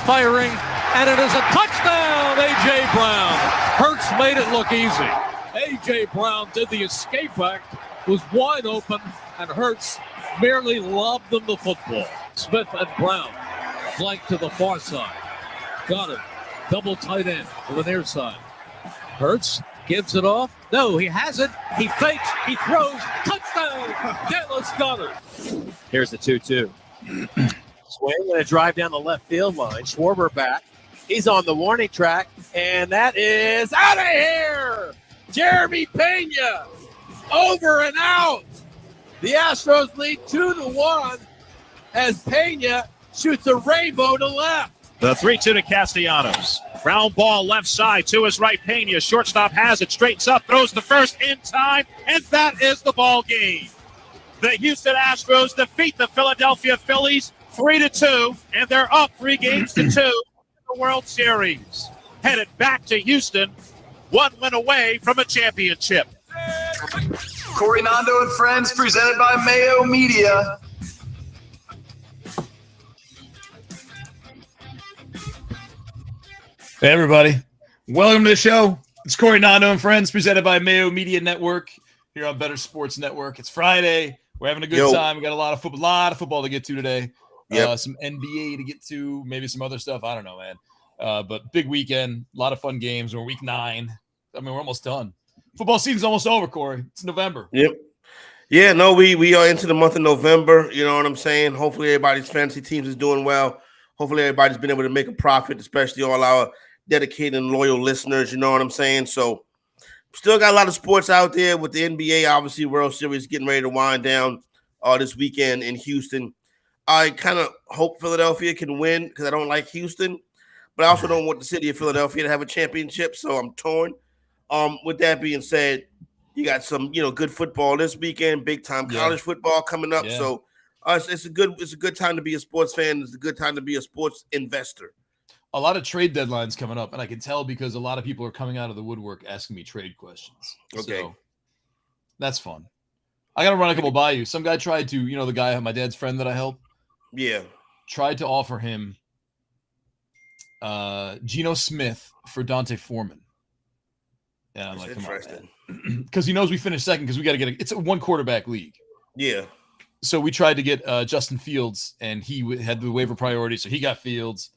firing, and it is a touchdown, A.J. Brown. Hurts made it look easy. A.J. Brown did the escape act, was wide open, and Hurts merely lobbed them the football. Smith and Brown flank to the far side. Got it. Double tight end to the near side. Hurts gives it off. No, he has it. He fakes. He throws. Touchdown! Dallas Goedert. Here's the 2-2. Swing and a drive down the left field line. Schwarber back. He's on the warning track, and that is out of here! Jeremy Pena over and out. The Astros lead 2-1 as Pena shoots a rainbow to left. The 3-2 to Castellanos. Ground ball left side to his right. Pena, shortstop has it, straightens up, throws the first in time, and that is the ball game. The Houston Astros defeat the Philadelphia Phillies 3-2, and they're up 3 games to 2 in the World Series. Headed back to Houston, 1 win away from a championship. Corey Nando and Friends, presented by Mayo Media. Hey, everybody. Welcome to the show. It's Corey Nando and Friends, presented by Mayo Media Network here on Bettor Sports Network. It's Friday. We're having a good time. We got a lot of football to get to today. Some NBA to get to, maybe some other stuff. I don't know, man. But big weekend, a lot of fun games. We're week 9. I mean, we're almost done. Football season's almost over, Corey. It's November. Yep. Yeah, no, we are into the month of November. You know what I'm saying? Hopefully everybody's fantasy teams is doing well. Hopefully everybody's been able to make a profit, especially all our dedicated and loyal listeners. You know what I'm saying? So still got a lot of sports out there with the NBA, obviously World Series getting ready to wind down this weekend in Houston. I kind of hope Philadelphia can win because I don't like Houston, but I also don't want the city of Philadelphia to have a championship, so I'm torn. With that being said, you got some, good football this weekend, big time college football coming up. Yeah. So it's a good time to be a sports fan. It's a good time to be a sports investor. A lot of trade deadlines coming up, and I can tell because a lot of people are coming out of the woodwork asking me trade questions. Okay. So that's fun. I got to run a couple by you. Some guy tried to, the guy, my dad's friend that I help. Yeah. Tried to offer him Geno Smith for Dante Foreman. Yeah, I'm like, come on, man. Because he knows we finished second because we got to get it's a 1 quarterback league. Yeah. So we tried to get Justin Fields, and he had the waiver priority, so he got Fields.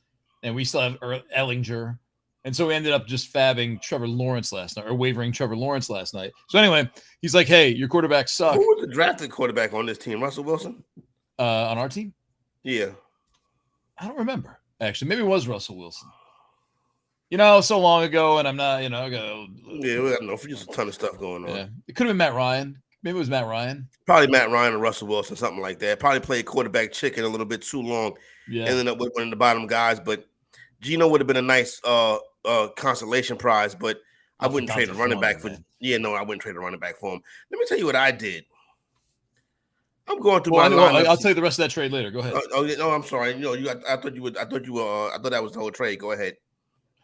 And we still have Ellinger. And so we ended up just fabbing Trevor Lawrence last night, or wavering Trevor Lawrence last night. So anyway, he's like, hey, your quarterbacks suck. Who was the drafted quarterback on this team? Russell Wilson? On our team? Yeah. I don't remember, actually. Maybe it was Russell Wilson. So long ago, and I'm not, Yeah, we got just a ton of stuff going on. Yeah. It could have been Matt Ryan. Maybe it was Matt Ryan. Probably Matt Ryan or Russell Wilson, something like that. Probably played quarterback chicken a little bit too long. Yeah. Ended up with one of the bottom guys, but Geno would have been a nice consolation prize, but I wouldn't trade a running back for. Yeah, no, I wouldn't trade a running back for him. Let me tell you what I did. I'm going through my lineup. I'll tell you the rest of that trade later. Go ahead. No, I'm sorry. I thought you would. I thought that was the whole trade. Go ahead.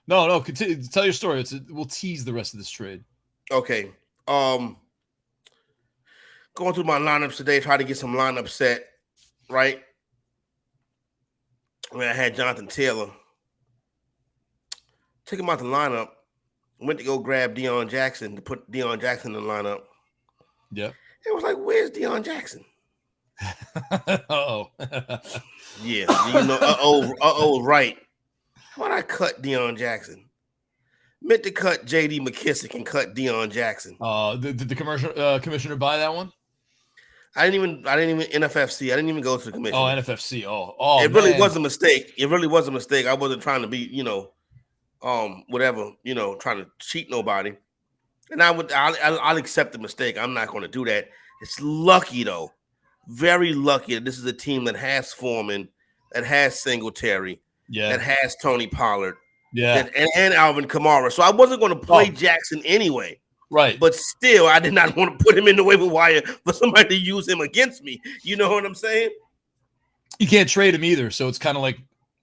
No. Continue. Tell your story. We'll tease the rest of this trade. Okay. Going through my lineups today, try to get some lineup set. Right. I had Jonathan Taylor. Took him out the lineup. Went to go grab Deion Jackson to put Deion Jackson in the lineup. Yep. It was like, where's Deion Jackson? Uh-oh. Yeah. Right. Why'd I cut Deion Jackson? Meant to cut J.D. McKissick and cut Deion Jackson. Did the commissioner buy that one? I didn't even NFFC. I didn't even go to the commission. Oh, NFFC. Oh, it really was a mistake. It really was a mistake. I wasn't trying to be, whatever, trying to cheat nobody. And I'll accept the mistake. I'm not going to do that. It's lucky though, very lucky that this is a team that has Foreman, that has Singletary, that has Tony Pollard, and Alvin Kamara. So I wasn't going to play Jackson anyway. Right. But still, I did not want to put him in the waiver wire for somebody to use him against me. You know what I'm saying? You can't trade him either. So it's kind of like,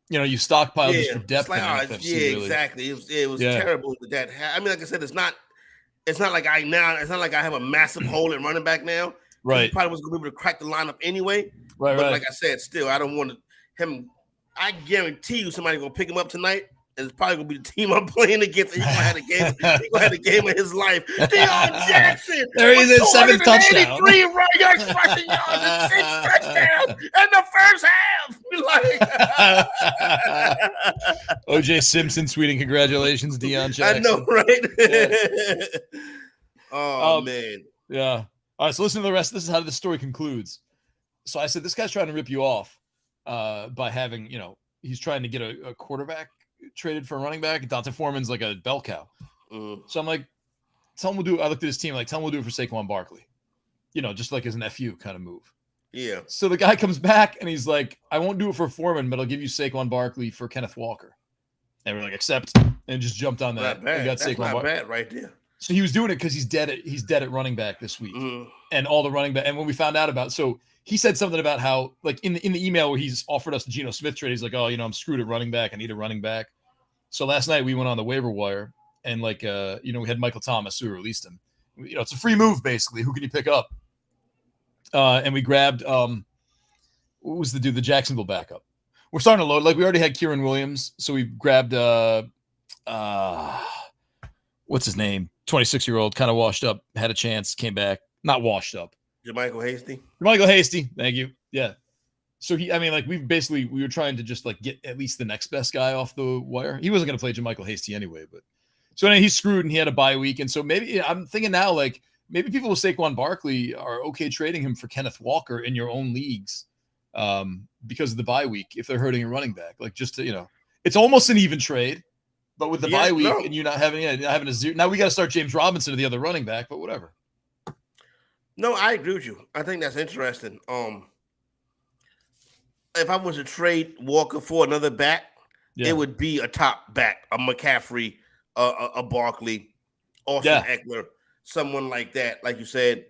you stockpile just for depth. Like, NFC, really. Exactly. It was terrible with that. I mean, like I said, it's not like I have a massive hole in running back now. Right. He probably was going to be able to crack the lineup anyway. Right. But like I said, still, I don't want him I guarantee you somebody gonna pick him up tonight. And it's probably gonna be the team I'm playing against. He's gonna have a game. He's gonna have the game of his life. Deion Jackson. There he is, his 7th touchdown. 3 yards, rushing yards, and 6 touchdowns in the first half. OJ Simpson tweeting, "Congratulations, Deion Jackson." I know, right? Yeah. Oh man. Yeah. All right. So listen to the rest. This is how the story concludes. So I said, this guy's trying to rip you off by having, he's trying to get a quarterback traded for a running back. Dante Foreman's like a bell cow. So I'm like, tell him we'll do. I looked at his team, like, tell him we'll do it for Saquon Barkley. Just like as an FU kind of move. Yeah. So the guy comes back and he's like, I won't do it for Foreman, but I'll give you Saquon Barkley for Kenneth Walker. And we're like, accept, and just jumped on that. Not bad. Got That's not bad right there. So he was doing it because he's dead at running back this week, and all the running back. And when we found out about, so he said something about how, like in the email where he's offered us the Geno Smith trade, he's like, oh, I'm screwed at running back. I need a running back. So last night we went on the waiver wire, and we had Michael Thomas, who released him. It's a free move basically. Who can you pick up? And we grabbed what was the dude, the Jacksonville backup. We're starting to load. Like we already had Kieran Williams, so we grabbed what's his name? 26-year-old, kind of washed up, had a chance, came back, not washed up. Jermichael Hasty. Jermichael Hasty, thank you. Yeah. So we were trying to just like get at least the next best guy off the wire. He wasn't going to play Jermichael Hasty anyway, but so anyway, he's screwed and he had a bye week. And so maybe I'm thinking now, like maybe people with Saquon Barkley are okay trading him for Kenneth Walker in your own leagues because of the bye week if they're hurting a running back. Like just to, it's almost an even trade. But with the bye week and you not having a zero, now we got to start James Robinson to the other running back. But whatever. No, I agree with you. I think that's interesting. If I was to trade Walker for another back, it would be a top back, a McCaffrey, a Barkley, Austin Eckler, someone like that, like you said.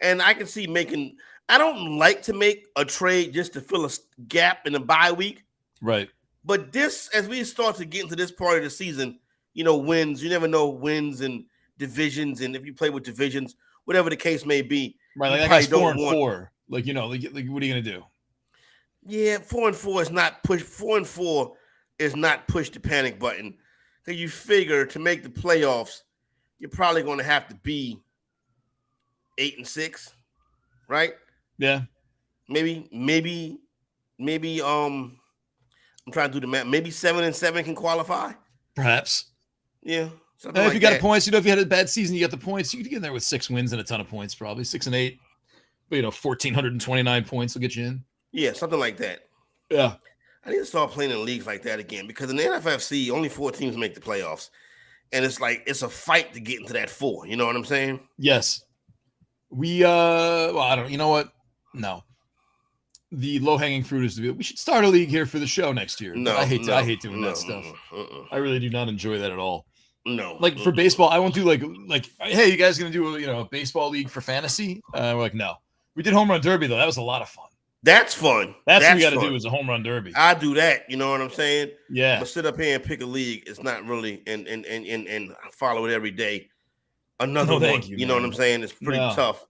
And I can see making. I don't like to make a trade just to fill a gap in the bye week, right? But this, as we start to get into this part of the season, wins. You never know wins and divisions, and if you play with divisions, whatever the case may be. Right, like that guy's 4-4. Like what are you gonna do? Yeah, 4-4 is not push. 4-4 is not push the panic button. Because you figure to make the playoffs, you're probably going to have to be 8-6, right? Yeah, maybe. I'm trying to do the math. Maybe 7-7 can qualify. Perhaps. Yeah. If you got the points, if you had a bad season, you got the points. You could get in there with 6 wins and a ton of points, probably 6 and 8. But 1,429 points will get you in. Yeah, something like that. Yeah. I need to start playing in leagues like that again because in the NFFC, only 4 teams make the playoffs, and it's like it's a fight to get into that 4. You know what I'm saying? Yes. We I don't. You know what? No. The low-hanging fruit is we should start a league here for the show next year. No, I hate doing that stuff. I really do not enjoy that at all. No, like for baseball, I won't do like hey, you guys gonna do a baseball league for fantasy? We're like, no. We did home run derby though. That was a lot of fun. That's fun. That's what we got to do is a home run derby. I do that. You know what I'm saying? Yeah. But sit up here and pick a league. It's not really and follow it every day. Another one. Thank you, know what I'm saying? It's pretty tough.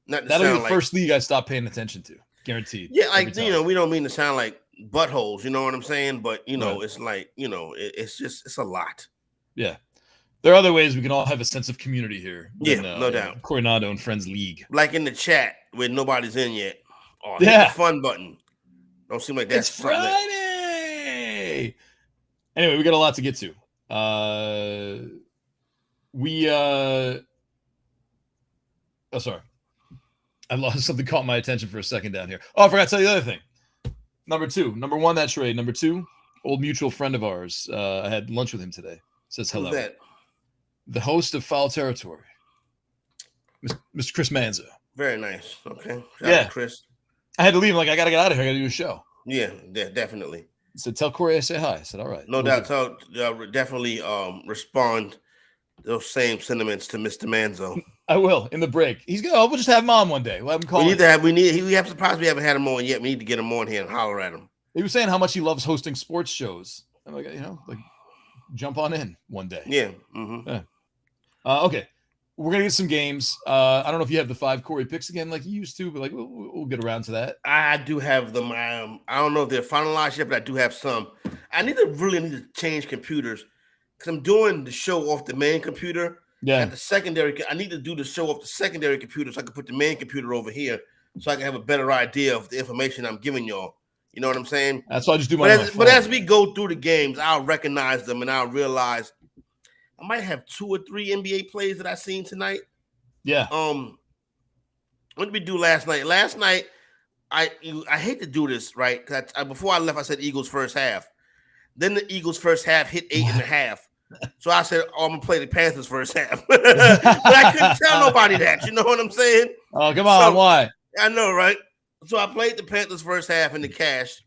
That'll be the first league I stopped paying attention to. Guaranteed. Yeah, like we don't mean to sound like buttholes, you know what I'm saying? But it's like, it's a lot. Yeah. There are other ways we can all have a sense of community here. No doubt. Coronado and Friends League. Like in the chat where nobody's in yet. Oh, hit the fun button. Don't seem like that's it's Friday. Anyway, we got a lot to get to. Sorry. I lost something caught my attention for a second down here. Oh, I forgot to tell you the other thing. Number 1, that trade. Number 2, old mutual friend of ours. I had lunch with him today. Says hello. Who's that? The host of Foul Territory, Mr. Chris Manzo. Very nice. Okay. Shout out, Chris. I had to leave. Like, I got to get out of here. I got to do a show. Yeah, definitely. He said, tell Corey I say hi. I said, all right. No doubt. Definitely respond those same sentiments to Mr. Manzo. I will in the break. He's good. We'll just have him on one day. We'll have him call. We have surprised we haven't had him on yet. We need to get him on here and holler at him. He was saying how much he loves hosting sports shows. I'm like, jump on in one day. Yeah. Mm-hmm. Okay. we're gonna get some games. I don't know if you have the 5 Corey picks again like you used to, but like we'll get around to that. I do have them. I don't know if they're finalized yet, but I do have some. I need to change computers because I'm doing the show off the main computer. Yeah. At the secondary, I need to do the show off the secondary computer so I can put the main computer over here so I can have a better idea of the information I'm giving y'all. You know what I'm saying? That's why I just do but as we go through the games, I'll recognize them and I'll realize I might have 2 or 3 NBA plays that I seen tonight. Yeah. What did we do last night? Last night, I hate to do this, right? Because before I left, I said Eagles first half. Then the Eagles first half hit 8.5. So I said, I'm going to play the Panthers first half. But I couldn't tell nobody that. You know what I'm saying? Oh, come on. Why? I know, right? So I played the Panthers first half in the cash.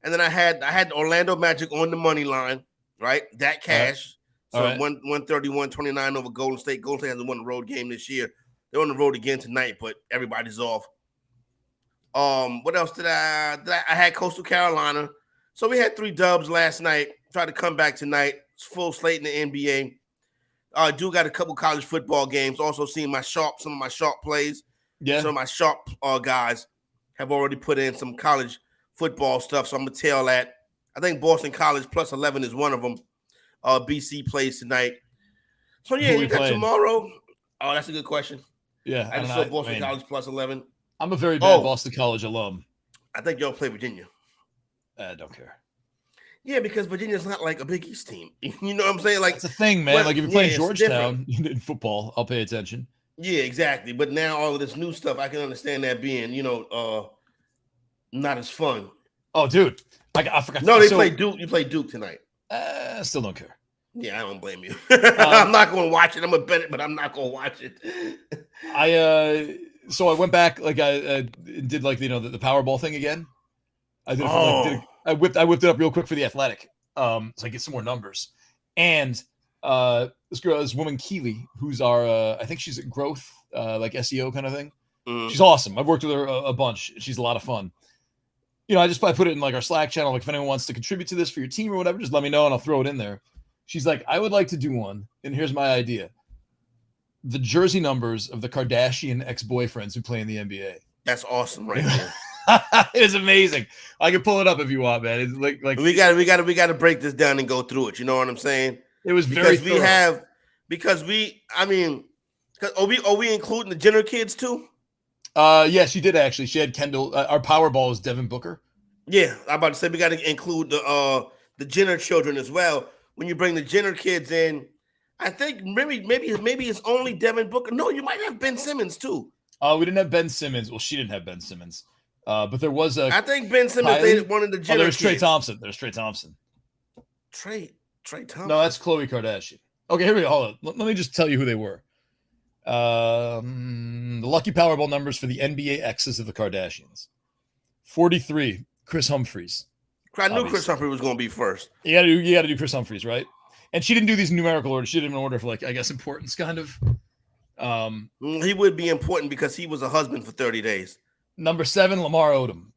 And then I had the Orlando Magic on the money line, right? That cash. So 131-29 over Golden State. Golden State hasn't won a road game this year. They're on the road again tonight, but everybody's off. What else did I had Coastal Carolina. So we had 3 dubs last night. Tried to come back tonight. It's full slate in the NBA. I do got a couple college football games. Also seeing some of my sharp plays. Yeah. Some of my sharp guys have already put in some college football stuff. So I'm gonna tell that. I think Boston College plus 11 is one of them. BC plays tonight. So yeah, you got playing tomorrow. Oh, that's a good question. Yeah, I just saw Boston College plus 11. I'm a very bad Boston College alum. I think y'all play Virginia. I don't care. Yeah, because Virginia's not like a Big East team. You know what I'm saying? Like it's a thing, man. Like if you're playing Georgetown in football, I'll pay attention. Yeah, exactly. But now all of this new stuff, I can understand that being, not as fun. Oh, dude, I forgot. No, they play Duke. You play Duke tonight. Still don't care. Yeah, I don't blame you. I'm not going to watch it. I'm going to bet it, but I'm not going to watch it. So I went back, like I did, like the Powerball thing again. I did. I whipped it up real quick for the Athletic, so I get some more numbers. And this woman Keely, who's our, I think she's at Growth, like SEO kind of thing. She's awesome. I've worked with her a bunch. She's a lot of fun. I put it in like our Slack channel. Like if anyone wants to contribute to this for your team or whatever, just let me know and I'll throw it in there. She's like, I would like to do one, and here's my idea: the jersey numbers of the Kardashian ex-boyfriends who play in the NBA. That's awesome, right there. It is amazing. I can pull it up if you want, man. It's like we got to break this down and go through it. You know what I'm saying? It was very are we including the Jenner kids too? Yeah, she did actually. She had Kendall. Our Powerball is Devin Booker. Yeah, I'm about to say we got to include the Jenner children as well. When you bring the Jenner kids in, I think maybe it's only Devin Booker. No, you might have Ben Simmons too. We didn't have Ben Simmons. Well, she didn't have Ben Simmons. But there was I think Ben Simmons dated one of the Jenner there's kids. Trey Thompson. There's Trey Thompson. Trey Thompson. No, that's Khloe Kardashian. Okay, here we go. Hold on. Let me just tell you who they were. The lucky Powerball numbers for the NBA exes of the Kardashians. 43, Chris Humphries. I knew Chris Humphries was going to be first. You got to do Chris Humphries, right? And she didn't do these numerical orders. She did them in order for, like, I guess, importance, kind of. He would be important because he was a husband for 30 days. Number 7, Lamar Odom.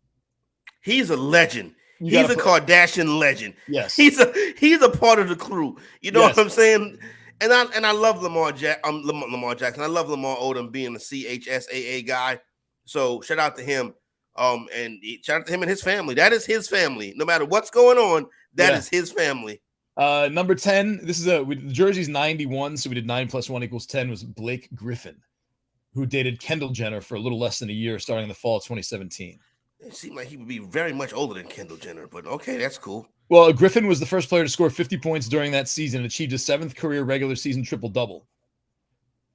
He's a legend. He's a Kardashian legend. Yes. He's a part of the crew. You know what I'm saying? And I love Lamar Jackson. I love Lamar Odom being the CHSAA guy. So shout out to him. Shout out to him and his family. That is his family. No matter what's going on, that is his family. Number 10, this is the jersey's 91, so we did 9 + 1 = 10, was Blake Griffin, who dated Kendall Jenner for a little less than a year starting in the fall of 2017. It seemed like he would be very much older than Kendall Jenner, but okay, that's cool. Well, Griffin was the first player to score 50 points during that season and achieved his 7th career regular season triple-double.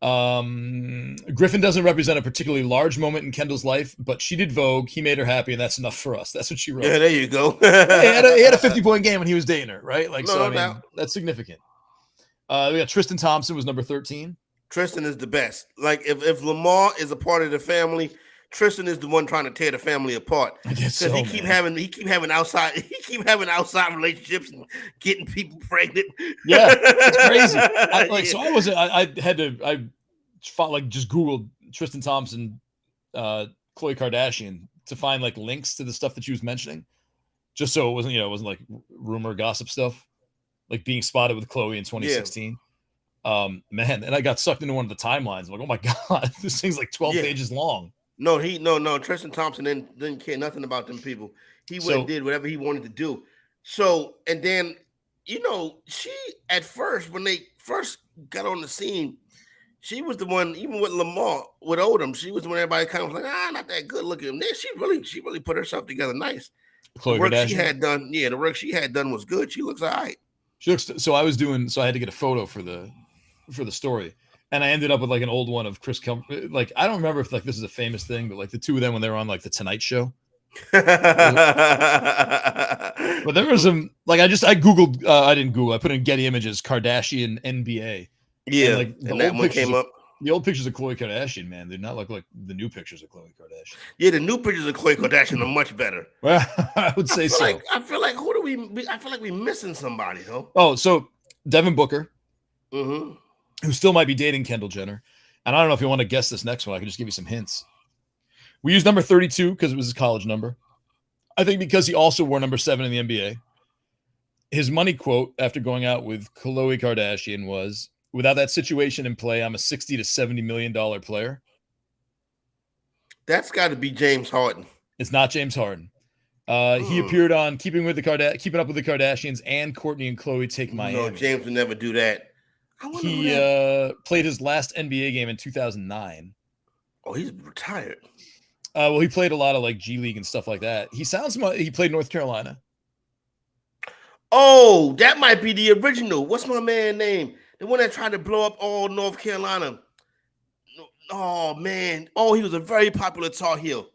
Griffin doesn't represent a particularly large moment in Kendall's life, but she did Vogue. He made her happy, and that's enough for us. That's what she wrote. Yeah, there you go. he had a 50-point game when he was dating her, right? Like, that's significant. We got Tristan Thompson was number 13. Tristan is the best. Like, if Lamar is a part of the family, Tristan is the one trying to tear the family apart. I guess so, he keep having outside relationships and getting people pregnant. Yeah, it's crazy. I fought, like, just Googled Tristan Thompson, Khloe Kardashian to find like links to the stuff that she was mentioning, just so it wasn't like rumor gossip stuff, like being spotted with Khloe in 2016. Man, and I got sucked into one of the timelines. I'm like, oh my God, this thing's like 12 pages long. No, Tristan Thompson didn't care nothing about them people. He went and did whatever he wanted to do. So, and then, she at first, when they first got on the scene, she was the one, even with Lamar, with Odom, she was the one everybody kind of was like, not that good looking. Then she really put herself together nice. Khloe the work Kardashian? she had done, the work she had done was good. She looks all right. She looks, so I had to get a photo for the story. And I ended up with like an old one of Chris like, I don't remember if like this is a famous thing, but like the two of them when they were on like the Tonight Show. But there was some like I Googled I didn't Google, I put in Getty Images Kardashian NBA. Yeah, like and that one came up. The old pictures of Khloe Kardashian, man, they not look like the new pictures of Khloe Kardashian. Yeah, the new pictures of Khloe Kardashian are much better. Well, I would say so. I feel like I feel like we're missing somebody, though. Oh, so Devin Booker, who still might be dating Kendall Jenner. And I don't know if you want to guess this next one. I can just give you some hints. We used number 32 because it was his college number. I think because he also wore number 7 in the NBA. His money quote after going out with Khloe Kardashian was, "Without that situation in play, I'm a $60 to $70 million player." That's got to be James Harden. It's not James Harden. He appeared on Keeping Up with the Kardashians and Courtney and Khloe Take Miami. No, James would never do that. He played his last NBA game in 2009. Oh, he's retired. Well, he played a lot of like G League and stuff like that. He played North Carolina. Oh, that might be the original. What's my man's name? The one that tried to blow up all North Carolina. Oh, man. Oh, he was a very popular Tar Heel.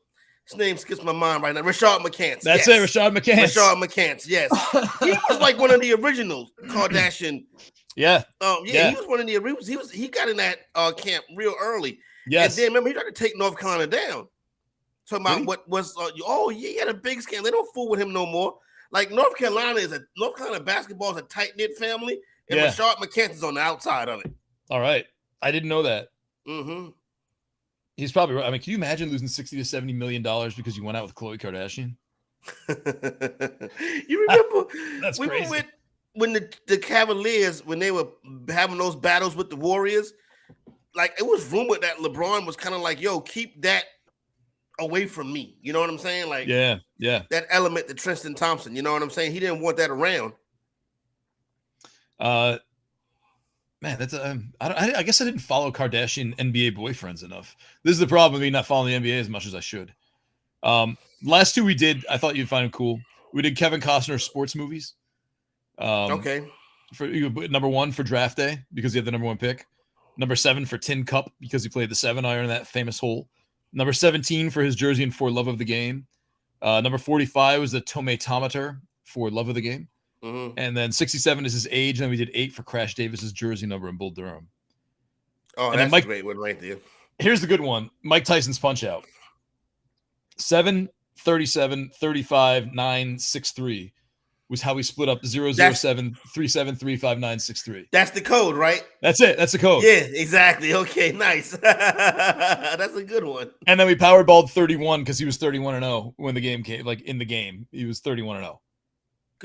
His name skips my mind right now. Rashard McCants. That's it, Rashard McCants. Rashard McCants, yes. He was like one of the original Kardashian. Yeah. He was one of the originals. He got in that camp real early. Yes. And then remember, he tried to take North Carolina down. Talking about what was he had a big scam. They don't fool with him no more. Like North Carolina basketball is a tight-knit family, and Rashard McCants is on the outside of it. All right. I didn't know that. Mm-hmm. He's probably right. I mean, can you imagine losing $60 to $70 million because you went out with Khloe Kardashian? You remember That's crazy. When the Cavaliers, when they were having those battles with the Warriors, like it was rumored that LeBron was kind of like, yo, keep that away from me. You know what I'm saying? Like, yeah. That element to Tristan Thompson. You know what I'm saying? He didn't want that around. Man, that's I guess I didn't follow Kardashian NBA boyfriends enough. This is the problem with me not following the NBA as much as I should. Last two we did, I thought you'd find them cool. We did Kevin Costner's sports movies. Okay. For number 1 for draft day because he had the number 1 pick. Number 7 for Tin Cup because he played the 7-iron in that famous hole. Number 17 for his jersey and for love of the game. Number 45 was the Tomatometer for love of the game. Mm-hmm. And then 67 is his age. And then we did 8 for Crash Davis's jersey number in Bull Durham. Oh, and that's a great one right there. Here's the good one. Mike Tyson's Punch Out. 7, 37, 35, 9, 6, 3 was how we split up 007 37 35 9 6 3. That's the code, right? That's it. That's the code. Yeah, exactly. Okay, nice. That's a good one. And then we Powerballed 31 because he was 31-0 when the game came. Like in the game, he was 31-0.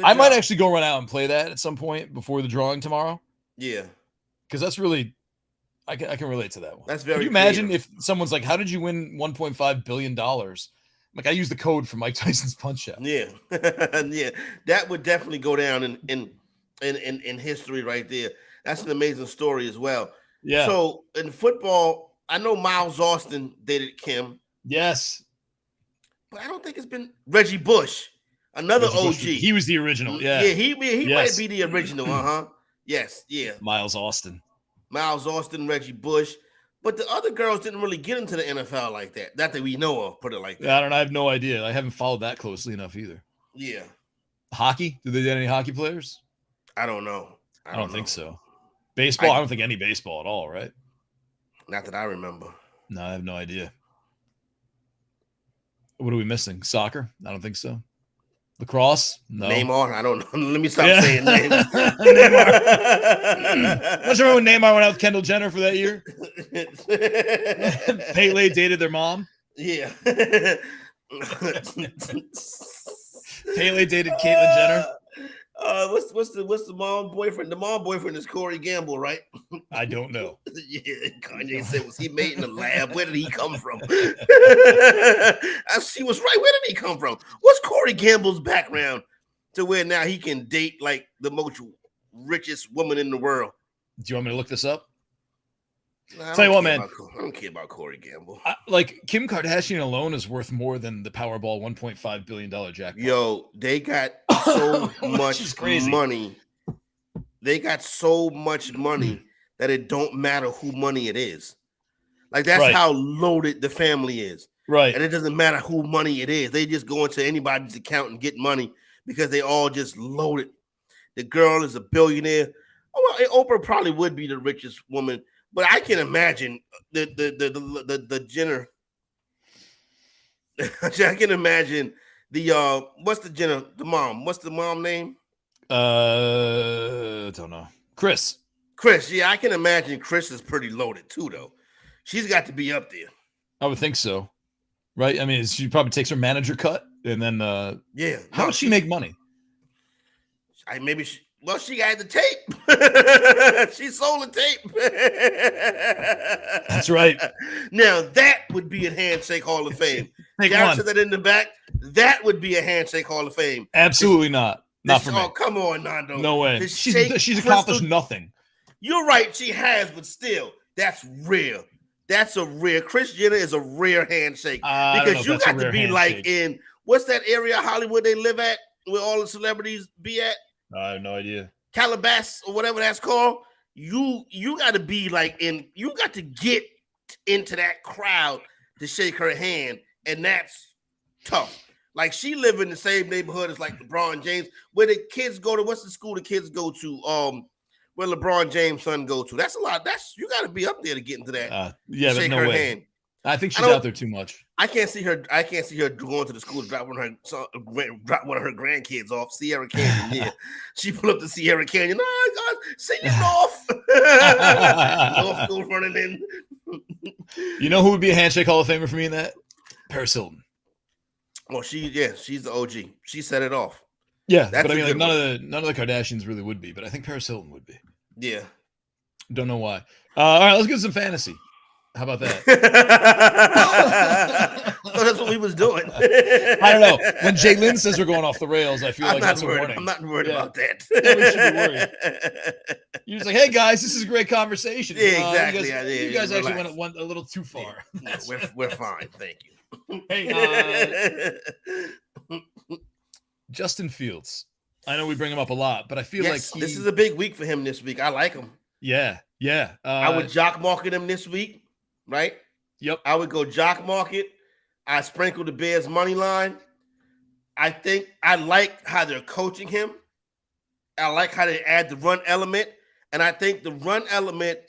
I might actually go run out and play that at some point before the drawing tomorrow. Yeah, because that's really, I can relate to that one. That's very. Can you imagine if someone's like, "How did you win $1.5 billion?" Like I use the code for Mike Tyson's Punch Out. Yeah, yeah, that would definitely go down in history right there. That's an amazing story as well. Yeah. So in football, I know Miles Austin dated Kim. Yes, but I don't think it's been Reggie Bush. Another Reggie OG. Bush, he was the original. Yeah. Yeah, he might be the original. Yes. Yeah. Miles Austin, Reggie Bush. But the other girls didn't really get into the NFL like that. Not that we know of, put it like that. Yeah, I have no idea. I haven't followed that closely enough either. Yeah. Hockey? Did they get any hockey players? I don't know. I don't think so. Baseball? I don't think any baseball at all, right? Not that I remember. No, I have no idea. What are we missing? Soccer? I don't think so. Lacrosse? No. Neymar? I don't know. Let me stop saying names. Neymar. Don't you remember when Neymar went out with Kendall Jenner for that year? Pele dated their mom? Yeah. Pele dated Caitlyn Jenner? What's the mom boyfriend? The mom boyfriend is Corey Gamble, right? I don't know. Yeah, Kanye said, was he made in the lab? Where did he come from? She was right. Where did he come from? What's Corey Gamble's background to where now he can date like the most richest woman in the world? Do you want me to look this up? Tell you what, man. I don't care about Corey Gamble. Like Kim Kardashian alone is worth more than the Powerball $1.5 billion jackpot. Yo, they got so much money. They got so much money that it don't matter who money it is. Like that's how loaded the family is. Right. And it doesn't matter who money it is. They just go into anybody's account and get money because they all just loaded. The girl is a billionaire. Oh, well, Oprah probably would be the richest woman. But I can imagine the Jenner. I can imagine what's the Jenner, the mom? What's the mom name? Don't know. Chris, yeah, I can imagine Chris is pretty loaded too, though. She's got to be up there. I would think so. Right? I mean, she probably takes her manager cut and then how does she make money? She got the tape. She sold the tape. That's right. Now that would be a handshake Hall of Fame. Y'all said that in the back. That would be a handshake Hall of Fame. Absolutely not. Not for me. Oh, come on, Nando. No way. She's accomplished nothing. You're right. She has, but still, that's rare. That's a rare. Kris Jenner is a rare handshake because you got to be like in what's that area of Hollywood they live at, where all the celebrities be at? I have no idea. Calabasas or whatever that's called. You got to be like you got to get into that crowd to shake her hand, and that's tough. Like she live in the same neighborhood as like LeBron James, where the kids go to. What's the school the kids go to? Where LeBron James' son go to. That's a lot. You got to be up there to get into that. Yeah, shake no her way. hand. I think she's out there too much. I can't see her going to the school to drop one of her grandkids off. Sierra Canyon. Yeah, she pulled up to Sierra Canyon. Oh God, send it off. North School running in. You know who would be a handshake Hall of Famer for me in that? Paris Hilton. Well, she's the OG. She set it off. Yeah, but I mean, like none of the Kardashians really would be, but I think Paris Hilton would be. Yeah. Don't know why. All right, let's get some fantasy. How about that? So that's what we was doing. I don't know. When Jalen says we're going off the rails, I feel like that's a warning. I'm not worried about that. Yeah, we should be worried. You're just like, hey guys, this is a great conversation. Yeah, exactly. You guys actually went a little too far. Yeah, we're fine. Thank you. Hey, Justin Fields. I know we bring him up a lot, but I feel like this is a big week for him this week. I like him. Yeah. I would jock market him this week, right? Yep. I would go jock market. I sprinkle the Bears money line. I think I like how they're coaching him. I like how they add the run element, and I think the run element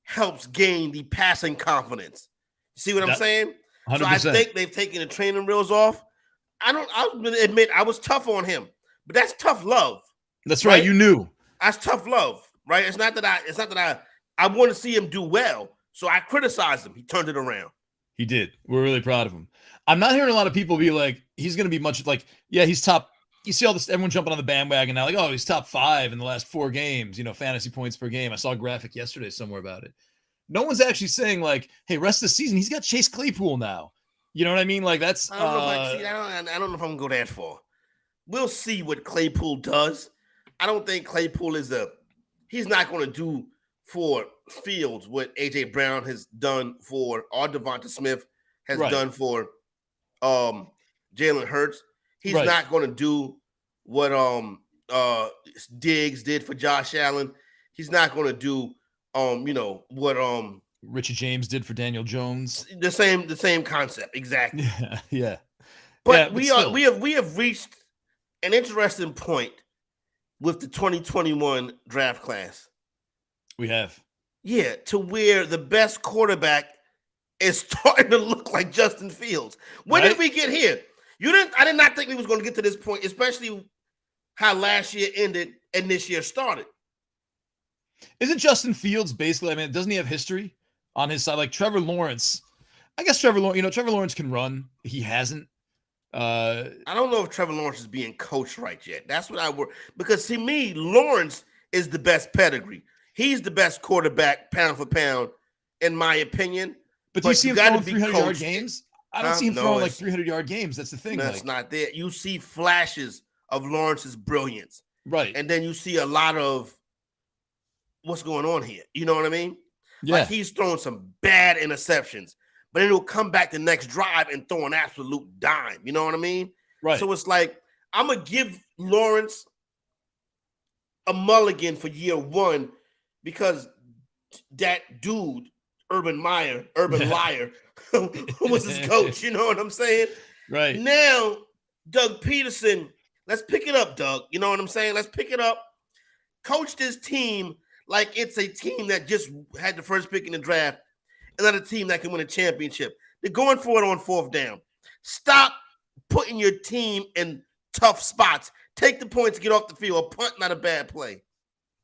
helps gain the passing confidence. See what I'm saying? 100%. So I think they've taken the training wheels off. I'll admit I was tough on him, but that's tough love. That's right. You knew. That's tough love, right? It's not that I want to see him do well. So I criticized him. He turned it around. He did. We're really proud of him. I'm not hearing a lot of people be like, he's going to be much like, yeah, he's top. You see all this, everyone jumping on the bandwagon now, like, oh, he's top 5 in the last 4 games, fantasy points per game. I saw a graphic yesterday somewhere about it. No one's actually saying like, hey, rest of the season, he's got Chase Claypool now. You know what I mean? Like that's. I don't know if I'm gonna go that far. We'll see what Claypool does. I don't think Claypool he's not going to do for Fields what AJ Brown has done for, or Devonta Smith has done for Jalen Hurts. He's not going to do what Diggs did for Josh Allen. He's not going to do what Richie James did for Daniel Jones. The same concept, exactly. Yeah. But we have reached an interesting point with the 2021 draft class. We have. Yeah, to where the best quarterback is starting to look like Justin Fields. When did we get here? I did not think we was going to get to this point, especially how last year ended and this year started. Isn't Justin Fields basically, doesn't he have history on his side? Like Trevor Lawrence. I guess Trevor Lawrence can run. He hasn't. I don't know if Trevor Lawrence is being coached right yet. That's what I work because to me, Lawrence is the best pedigree. He's the best quarterback pound for pound, in my opinion. But do you see him throwing 300-yard games? I don't see him throwing like 300-yard games. That's the thing. That's not there. You see flashes of Lawrence's brilliance. Right. And then you see a lot of what's going on here. You know what I mean? Yeah. Like he's throwing some bad interceptions, but then he'll come back the next drive and throw an absolute dime. You know what I mean? Right. So it's like, I'm going to give Lawrence a mulligan for year one because that dude, Urban Liar, who was his coach, you know what I'm saying? Right. Now, Doug Peterson, let's pick it up, Doug. You know what I'm saying? Let's pick it up. Coach this team like it's a team that just had the first pick in the draft, another team that can win a championship. They're going for it on fourth down. Stop putting your team in tough spots. Take the points, get off the field. A punt, not a bad play.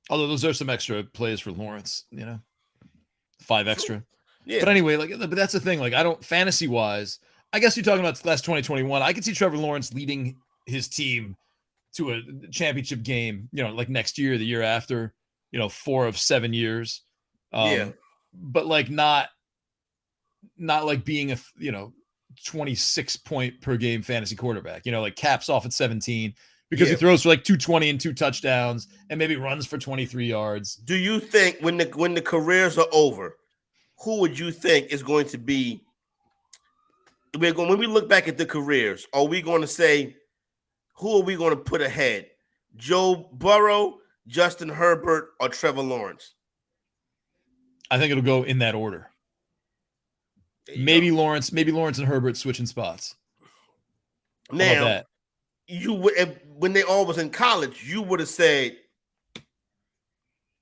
Although those are some extra plays for Lawrence, 5 extra. Yeah. But anyway, but that's the thing. Like, I don't fantasy-wise, I guess you're talking about class 2021. I could see Trevor Lawrence leading his team to a championship game, like next year, the year after, 4 of 7 years. But like not like being a 26 point per game fantasy quarterback, like caps off at 17 because he throws for like 220 and 2 touchdowns and maybe runs for 23 yards. Do you think when the careers are over, who would you think is going to be? When we look back at the careers, are we going to say, who are we going to put ahead? Joe Burrow, Justin Herbert, or Trevor Lawrence? I think it'll go in that order. Maybe Lawrence and Herbert switching spots. Now, you would, when they all was in college, you would have said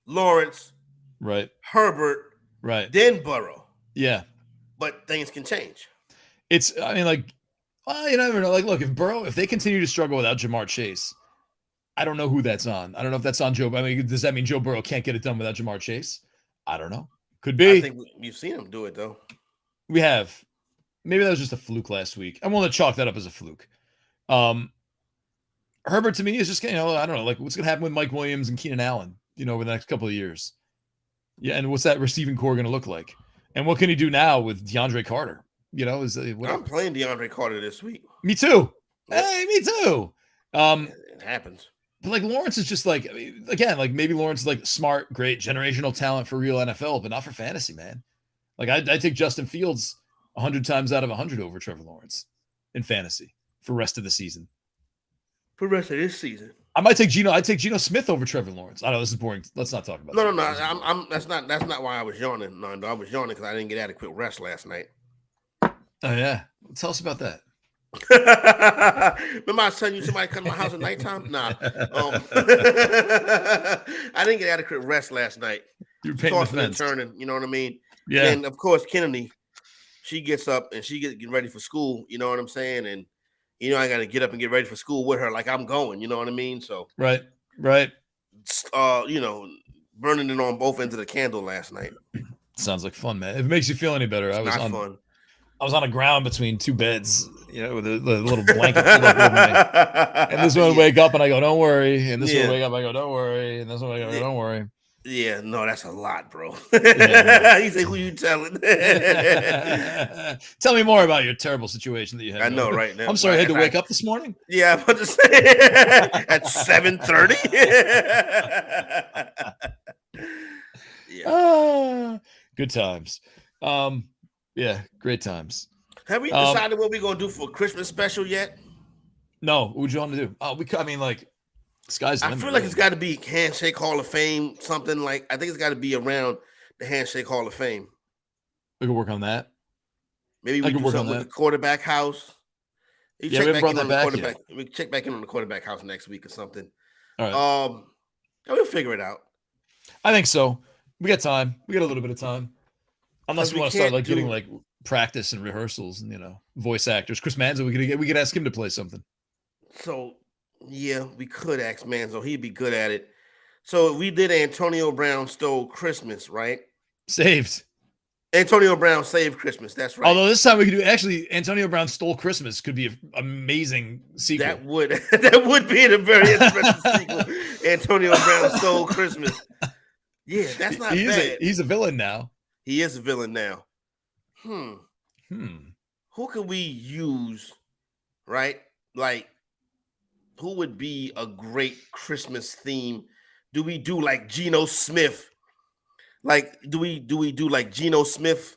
Lawrence, right? Herbert, right? Then Burrow. Yeah, but things can change. You never know. Like, look, if they continue to struggle without Jamar Chase, I don't know who that's on. I don't know if that's on Joe. I mean, does that mean Joe Burrow can't get it done without Jamar Chase? I don't know. Could be. I think we've seen him do it though. We have. Maybe that was just a fluke last week. I'm willing to chalk that up as a fluke. Herbert to me is just, I don't know, like what's going to happen with Mike Williams and Keenan Allen, over the next couple of years. Yeah, and what's that receiving core going to look like? And what can he do now with DeAndre Carter? I'm playing DeAndre Carter this week. Me too. Hey, me too. It happens. But like Lawrence is just like, again, like maybe Lawrence is like smart, great, generational talent for real NFL, but not for fantasy, man. Like I take Justin Fields 100 times out of 100 over Trevor Lawrence in fantasy for the rest of the season. For the rest of this season, I might take Geno. I'd take Geno Smith over Trevor Lawrence. I know this is boring. Let's not talk about. No. That's not why I was yawning. No, I was yawning because I didn't get adequate rest last night. Oh yeah, tell us about that. Remember I was telling you somebody come to my house at nighttime? Nah. I didn't get adequate rest last night. You're painting the tossing and fence. turning, you know what I mean? Yeah. And of course, Kennedy, she gets up and she getting ready for school, you know what I'm saying? And I got to get up and get ready for school with her like I'm going, you know what I mean? So Right. Burning it on both ends of the candle last night. Sounds like fun, man. If it makes you feel any better, fun. I was on the ground between 2 beds, with a little blanket pulled up over me. And this one would wake up and I go, don't worry. And this one would wake up and I go, don't worry. And this one would wake up and I go, don't worry. Yeah, no, that's a lot, bro. Yeah. He said, who you telling? Tell me more about your terrible situation that you had. I know, right now. I'm sorry, I had to wake up this morning? Yeah, I'm about to say at 7:30. Yeah. Good times. Yeah, great times. Have we decided what we're going to do for Christmas special yet? No. What would you want to do? Sky's the limit. I feel like it's got to be Handshake Hall of Fame, something like. I think it's got to be around the Handshake Hall of Fame. We can work on that. Maybe we can do something with the quarterback house. We haven't brought that back yet. We check back in on the quarterback house next week or something. All right. We'll figure it out. I think so. We got time. We got a little bit of time. Unless we want to start getting practice and rehearsals and voice actors. Chris Manzo, we could ask him to play something. So yeah, we could ask Manzo. He'd be good at it. So we did Antonio Brown Stole Christmas, right? Saved. Antonio Brown saved Christmas. That's right. Although this time we could do actually Antonio Brown Stole Christmas could be an amazing sequel. That would be a very interesting sequel. Antonio Brown Stole Christmas. Yeah, that's not bad. He's a villain now. He is a villain now. Who can we use, right? Like, who would be a great Christmas theme? Do we do like Geno Smith? Like, do we do like Geno Smith?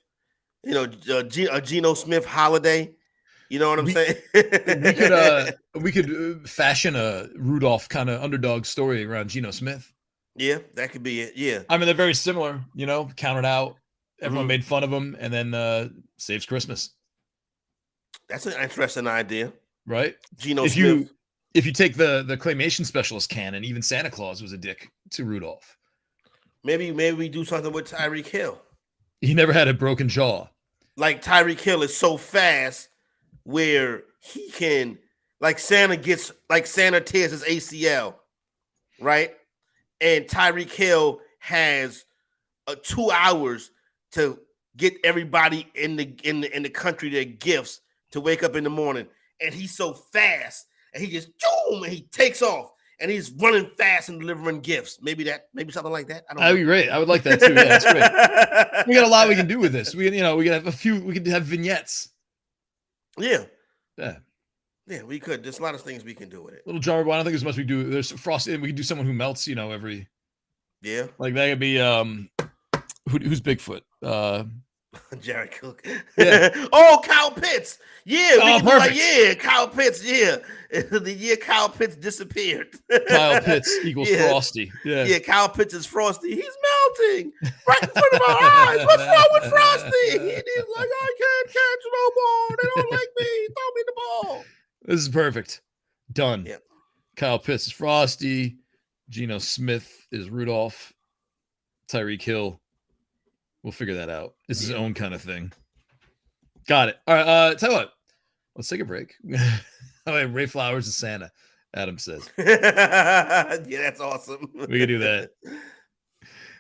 You know, a Geno Smith holiday. You know what I'm saying? we could fashion a Rudolph kind of underdog story around Geno Smith. Yeah, that could be it. Yeah, I mean they're very similar. You know, counted out. Everyone made fun of him, and then saves Christmas. That's an interesting idea, right? Geno Smith. If you take the claymation specialist canon, even Santa Claus was a dick to Rudolph. Maybe we do something with Tyreek Hill. He never had a broken jaw. Like Tyreek Hill is so fast where he can, like Santa tears his ACL, right? And Tyreek Hill has 2 hours to get everybody in the country their gifts to wake up in the morning, and he's so fast, and he just boom, and he takes off. And he's running fast and delivering gifts. Maybe something like that. That'd be great. I would like that too. Yeah, that's great. We got a lot we can do with this. We can have we could have vignettes. Yeah. Yeah. Yeah, we could. There's a lot of things we can do with it. Little jar. I don't think there's much we do. There's Frosty, and we can do someone who melts. every. Yeah. Like that could be who's Bigfoot? Jared Cook. Yeah. Oh, Kyle Pitts. Yeah, perfect. Kyle Pitts. Yeah, the year Kyle Pitts disappeared. Kyle Pitts equals Frosty. Yeah, Kyle Pitts is Frosty. He's melting right in front of our eyes. What's wrong with Frosty? And he's like, I can't catch no ball. They don't like me. Throw me the ball. This is perfect. Done. Yep. Kyle Pitts is Frosty. Geno Smith is Rudolph. Tyreek Hill. We'll figure that out. It's his own kind of thing. Got it. All right. Tell you what. Let's take a break. Ray Flowers is Santa, Adam says. Yeah, that's awesome. We can do that.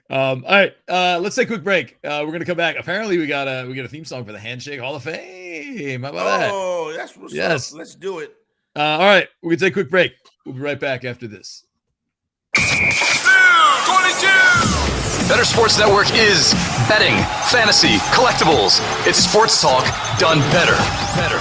All right. Let's take a quick break. We're gonna come back. Apparently, we got a theme song for the Handshake Hall of Fame. How about that? Oh, that's what's up. Let's do it. All right. We're gonna take a quick break. We'll be right back after this. 22! Bettor Sports Network is betting, fantasy, collectibles. It's sports talk done better. Better.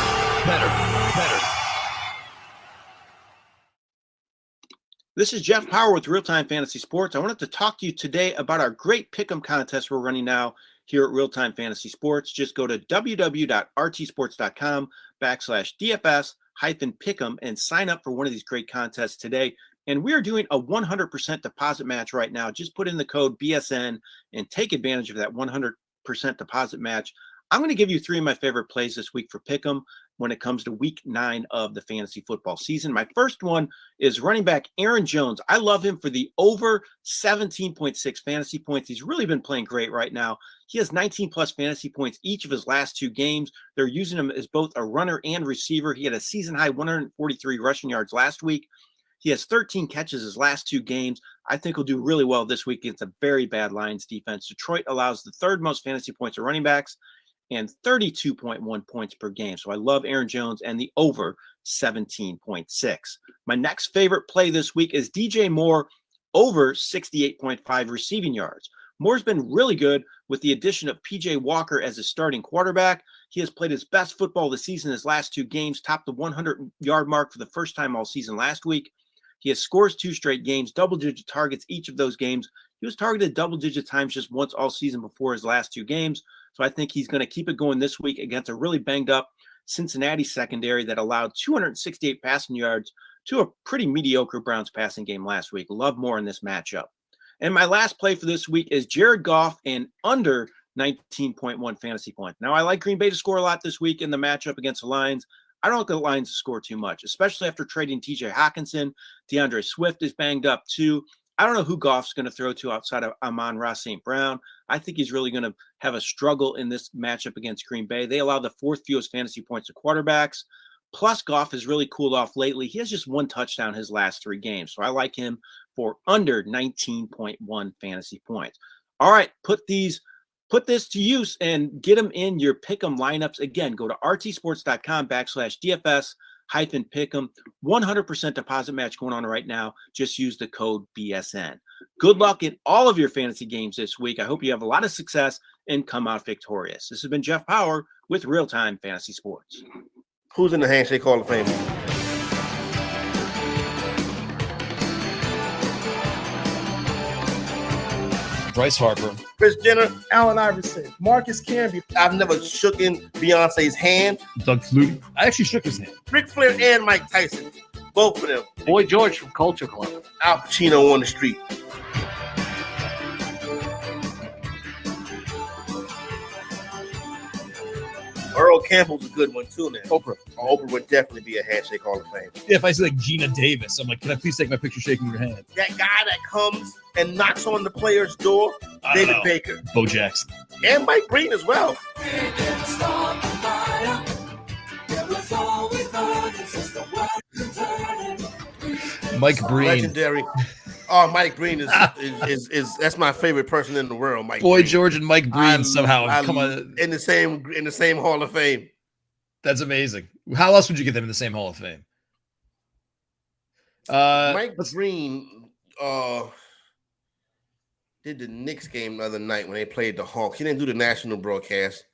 This is Jeff Power with Real Time Fantasy Sports. I wanted to talk to you today about our great pick'em contest we're running now here at Real Time Fantasy Sports. Just go to www.rtsports.com/DFS-pick'em and sign up for one of these great contests today. And we are doing a 100% deposit match right now. Just put in the code BSN and take advantage of that 100% deposit match. I'm going to give you 3 of my favorite plays this week for Pick'em when it comes to week 9 of the fantasy football season. My first one is running back Aaron Jones. I love him for the over 17.6 fantasy points. He's really been playing great right now. He has 19 plus fantasy points each of his last 2 games. They're using him as both a runner and receiver. He had a season high 143 rushing yards last week. He has 13 catches his last 2 games. I think he'll do really well this week against a very bad Lions defense. Detroit allows the 3rd most fantasy points to running backs and 32.1 points per game. So I love Aaron Jones and the over 17.6. My next favorite play this week is DJ Moore over 68.5 receiving yards. Moore's been really good with the addition of PJ Walker as his starting quarterback. He has played his best football this season. His last 2 games topped the 100-yard mark for the first time all season last week. He has scores 2 straight games, double-digit targets each of those games. He was targeted double-digit times just once all season before his last 2 games. So I think he's going to keep it going this week against a really banged-up Cincinnati secondary that allowed 268 passing yards to a pretty mediocre Browns passing game last week. Love more in this matchup. And my last play for this week is Jared Goff and under 19.1 fantasy points. Now, I like Green Bay to score a lot this week in the matchup against the Lions. I don't like the Lions to score too much, especially after trading TJ Hawkinson. DeAndre Swift is banged up too. I don't know who Goff's going to throw to outside of Amon-Ra St. Brown. I think he's really going to have a struggle in this matchup against Green Bay. They allow the 4th fewest fantasy points to quarterbacks. Plus, Goff has really cooled off lately. He has just 1 touchdown his last 3 games. So I like him for under 19.1 fantasy points. All right, put these Put this to use and get them in your pick'em lineups. Again, go to rtsports.com/DFS-pick'em. 100% deposit match going on right now. Just use the code BSN. Good luck in all of your fantasy games this week. I hope you have a lot of success and come out victorious. This has been Jeff Power with Real Time Fantasy Sports. Who's in the Handshake Hall of Fame? Bryce Harper, Chris Jenner. Allen Iverson, Marcus Camby. I've never shook in Beyonce's hand. Doug Flutie. I actually shook his hand. Ric Flair and Mike Tyson. Both of them. Boy George from Culture Club. Al Pacino on the street. Earl Campbell's a good one too now. Oprah. Oprah would definitely be a Handshake Hall of Fame. Yeah, if I say like Gina Davis, I'm like, can I please take my picture shaking your hand? That guy that comes and knocks on the player's door, David Baker. Bo Jackson. And Mike Breen as well. Mike Breen. Legendary. Oh, Mike Breen is that's my favorite person in the world. Mike Boy Breen. George and Mike Breen somehow come on in the same Hall of Fame. That's amazing. How else would you get them in the same Hall of Fame? Mike Breen did the Knicks game the other night when they played the Hawks. He didn't do the national broadcast,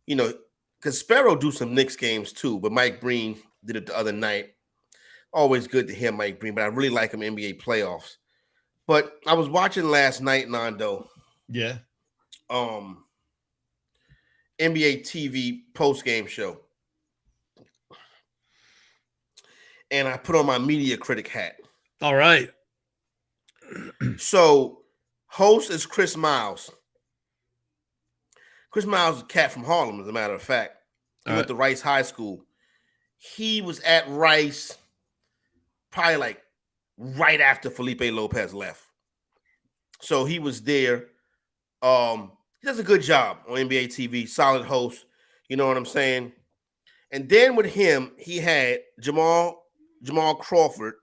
because Sparrow do some Knicks games too, but Mike Breen did it the other night. Always good to hear Mike Breen, but I really like him in NBA playoffs. But I was watching last night, Nando. Yeah. NBA TV post-game show. And I put on my media critic hat. All right. So, host is Chris Miles. Chris Miles is a cat from Harlem, as a matter of fact. He went to Rice High School. He was at Rice probably like right after Felipe Lopez left. So he was there. He does a good job on NBA TV, solid host. You know what I'm saying? And then with him, he had Jamal Crawford,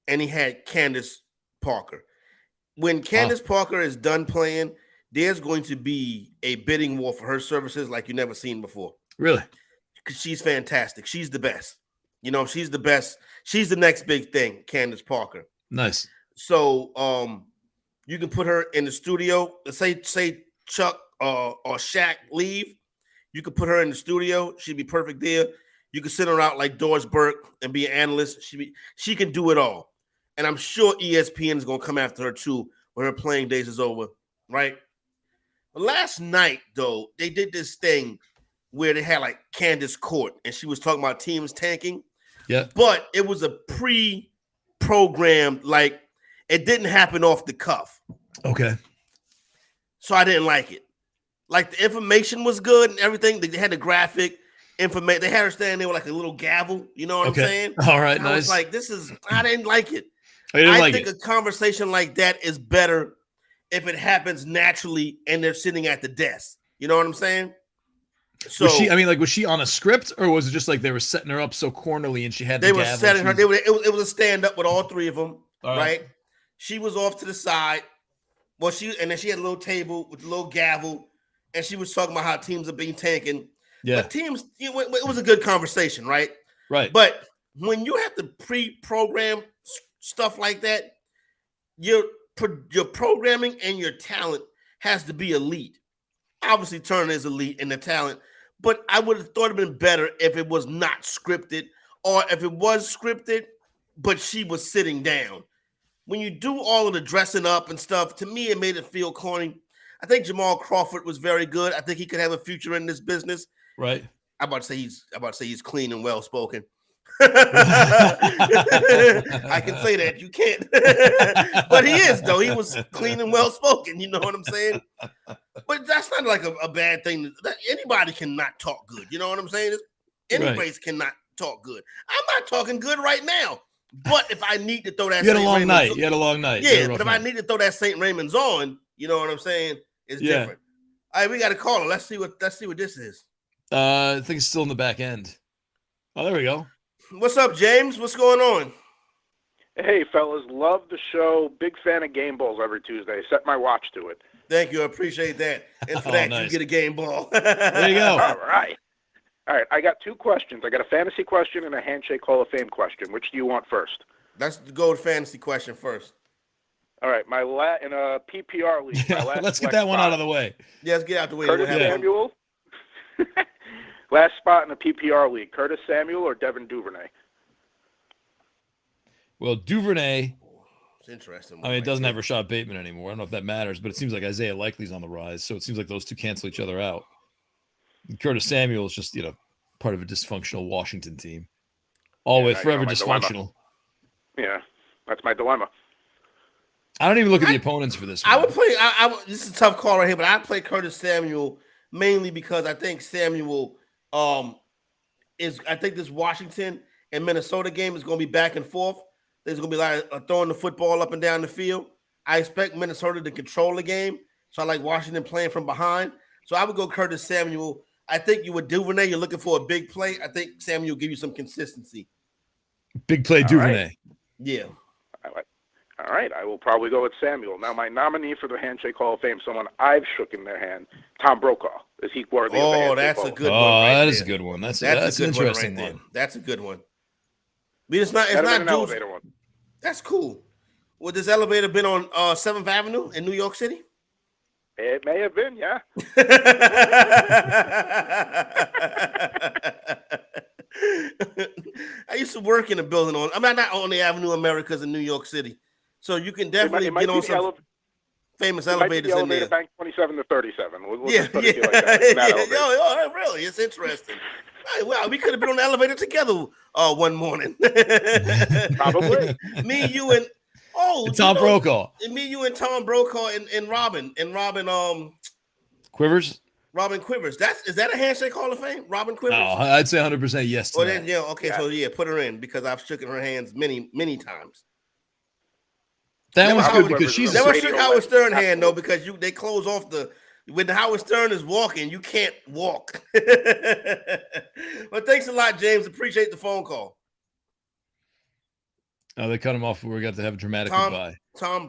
and he had Candace Parker. When Candace Parker is done playing, there's going to be a bidding war for her services like you've never seen before. Really? Because she's fantastic. She's the best. She's the best. She's the next big thing, Candace Parker. Nice. So you can put her in the studio. Let's say Chuck or Shaq leave. You could put her in the studio. She'd be perfect there. You could send her out like Doris Burke and be an analyst. She can do it all. And I'm sure ESPN is going to come after her too when her playing days is over, right? But last night, though, they did this thing where they had like Candace Court, and she was talking about teams tanking. Yeah. But it was a pre-programmed, like it didn't happen off the cuff. Okay. So I didn't like it. Like the information was good and everything. They had the graphic information. They had her standing there with like a little gavel. You know what I'm saying? All right, and I was like, I didn't like it. I think a conversation like that is better if it happens naturally and they're sitting at the desk. You know what I'm saying? So was she on a script, or was it just like they were setting her up so cornerly and she had they were setting her? It was a stand up with all three of them, right? She was off to the side. Well, and then she had a little table with a little gavel, and she was talking about how teams are being tanking. Yeah, but teams. It was a good conversation, right? Right. But when you have to pre-program stuff like that, your programming and your talent has to be elite. Obviously, Turner is elite in the talent, but I would have thought it'd been better if it was not scripted, or if it was scripted, but she was sitting down. When you do all of the dressing up and stuff, to me, it made it feel corny. I think Jamal Crawford was very good. I think he could have a future in this business. Right. I'm about to say he's clean and well spoken. I can say that. You can't. But he is, though. He was clean and well spoken. You know what I'm saying? But that's not like a bad thing. Anybody cannot talk good. You know what I'm saying? Any race cannot talk good. I'm not talking good right now. But if I need to throw that, you had a long night. Yeah, but if I need to throw that St. Raymond's on, you know what I'm saying? It's different. All right, we got a caller. Let's see what this is. I think it's still in the back end. Oh, there we go. What's up, James? What's going on? Hey, fellas, love the show. Big fan of game balls every Tuesday. Set my watch to it. Thank you. I appreciate that. And for Nice. you get a game ball. There you go. All right. I got 2 questions. I got a fantasy question and a Handshake Hall of Fame question. Which do you want first? Let's go with fantasy question first. All right. In a PPR league. Let's get that one out of the way. Yeah, let's get out the way. Curtis Samuel. Last spot in a PPR league. Curtis Samuel or Devin Duvernay? Well, Duvernay. It's interesting. I mean, it doesn't have Rashad Bateman anymore. I don't know if that matters, but it seems like Isaiah Likely's on the rise. So it seems like those two cancel each other out. And Curtis Samuel is just, part of a dysfunctional Washington team. Always, forever dysfunctional. Yeah, that's my dilemma. I don't even look at the opponents for this one. I would play. This is a tough call right here, but I'd play Curtis Samuel mainly because I think Samuel is. I think this Washington and Minnesota game is going to be back and forth. There's going to be a lot of throwing the football up and down the field. I expect Minnesota to control the game, so I like Washington playing from behind. So I would go Curtis Samuel. I think you would Duvernay. You're looking for a big play. I think Samuel will give you some consistency. Big play Duvernay. Right. Yeah. All right, I will probably go with Samuel. Now, my nominee for the Handshake Hall of Fame, someone I've shook in their hand, Tom Brokaw. Is he worthy of the Handshake that's Hall? a good one. Right that there. is a good one. That's an an interesting right one. That's a good one. But it's not an elevator one. That's cool. Well, this elevator been on 7th Avenue in New York City? It may have been, yeah. I used to work in a building not on the Avenue Americas in New York City. So you can definitely get on some famous elevators in there. Bank 27 to 37. We'll Yeah. just put it like that. Yo, really, it's interesting. Well, we could have been on the elevator together one morning. Probably. Me, you, and Tom Brokaw. Me, you, and Tom Brokaw and Robin Quivers. Robin Quivers. Is that a Handshake Hall of Fame? Robin Quivers? No, I'd say 100% yes to that. Then, yeah, okay, so put her in because I've shaken her hands many, many times. That one's good because she's never shook Howard Stern hand though because they close off when Howard Stern is walking, you can't walk. But thanks a lot, James. Appreciate the phone call. Oh, they cut him off. We got to have a dramatic goodbye. Tom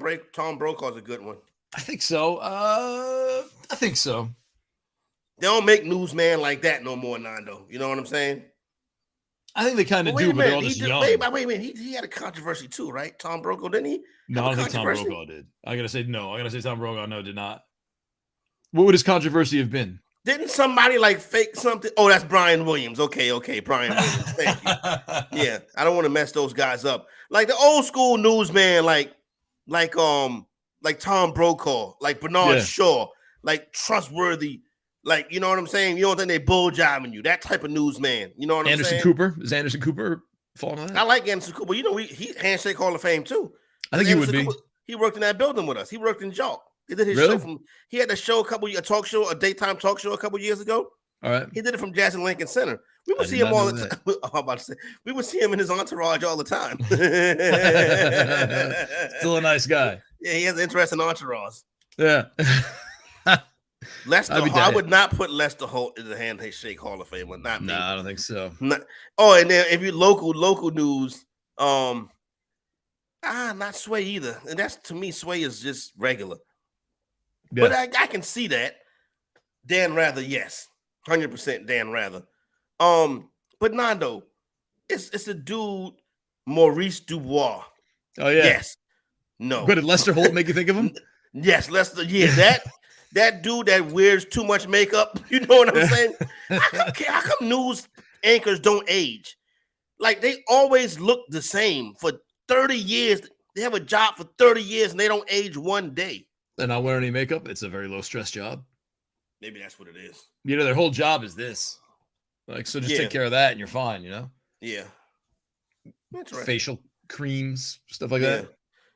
Brokaw's a good one. I think so. They don't make newsman like that no more, Nando. You know what I'm saying? I think they kind of do, but they're all just young. Wait a minute. He had a controversy too, right? Tom Brokaw, didn't he? No, I don't think Tom Brokaw did. I gotta say no. I gotta say Tom Brokaw did not. What would his controversy have been? Didn't somebody fake something? Oh, that's Brian Williams. Okay, Brian Williams. Thank you. Yeah, I don't want to mess those guys up. Like the old school newsman, like Tom Brokaw, like Bernard Shaw, like trustworthy. Like, you know what I'm saying? You don't think they bull jobbing you. That type of newsman. You know what I'm saying? Is Anderson Cooper falling on that? I like Anderson Cooper. You know, he Handshake Hall of Fame too. I think he would be. Cooper, he worked in that building with us. He worked in Jock. He did his really? show he had a show a daytime talk show a couple years ago. All right. He did it from Jackson Lincoln Center. We would see him all the time. I'm about to say we would see him in his entourage all the time. Still a nice guy. Yeah, he has an interesting entourage. Yeah. Lester, I would not put Lester Holt in the Handshake Hall of Fame. Not me. No, I don't think so. And then if you local news, not Sway either. And that's to me, Sway is just regular. Yeah. But I can see that. Dan Rather, yes, 100% Dan Rather. But Nando, it's a dude, Maurice Dubois. Oh yeah. Yes. No. But did Lester Holt make you think of him? Yes, Lester. Yeah, that dude that wears too much makeup. You know what I'm saying? How come news anchors don't age? Like they always look the same for 30 years. They have a job for 30 years and they don't age one day. They're not wearing any makeup. It's a very low stress job. Maybe that's what it is. Their whole job is this. So just take care of that and you're fine, Yeah. Facial creams, stuff like that.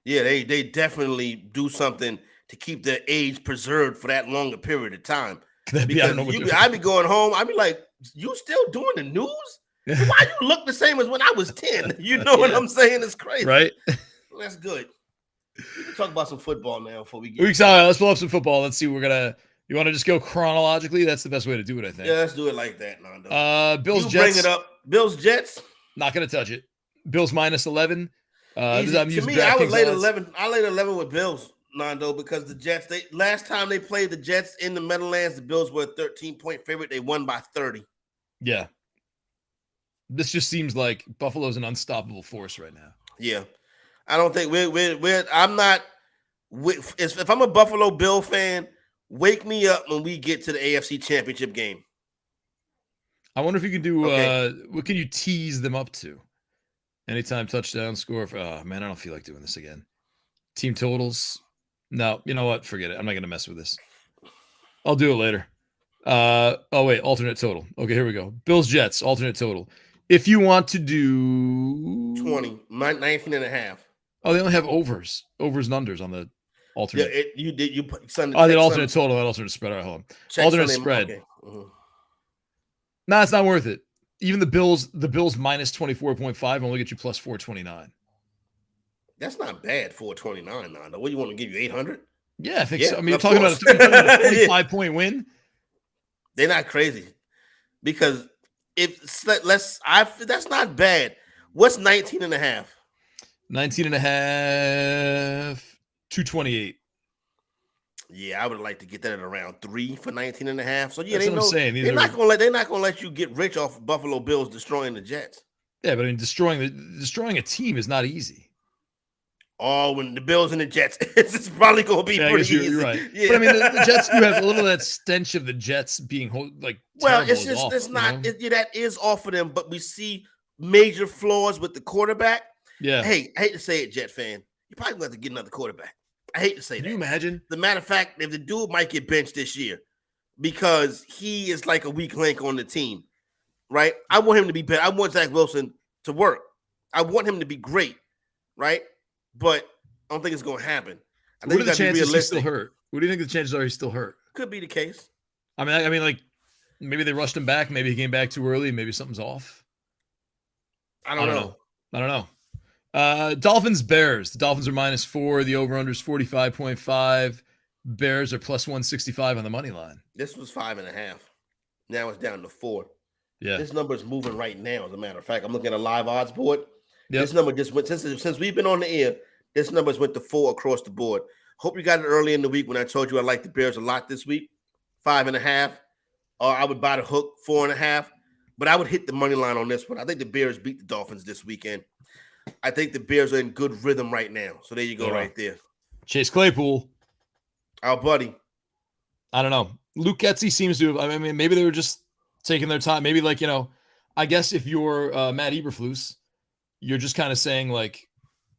Yeah, they definitely do something to keep their age preserved for that longer period of time. I'd be going home. I'd be like, you still doing the news? Why you look the same as when I was 10? You know what I'm saying? It's crazy. Right? That's good. We can talk about some football now before we get let's pull up some football. Let's see. You want to just go chronologically? That's the best way to do it, I think. Yeah, let's do it like that, Nando. Bills Jets. Bring it up. Bills Jets. Not going to touch it. Bills -11. To me, I would lay 11. I laid 11 with Bills, Nando, because the Jets. Last time they played the Jets in the Meadowlands, the Bills were a 13-point favorite. They won by 30. Yeah. This just seems like Buffalo's an unstoppable force right now. Yeah, I don't think we're. I'm not. If I'm a Buffalo Bill fan, wake me up when we get to the AFC Championship game. I wonder if you can do. What can you tease them up to? Anytime touchdown score. Oh man, I don't feel like doing this again. Team totals. No, you know what? Forget it. I'm not going to mess with this. I'll do it later. Oh wait, alternate total. Okay, here we go. Bills Jets alternate total. If you want to do 19 and a half. Oh, they only have overs and unders on the alternate. Yeah, you did. You put Sunday. Oh, the alternate total, that alternate spread. All right, hold on. Alternate Sunday, spread. Okay. Mm-hmm. Nah, it's not worth it. Even the Bills minus 24.5 only get you plus 429. That's not bad. 429. Now, what do you want to give you 800? Yeah, I think so. I mean, you're talking about a 25-point win. They're not crazy because that's not bad. What's 19 and a half? 19 and a half, 228. Yeah, I would like to get that at around 3 for 19 and a half. So yeah, that's what I'm saying. They're not gonna let you get rich off Buffalo Bills destroying the Jets. Yeah, but I mean, destroying a team is not easy. Oh, when the Bills and the Jets, it's probably going to be pretty easy. You're right. Yeah. But I mean, the Jets do have a little of that stench of the Jets being like. Well, it's just awful, it's not. That is off of them, but we see major flaws with the quarterback. Yeah. Hey, I hate to say it, Jet fan. You probably going to have to get another quarterback. I hate to say that. Can you imagine? The matter of fact, if the dude might get benched this year because he is like a weak link on the team, right? I want him to be better. I want Zach Wilson to work. I want him to be great, right? But I don't think it's going to happen. What are the chances he's still hurt? What do you think the chances are he's still hurt? Could be the case. I mean, like maybe they rushed him back. Maybe he came back too early. Maybe something's off. I don't know. I don't know. Dolphins Bears. The Dolphins are -4. The over/under is 45.5. Bears are plus 165 on the money line. This was 5.5. Now it's down to 4. Yeah. This number is moving right now. As a matter of fact, I'm looking at a live odds board. Yep. This number just went since we've been on the air. This number's went to 4 across the board. Hope you got it early in the week when I told you I like the Bears a lot this week. 5.5. Or I would buy the hook 4.5. But I would hit the money line on this one. I think the Bears beat the Dolphins this weekend. I think the Bears are in good rhythm right now. So there you go, right there. Chase Claypool, our buddy. I don't know. Luke Getsy seems to have. I mean, maybe they were just taking their time. Maybe I guess if you're Matt Eberflus, you're just kind of saying like,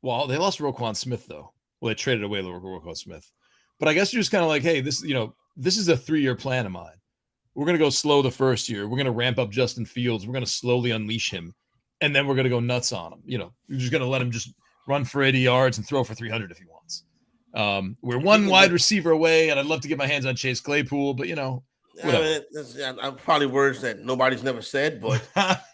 well, they lost Roquan Smith though. Well, they traded away Roquan Smith, but I guess you're just kind of like, hey, this is a 3-year plan of mine. We're gonna go slow the first year. We're gonna ramp up Justin Fields. We're gonna slowly unleash him, and then we're gonna go nuts on him. You're just gonna let him just run for 80 yards and throw for 300 if he wants. We're one wide receiver away, and I'd love to get my hands on Chase Claypool, but I'm probably words that nobody's never said, but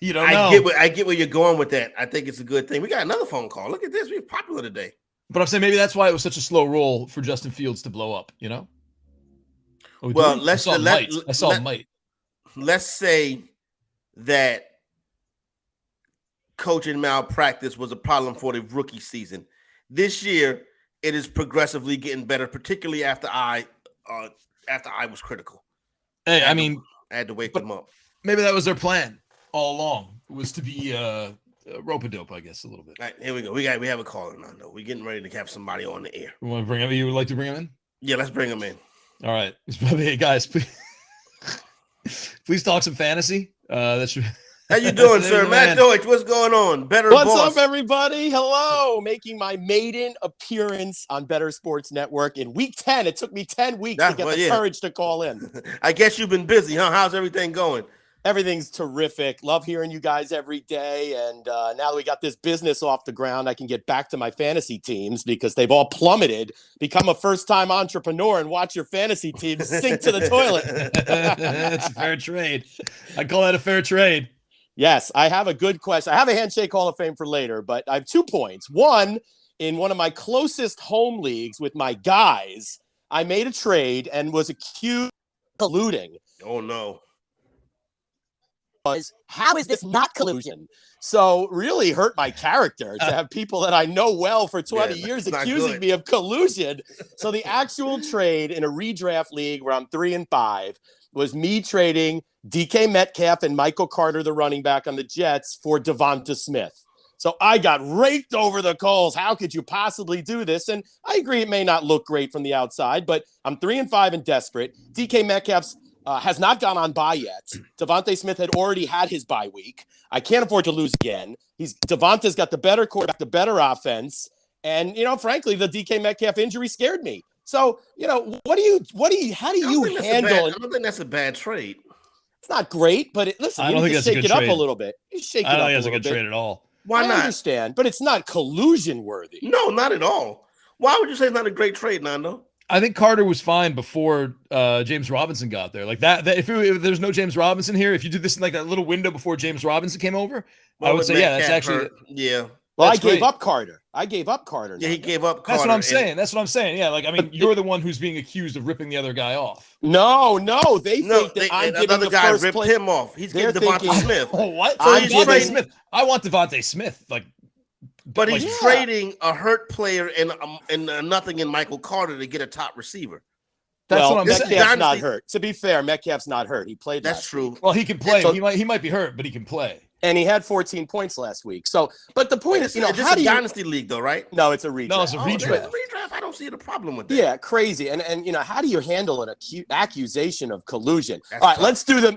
you don't know. I get where you're going with that. I think it's a good thing. We got another phone call. Look at this. We're popular today. But I'm saying maybe that's why it was such a slow roll for Justin Fields to blow up. Well, I saw might. Let's say that coaching malpractice was a problem for the rookie season. This year, it is progressively getting better, particularly after I was critical. Hey, I had to wake them up. Maybe that was their plan all along, was to be rope-a-dope, I guess, a little bit. All right, here we go. We have a caller now. We're getting ready to have somebody on the air. You want to bring him? You would like to bring him in? Yeah, let's bring him in. All right. Hey, guys, please talk some fantasy. That should. How you doing, sir? Matt Deutsch, what's going on? What's up, everybody? Hello. Making my maiden appearance on Better Sports Network in week 10. It took me 10 weeks to get the courage to call in. I guess you've been busy, huh? How's everything going? Everything's terrific. Love hearing you guys every day. And now that we got this business off the ground, I can get back to my fantasy teams because they've all plummeted. Become a first-time entrepreneur and watch your fantasy teams sink to the toilet. That's a fair trade. I call that a fair trade. Yes, I have a good question. I have a Handshake Hall of Fame for later, but I have 2 points. One, in one of my closest home leagues with my guys, I made a trade and was accused of colluding. Oh, no. was, how is this not collusion? So really hurt my character to have people that I know well for 20 years accusing me of collusion. So the actual trade in a redraft league where I'm 3-5 was me trading DK Metcalf and Michael Carter, the running back on the Jets, for Devonta Smith. So I got raked over the coals. How could you possibly do this? And I agree it may not look great from the outside, but I'm 3-5 and desperate. DK Metcalf's has not gone on bye yet. Devonta Smith had already had his bye week. I can't afford to lose again. Devonta's got the better quarterback, the better offense. And, frankly, the DK Metcalf injury scared me. So, how do you handle it? I don't think that's a bad trade. It's not great, but listen, I don't think that's shake it up trade. A little bit. You shake it up a little bit. I don't think that's a good trade at all. Why not? I understand, but it's not collusion worthy. No, not at all. Why would you say it's not a great trade, Nando? I think Carter was fine before James Robinson got there. Like that if there's no James Robinson here, if you did this in like that little window before James Robinson came over, I would say, that's actually Well, I gave up Carter. Yeah, he gave up Carter. That's what I'm saying. Yeah, you're the one who's being accused of ripping the other guy off. No, they think that I'm giving another the guy first ripped him off. He's getting Devonta Smith. Oh, what? So I want Devonta Smith. But he's trading a hurt player and nothing in Michael Carter to get a top receiver. That's what I'm saying. Metcalf's not hurt. To be fair, Metcalf's not hurt. He played. That's true. Week. Well, he can play. He might be hurt, but he can play. And he had 14 points last week. So, but the point is, this is a dynasty league, though, right? No, it's a redraft. No, it's a redraft. I don't see the problem with that. Yeah, crazy. And how do you handle an accusation of collusion? That's all right, tough.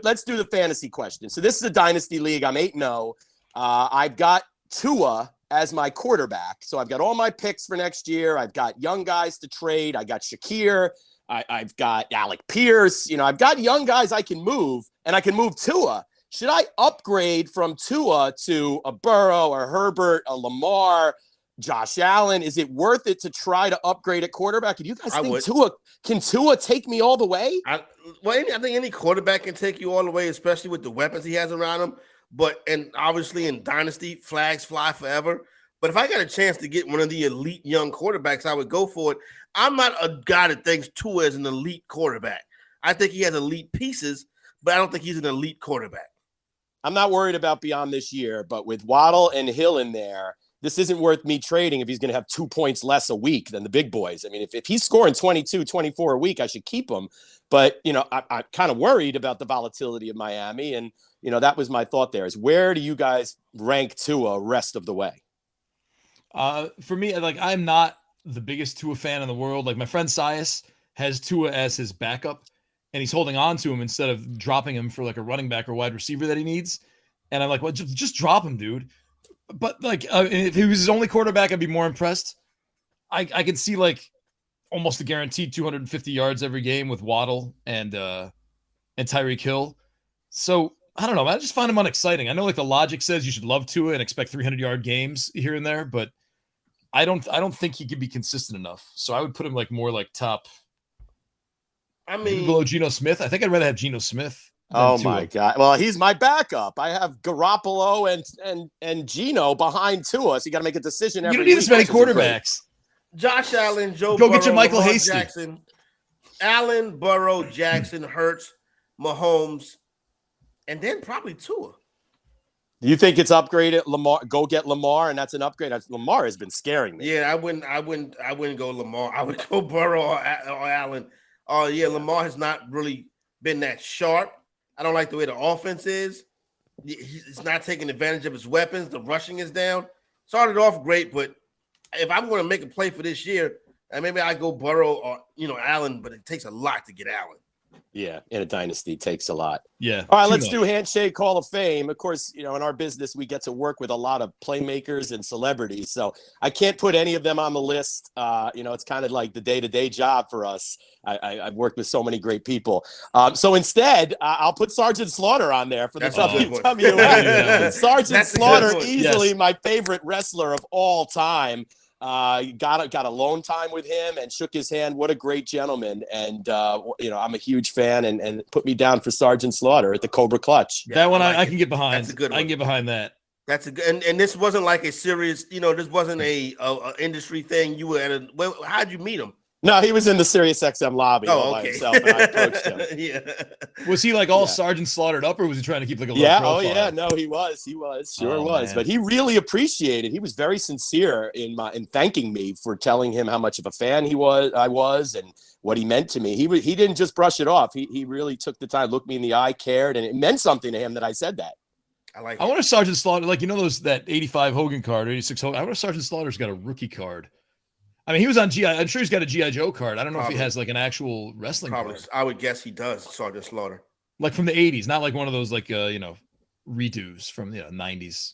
let's do the fantasy question. So this is a dynasty league. I'm 8-0. I've got Tua as my quarterback. So I've got all my picks for next year. I've got young guys to trade. I got Shakir. I've got Alec Pierce. I've got young guys I can move, and I can move Tua. Should I upgrade from Tua to a Burrow, a Herbert, a Lamar, Josh Allen? Is it worth it to try to upgrade at quarterback? Do you guys think can Tua take me all the way? I think any quarterback can take you all the way, especially with the weapons he has around him. And obviously in Dynasty, flags fly forever. But if I got a chance to get one of the elite young quarterbacks, I would go for it. I'm not a guy that thinks Tua is an elite quarterback. I think he has elite pieces, but I don't think he's an elite quarterback. I'm not worried about beyond this year, but with Waddle and Hill in there, this isn't worth me trading if he's going to have 2 points less a week than the big boys. I mean, if he's scoring 22, 24 a week, I should keep him. But, I'm kind of worried about the volatility of Miami. And, that was my thought there is where do you guys rank Tua rest of the way? For me, I'm not the biggest Tua fan in the world. Like my friend Sias has Tua as his backup, and he's holding on to him instead of dropping him for like a running back or wide receiver that he needs. And I'm like, well, just drop him, dude. But if he was his only quarterback, I'd be more impressed. I could see almost a guaranteed 250 yards every game with Waddle and Tyreek Hill. So I don't know. I just find him unexciting. I know the logic says you should love Tua and expect 300-yard games here and there, but I don't think he could be consistent enough. So I would put him more top. I mean, below Geno Smith. I think I'd rather have Geno Smith. Oh my God! Well, he's my backup. I have Garoppolo and Geno behind Tua, so you got to make a decision. You don't need this many quarterbacks. Josh Allen, Go Burrow, get your Michael Lamar Hasty. Jackson, Allen, Burrow, Jackson, Hurts, Mahomes, and then probably Tua. Do you think it's upgraded? Lamar, go get Lamar, and that's an upgrade. Lamar has been scaring me. Yeah, I wouldn't go Lamar. I would go Burrow or Allen. Oh yeah, Lamar has not really been that sharp. I don't like the way the offense is. He's not taking advantage of his weapons. The rushing is down. Started off great, but if I'm going to make a play for this year, maybe I go Burrow or Allen, but it takes a lot to get Allen. Yeah, in a dynasty takes a lot. Yeah. All right, let's do Handshake Hall of Fame. Of course, in our business, we get to work with a lot of playmakers and celebrities. So I can't put any of them on the list. It's kind of like the day-to-day job for us. I've worked with so many great people. So instead, I'll put Sergeant Slaughter on there for the WWF. Sergeant Slaughter, easily my favorite wrestler of all time. Got a alone time with him and shook his hand. What a great gentleman. And, I'm a huge fan and put me down for Sergeant Slaughter at the Cobra Clutch. Yeah, that one I can get behind. That's a good one. I can get behind that. That's a good, and this wasn't like a serious, this wasn't a industry thing. You were how'd you meet him? No, he was in the Sirius XM lobby all by himself, and I approached him. Yeah. Was he like all Sergeant slaughtered up, or was he trying to keep like a low profile? Oh yeah, no, he was. Sure was. Man. But he really appreciated. He was very sincere in thanking me for telling him how much of a fan I was, and what he meant to me. He didn't just brush it off. He really took the time, looked me in the eye, cared, and it meant something to him that I said that. I wonder if Sergeant Slaughter, like, you know, that 85 Hogan card, 86 Hogan. I wonder if Sergeant Slaughter's got a rookie card. I mean, he was on GI. I'm sure he's got a GI Joe card. I don't know if he has like an actual wrestling card. I would guess he does, Sergeant Slaughter. Like from the 80s, not like one of those like redos from the 90s.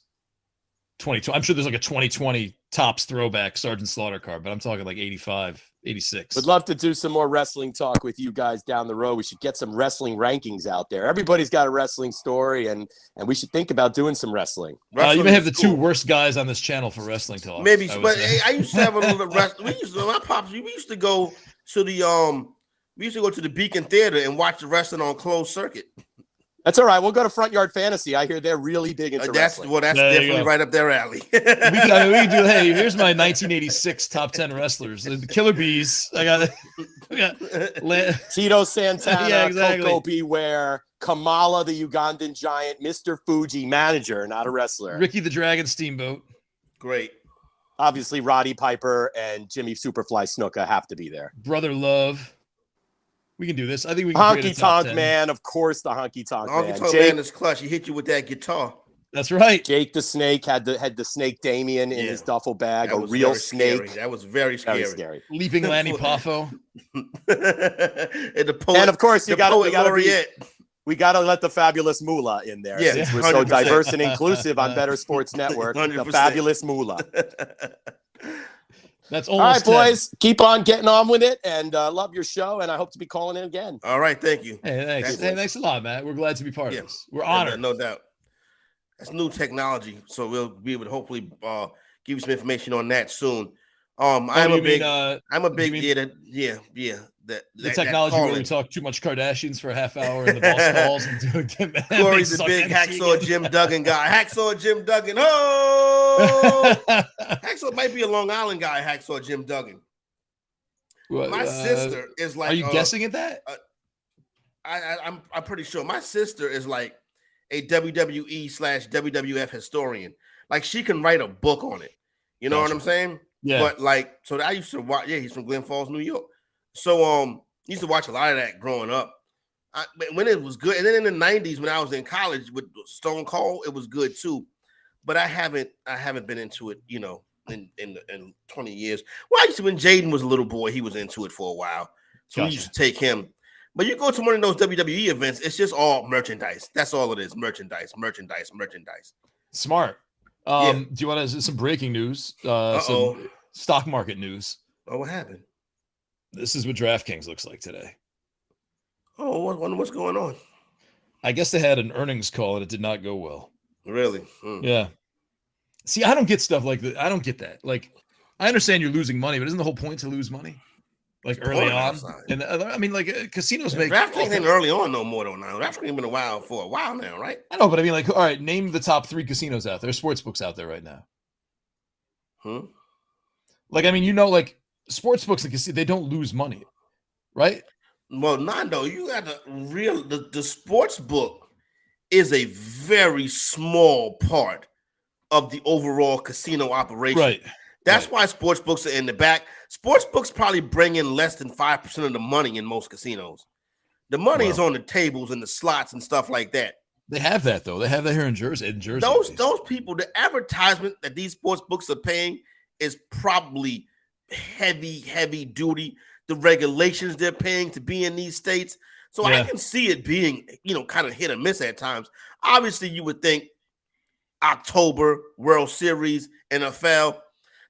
2020. I'm sure there's like a 2020 Topps throwback Sergeant Slaughter card, but I'm talking like 85, 86. Would love to do some more wrestling talk with you guys down the road. We should get some wrestling rankings out there. Everybody's got a wrestling story, and we should think about doing some wrestling. You may have the two worst guys on this channel for wrestling talk. Maybe, but I used to have a little wrestling. My pops, we used to go to the Beacon Theater and watch the wrestling on closed circuit. That's all right. We'll go to Front Yard Fantasy. I hear they're really big into wrestling. Well, that's definitely right up their alley. we can do. Hey, here's my 1986 top 10 wrestlers. The Killer Bees. I got Tito Santana, yeah, exactly. Coco Beware, Kamala, the Ugandan giant, Mr. Fuji, manager, not a wrestler. Ricky the Dragon Steamboat. Great. Obviously, Roddy Piper and Jimmy Superfly Snuka have to be there. Brother Love. We can do this. I think we can. Honky Tonk Man, of course, the Honky Tonk Man. Honky Tonk Man is clutch. He hit you with that guitar. That's right. Jake the Snake had the snake Damien in his duffel bag, a real snake. Scary. That was very scary. Very scary. Leaping Lanny Poffo. And of course, we got to let the fabulous Moolah in there. Yeah, since we're so diverse and inclusive on Better Sports Network. 100%. The fabulous Moolah. That's all almost right, boys. Keep on getting on with it, and love your show. And I hope to be calling in again. All right, thank you. Hey, thanks. Thanks a lot, Matt. We're glad to be part of this. We're honored. No doubt. That's new technology, so we'll be able to hopefully give you some information on that soon. I'm a big The technology where we talk too much Kardashians for a half hour in the boss calls. Corey's the big Hacksaw Jim Duggan guy. Hacksaw Jim Duggan. Oh, Hacksaw might be a Long Island guy. Hacksaw Jim Duggan. My sister is like. Are you guessing at that? I'm pretty sure. My sister is like a WWE/WWF historian. Like she can write a book on it. You know what I'm saying? Yeah. But like, so I used to watch. Yeah, he's from Glen Falls, New York. So used to watch a lot of that growing up. When it was good, and then in the '90s when I was in college with Stone Cold, it was good too. But I haven't been into it, you know, in 20 years. Well, I used to, when Jaden was a little boy, he was into it for a while. So we used to take him. But you go to one of those WWE events, it's just all merchandise. That's all it is. Merchandise. Smart. Do you want to some breaking news? Some stock market news. Oh, what happened? This is what DraftKings looks like today. Oh, what's going on? I guess they had an earnings call and it did not go well. Really? Yeah. See, I don't get stuff like that. I don't get that. Like, I understand you're losing money, but isn't the whole point to lose money? Like early on? And I mean, like casinos make. DraftKings ain't early on no more though now. DraftKings been for a while now, right? I know, but I mean, like, all right, name the top 3 casinos out there, sports books out there right now. Like, I mean, you know, like sports books and casinos, they don't lose money, right? Well, Nando, you got the sports book is a very small part of the overall casino operation. Right. That's why sports books are in the back. Sports books probably bring in less than 5% of the money in most casinos. The money is on the tables and the slots and stuff like that. They have that though. They have that here in Jersey. Those people, the advertisement that these sports books are paying is probably heavy duty. The regulations they're paying to be in these states. So I can see it being, you know, kind of hit or miss at times. Obviously, you would think October, World Series, NFL.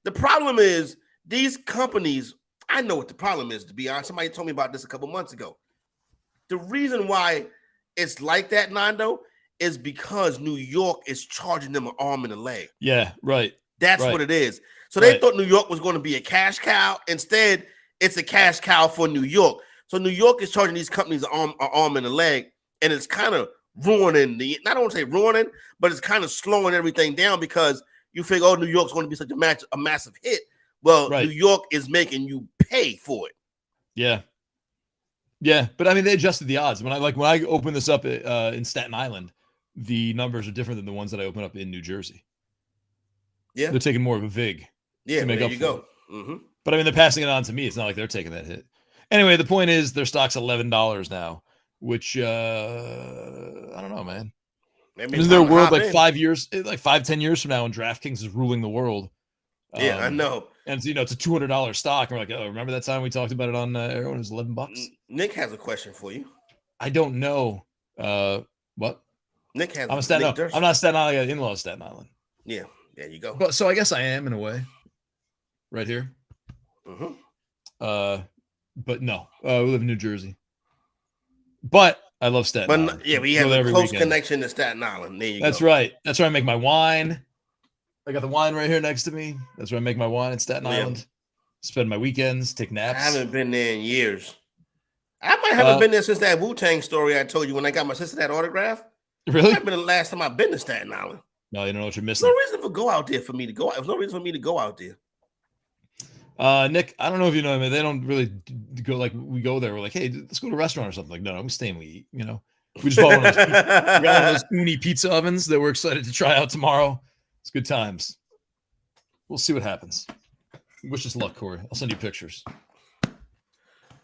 The problem is these companies, I know what the problem is, to be honest. Somebody told me about this a couple months ago. The reason why it's like that, Nando, is because New York is charging them an arm and a leg. Yeah, right. That's what it is. So they thought New York was going to be a cash cow. Instead, it's a cash cow for New York. So New York is charging these companies an arm and a leg, and it's kind of ruining I don't want to say ruining, but it's kind of slowing everything down because you figure, New York's going to be such a massive hit. Well, New York is making you pay for it. Yeah. Yeah, but I mean, they adjusted the odds. When I open this up in Staten Island, the numbers are different than the ones that I open up in New Jersey. Yeah. They're taking more of a vig to make there up you for go. it. Mm-hmm. But I mean, they're passing it on to me. It's not like they're taking that hit. Anyway, the point is their stock's $11 now, which I don't know, man. Maybe Isn't there a world like 5-10 years from now when DraftKings is ruling the world? Yeah, I know. And it's a $200 stock. And we're like, oh, remember that time we talked about it on air when it was $11? Nick has a question for you. I don't know. What? Nick has. I'm not Staten Island. I got in-laws Staten Island. Yeah, there you go. But so I guess I am in a way, right here. Mm-hmm. But no, we live in New Jersey. But I love Staten Island. Yeah, we have a close connection to Staten Island. There you go. That's right. That's where I make my wine. I got the wine right here next to me. That's where I make my wine in Staten Island. Spend my weekends, take naps. I haven't been there in years. I might haven't been there since that Wu-Tang story I told you when I got my sister that autograph. Really? That's been the last time I've been to Staten Island. No, you don't know what you're missing. No reason for go out there for me to go. There's no reason for me to go out there. Nick, I don't know if you know, I mean, they don't really go like we go there. We're like, hey, let's go to a restaurant or something. Like, no, I'm staying. We eat. We just bought one of those Uni pizza ovens that we're excited to try out tomorrow. It's good times. We'll see what happens. Wish us luck, Corey. I'll send you pictures.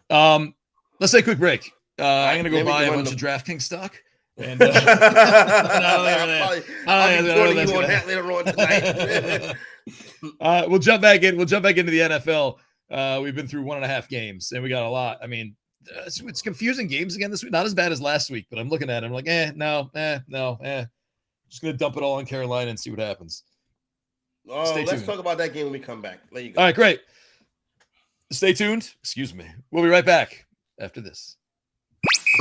Let's take a quick break. I'm gonna go buy a bunch of DraftKings stock. And we'll jump back in. We'll jump back into the NFL. We've been through 1.5 games, and we got a lot. I mean, it's confusing games again this week. Not as bad as last week, but I'm looking at it. I'm like, no. Just gonna dump it all on Carolina and see what happens. Let's talk about that game when we come back. There you go. All right, great. Stay tuned. Excuse me. We'll be right back after this.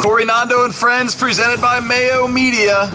Corey Nando and Friends, presented by Mayo Media.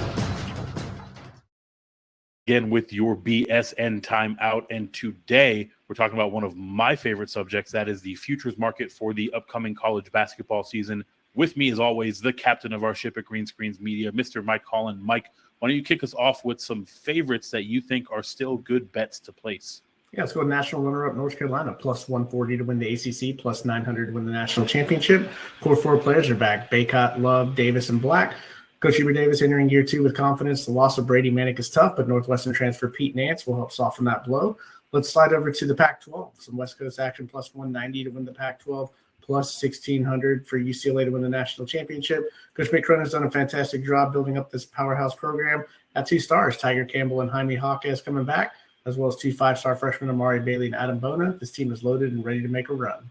Again, with your BSN timeout. And today we're talking about one of my favorite subjects. That is the futures market for the upcoming college basketball season. With me, as always, the captain of our ship at Green Screens Media, Mr. Mike Holland. Mike, why don't you kick us off with some favorites that you think are still good bets to place? Yeah, let's go with national runner-up North Carolina, plus 140 to win the ACC, plus 900 to win the national championship. Core 4 players are back: Baycott, Love, Davis, and Black. Coach Hubert Davis entering year 2 with confidence. The loss of Brady Manick is tough, but Northwestern transfer Pete Nance will help soften that blow. Let's slide over to the Pac-12. Some West Coast action, plus 190 to win the Pac-12. Plus 1,600 for UCLA to win the national championship. Coach McCronin has done a fantastic job building up this powerhouse program. At 2 stars, Tiger Campbell and Jaime Jaquez coming back, as well as 2 5-star freshmen, Amari Bailey and Adam Bona. This team is loaded and ready to make a run.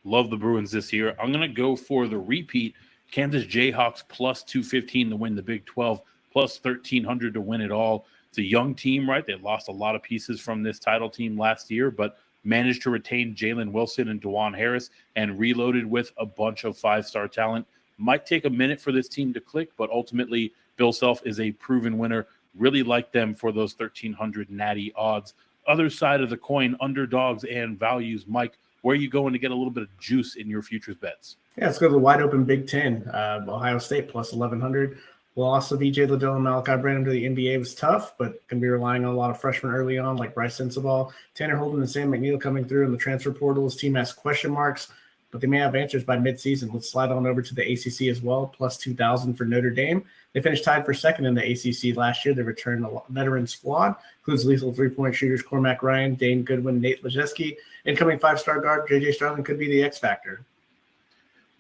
Love the Bruins this year. I'm going to go for the repeat. Kansas Jayhawks plus 215 to win the Big 12, plus 1,300 to win it all. It's a young team, right? They lost a lot of pieces from this title team last year, but managed to retain Jalen Wilson and DeJuan Harris and reloaded with a bunch of 5-star talent. Might take a minute for this team to click, but ultimately Bill Self is a proven winner. Really like them for those 1,300 natty odds. Other side of the coin, underdogs and values. Mike, where are you going to get a little bit of juice in your futures bets? Yeah, let's go to the wide open Big Ten. Ohio State plus 1,100. Loss of EJ Liddell and Malachi Branham to the NBA was tough, but can be relying on a lot of freshmen early on, like Bryce Sensabaugh, Tanner Holden, and Sam McNeil coming through in the transfer portal. His team has question marks, but they may have answers by midseason. Let's slide on over to the ACC as well, plus 2,000 for Notre Dame. They finished tied for second in the ACC last year. They returned a veteran squad, includes lethal three-point shooters Cormac Ryan, Dane Goodwin, Nate Lejeski. Incoming 5-star guard J.J. Starling could be the X factor.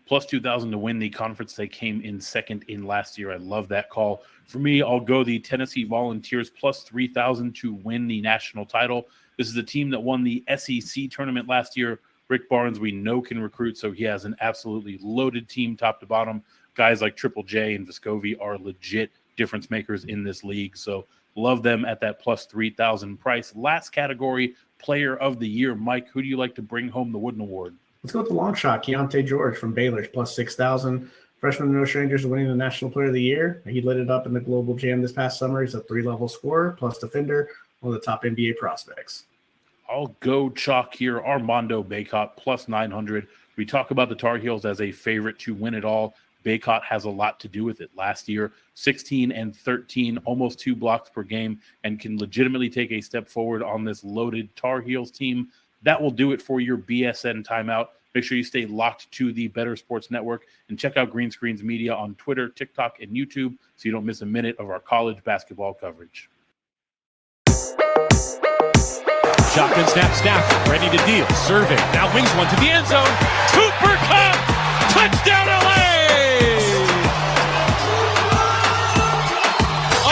Plus 2,000 to win the conference. They came in second in last year. I love that call. For me, I'll go the Tennessee Volunteers plus 3,000 to win the national title. This is a team that won the SEC tournament last year. Rick Barnes, we know, can recruit, so he has an absolutely loaded team top to bottom. Guys like Triple J and Vescovi are legit difference makers in this league, so love them at that plus 3,000 price. Last category, player of the year. Mike, who do you like to bring home the Wooden Award? Let's go with the long shot, Keontae George from Baylor's plus 6,000. Freshman No Strangers winning the National Player of the Year. He lit it up in the Global Jam this past summer. He's a 3-level scorer, plus defender, one of the top NBA prospects. I'll go chalk here. Armando Baycott plus 900. We talk about the Tar Heels as a favorite to win it all. Baycott has a lot to do with it. Last year, 16 and 13, almost 2 blocks per game, and can legitimately take a step forward on this loaded Tar Heels team. That will do it for your BSN timeout. Make sure you stay locked to the Better Sports Network and check out Green Screens Media on Twitter, TikTok, and YouTube so you don't miss a minute of our college basketball coverage. Shotgun snap, Stafford ready to deal. Serving. Now wings one to the end zone. Cooper Kupp. Touchdown LA!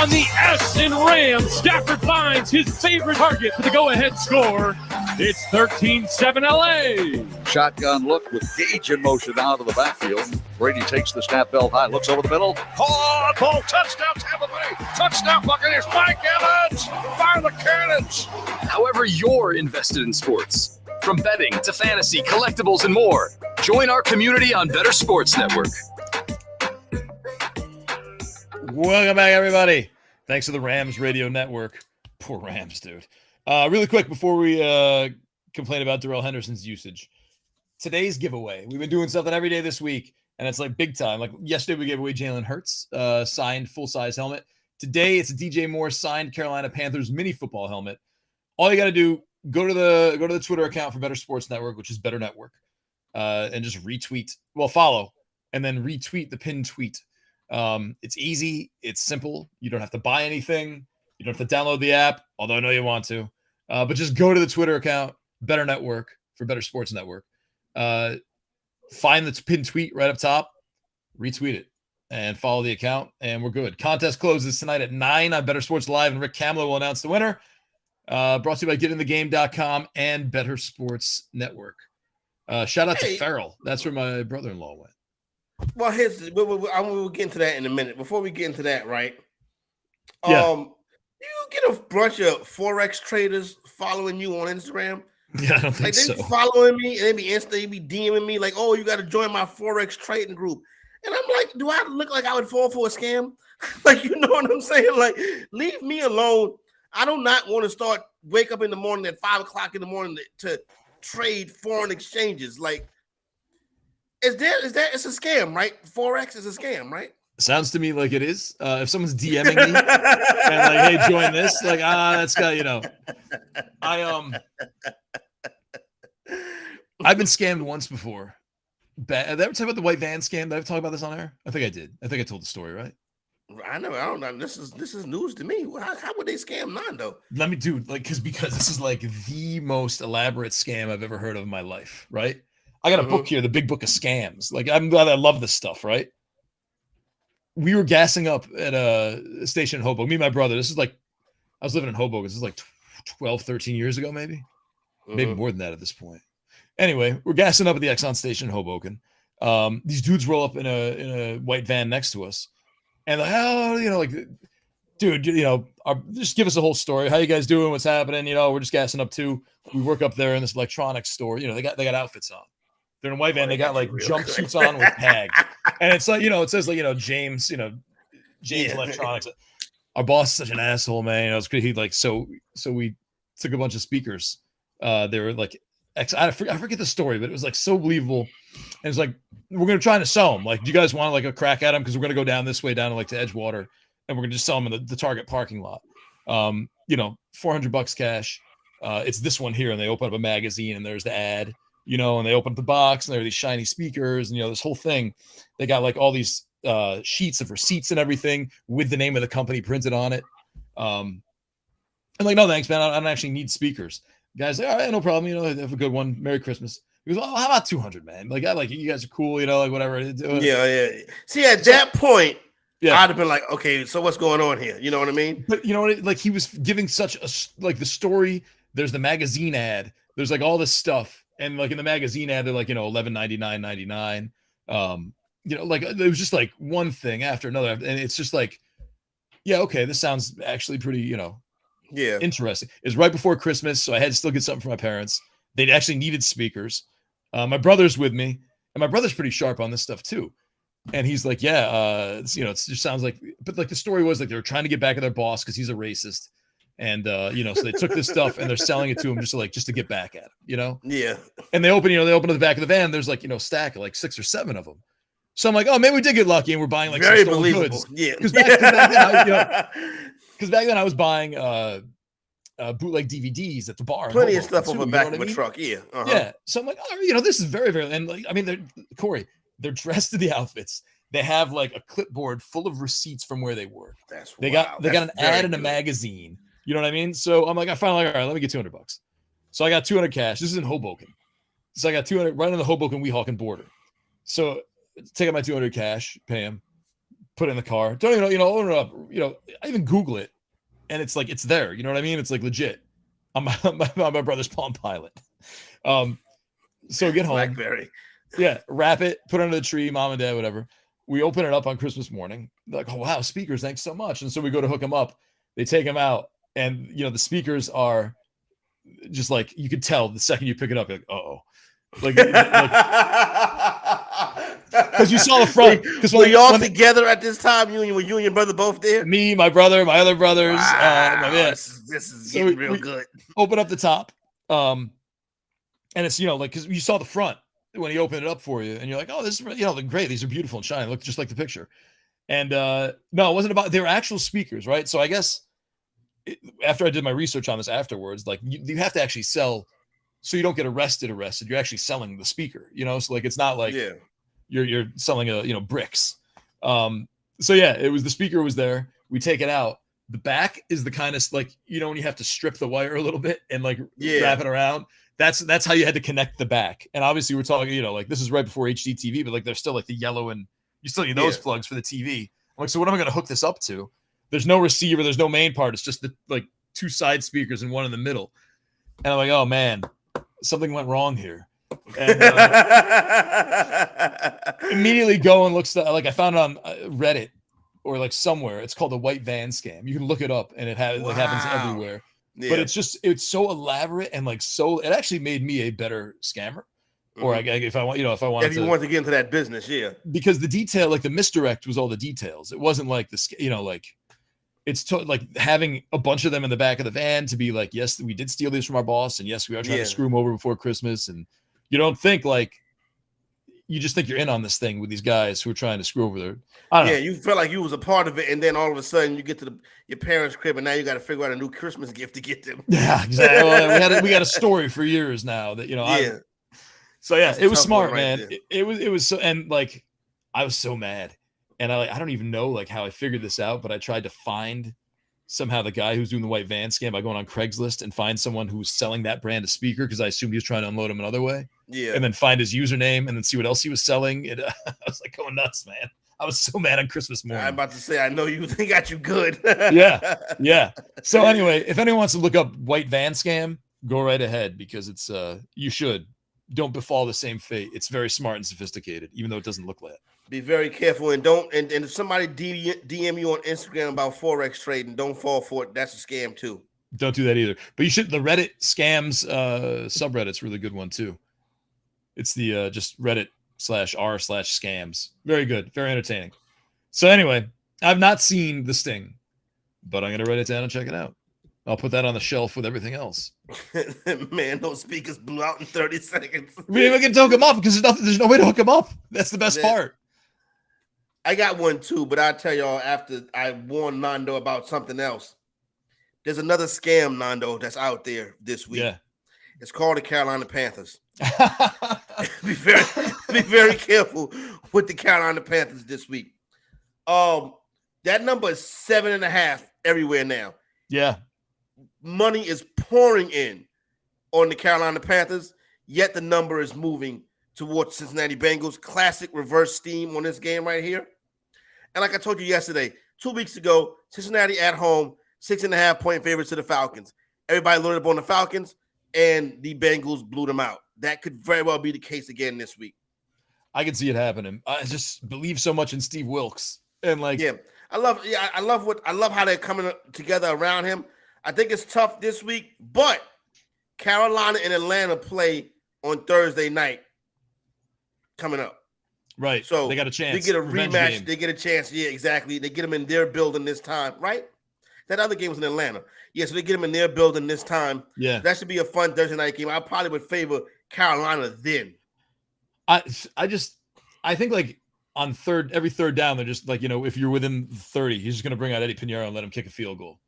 On the S in Rams, Stafford finds his favorite target for the go-ahead score. It's 13-7 LA. Shotgun look with Gage in motion out of the backfield. Brady takes the snap belt high, looks over the middle. Caught ball, touchdown Tampa Bay. Touchdown Buccaneers. Mike Evans, fire the cannons. However you're invested in sports, from betting to fantasy, collectibles, and more, join our community on Better Sports Network. Welcome back, everybody. Thanks to the Rams Radio Network. Poor Rams, dude. Really quick before we complain about Darrell Henderson's usage. Today's giveaway. We've been doing something every day this week, and it's like big time. Like yesterday, we gave away Jalen Hurts signed full-size helmet. Today, it's a DJ Moore signed Carolina Panthers mini football helmet. All you got to do, go to the Twitter account for Better Sports Network, which is Better Network, and just retweet. Well, follow, and then retweet the pinned tweet. It's easy. It's simple. You don't have to buy anything. You don't have to download the app, although I know you want to. But just go to the Twitter account, Better Network for Better Sports Network. Find the pinned tweet right up top, retweet it, and follow the account, and we're good. Contest closes tonight at 9 on Better Sports Live, and Rick Kamler will announce the winner. Brought to you by GetInTheGame.com and Better Sports Network. Shout out to Farrell. That's where my brother-in-law went. Well, we'll get into that in a minute. Before we get into that, right? Yeah. You get a bunch of Forex traders following you on Instagram. Yeah, I don't think like they so. be following me and they be DMing me like, "Oh, you got to join my Forex trading group." And I'm like, "Do I look like I would fall for a scam?" Like, you know what I'm saying? Like, leave me alone. I do not want to wake up in the morning at 5:00 in the morning to trade foreign exchanges. Like, it's a scam, right? Forex is a scam, right? Sounds to me like it is. If someone's DMing me and like, "Hey, join this," like, that's got, you know. I've been scammed once before. Did I ever talk about the white van scam? Did I ever talk about this on air? I think I did. I think I told the story, right? I don't know. This is news to me. How would they scam Nando? Let me do because this is like the most elaborate scam I've ever heard of in my life, right? I got a book here, the Big Book of Scams. Like, I'm glad I love this stuff, right? We were gassing up at a station in Hoboken. Me and my brother. This is like, I was living in Hoboken. This is like 12, 13 years ago, maybe. Maybe more than that at this point. Anyway, we're gassing up at the Exxon station in Hoboken. These dudes roll up in a white van next to us. And like, "Oh, you know, like, dude, you know, just give us a whole story. How you guys doing? What's happening? You know, we're just gassing up too. We work up there in this electronics store. You know, they got outfits on. They're in a white van. They got like jumpsuits on with tags. And it's like, you know, it says like, you know, James Electronics. Our boss is such an asshole, man. You know, it's good. He like, so we took a bunch of speakers. They were like, I forget the story, but it was like so believable. And it's like, we're going to try to sell them. Like, do you guys want like a crack at them? Because we're going to go down this way, down to like to Edgewater, and we're going to just sell them in the Target parking lot. You know, $400 cash. It's this one here. And they open up a magazine and there's the ad, you know, and they open up the box and there are these shiny speakers and, you know, this whole thing. They got like all these sheets of receipts and everything with the name of the company printed on it. I'm like, "No, thanks, man. I don't actually need speakers." Guys, like, "All right, no problem. You know, have a good one. Merry Christmas." He goes, "Oh, how about 200, man? Like, I like you guys are cool, you know, like whatever." Yeah. See, at that point, yeah, I'd have been like, "Okay, so what's going on here?" You know what I mean? But you know what? Like, he was giving such like the story. There's the magazine ad. There's like all this stuff, and like in the magazine ad, they're like, you know, $11.99.99. You know, like it was just like one thing after another, and it's just like, yeah, okay, this sounds actually pretty, you know. Yeah, interesting. It's right before Christmas, so I had to still get something for my parents. They actually needed speakers. My brother's with me, and my brother's pretty sharp on this stuff too. And he's like, "Yeah, you know, it just sounds like." But like the story was like they were trying to get back at their boss because he's a racist, and you know, so they took this stuff and they're selling it to him just to get back at him, you know. Yeah. And they open to the back of the van. There's like, you know, a stack of like 6 or 7 of them. So I'm like, "Oh, maybe we did get lucky and we're buying like very some stolen believable." goods. Yeah, because back then I was buying bootleg DVDs at the bar. Plenty in of stuff Hoboken, over too, back you know of what a I mean? truck. Yeah. Uh-huh. Yeah. So I'm like, oh, this is very, very, and like, I mean, Corey, they're dressed in the outfits. They have like a clipboard full of receipts from where they work. They got an ad in a magazine. You know what I mean? So I'm like, I finally, all right, let me get $200. So I got 200 cash. This is in Hoboken. So I got 200 right on the Hoboken Weehawken border. So take out my 200 cash, pay him, put it in the car. Don't even, open it up. I even Google it, and it's like it's there. You know what I mean? It's like legit. I'm my brother's Palm Pilot. So get home. BlackBerry. Yeah, wrap it, put it under the tree, mom and dad, whatever. We open it up on Christmas morning. They're like, oh wow, speakers, thanks so much. And so we go to hook them up. They take them out, and the speakers are just like, you could tell the second you pick it up, you're like, uh-oh. Because you saw the front. Because were y'all together at this time? Were you and your brother both there? Me, my brother, my other brothers. Wow, this is getting real good. Open up the top, and it's because you saw the front when he opened it up for you, and you're like, oh, this is great. These are beautiful and shiny, look just like the picture. And no, it wasn't about. They were actual speakers, right? So I guess after I did my research on this afterwards, like you have to actually sell. So you don't get arrested. You're actually selling the speaker, so like it's not like you're selling bricks. So yeah, it was the speaker was there. We take it out. The back is the kind of like when you have to strip the wire a little bit and like wrap it around. That's how you had to connect the back. And obviously we're talking like this is right before HD TV, but like there's still like the yellow and you still need those plugs for the TV. I'm like, so what am I going to hook this up to? There's no receiver. There's no main part. It's just the like two side speakers and one in the middle. And I'm like, oh man, something went wrong here. And immediately go and looks like I found it on Reddit or like somewhere. It's called the white van scam. You can look it up and it happens everywhere. Yeah. But it's so elaborate and like it actually made me a better scammer. Mm-hmm. Or if I want if you want to get into that business, because the detail, like the misdirect was all the details. It wasn't like it's like having a bunch of them in the back of the van to be like, yes, we did steal these from our boss, and yes, we are trying to screw him over before Christmas. And you don't think you just think you're in on this thing with these guys who are trying to screw over their. I don't know. You felt like you was a part of it, and then all of a sudden you get to your parents' crib, and now you got to figure out a new Christmas gift to get them. Yeah, exactly. Well, we got a story for years now that So yeah, it was smart, man. It was so, and like I was so mad. And I don't even know like how I figured this out, but I tried to find somehow the guy who's doing the white van scam by going on Craigslist and find someone who was selling that brand of speaker because I assumed he was trying to unload him another way. Yeah. And then find his username and then see what else he was selling. I was like going nuts, man. I was so mad on Christmas morning. I'm about to say, I know they got you good. Yeah. So anyway, if anyone wants to look up white van scam, go right ahead because it's you should. Don't befall the same fate. It's very smart and sophisticated, even though it doesn't look like it. Be very careful and don't. And if somebody DM you on Instagram about Forex trading, don't fall for it. That's a scam too. Don't do that either. But you should. The Reddit scams subreddit's a really good one too. It's the just Reddit/r/scams. Very good. Very entertaining. So anyway, I've not seen The Sting, but I'm gonna write it down and check it out. I'll put that on the shelf with everything else. Man, those speakers blew out in 30 seconds. We can hook them up because there's no way to hook them up. That's the best part. I got one too, but I'll tell y'all after I warned Nando about something else. There's another scam, Nando, that's out there this week. Yeah. It's called the Carolina Panthers. Be very careful with the Carolina Panthers this week. That number is 7.5 everywhere now. Yeah. Money is pouring in on the Carolina Panthers, yet the number is moving towards Cincinnati Bengals. Classic reverse steam on this game right here. And like I told you yesterday, 2 weeks ago, Cincinnati at home, 6.5-point favorites to the Falcons. Everybody loaded up on the Falcons, and the Bengals blew them out. That could very well be the case again this week. I can see it happening. I just believe so much in Steve Wilkes, and I love how they're coming together around him. I think it's tough this week, but Carolina and Atlanta play on Thursday night coming up. Right. So they got a chance. They get a rematch. They get a chance. Yeah, exactly. They get them in their building this time, right? That other game was in Atlanta. Yeah, so they get them in their building this time. Yeah. That should be a fun Thursday night game. I probably would favor Carolina then. I think like on every third down, they're just like, if you're within 30, he's just going to bring out Eddie Pinheiro and let him kick a field goal.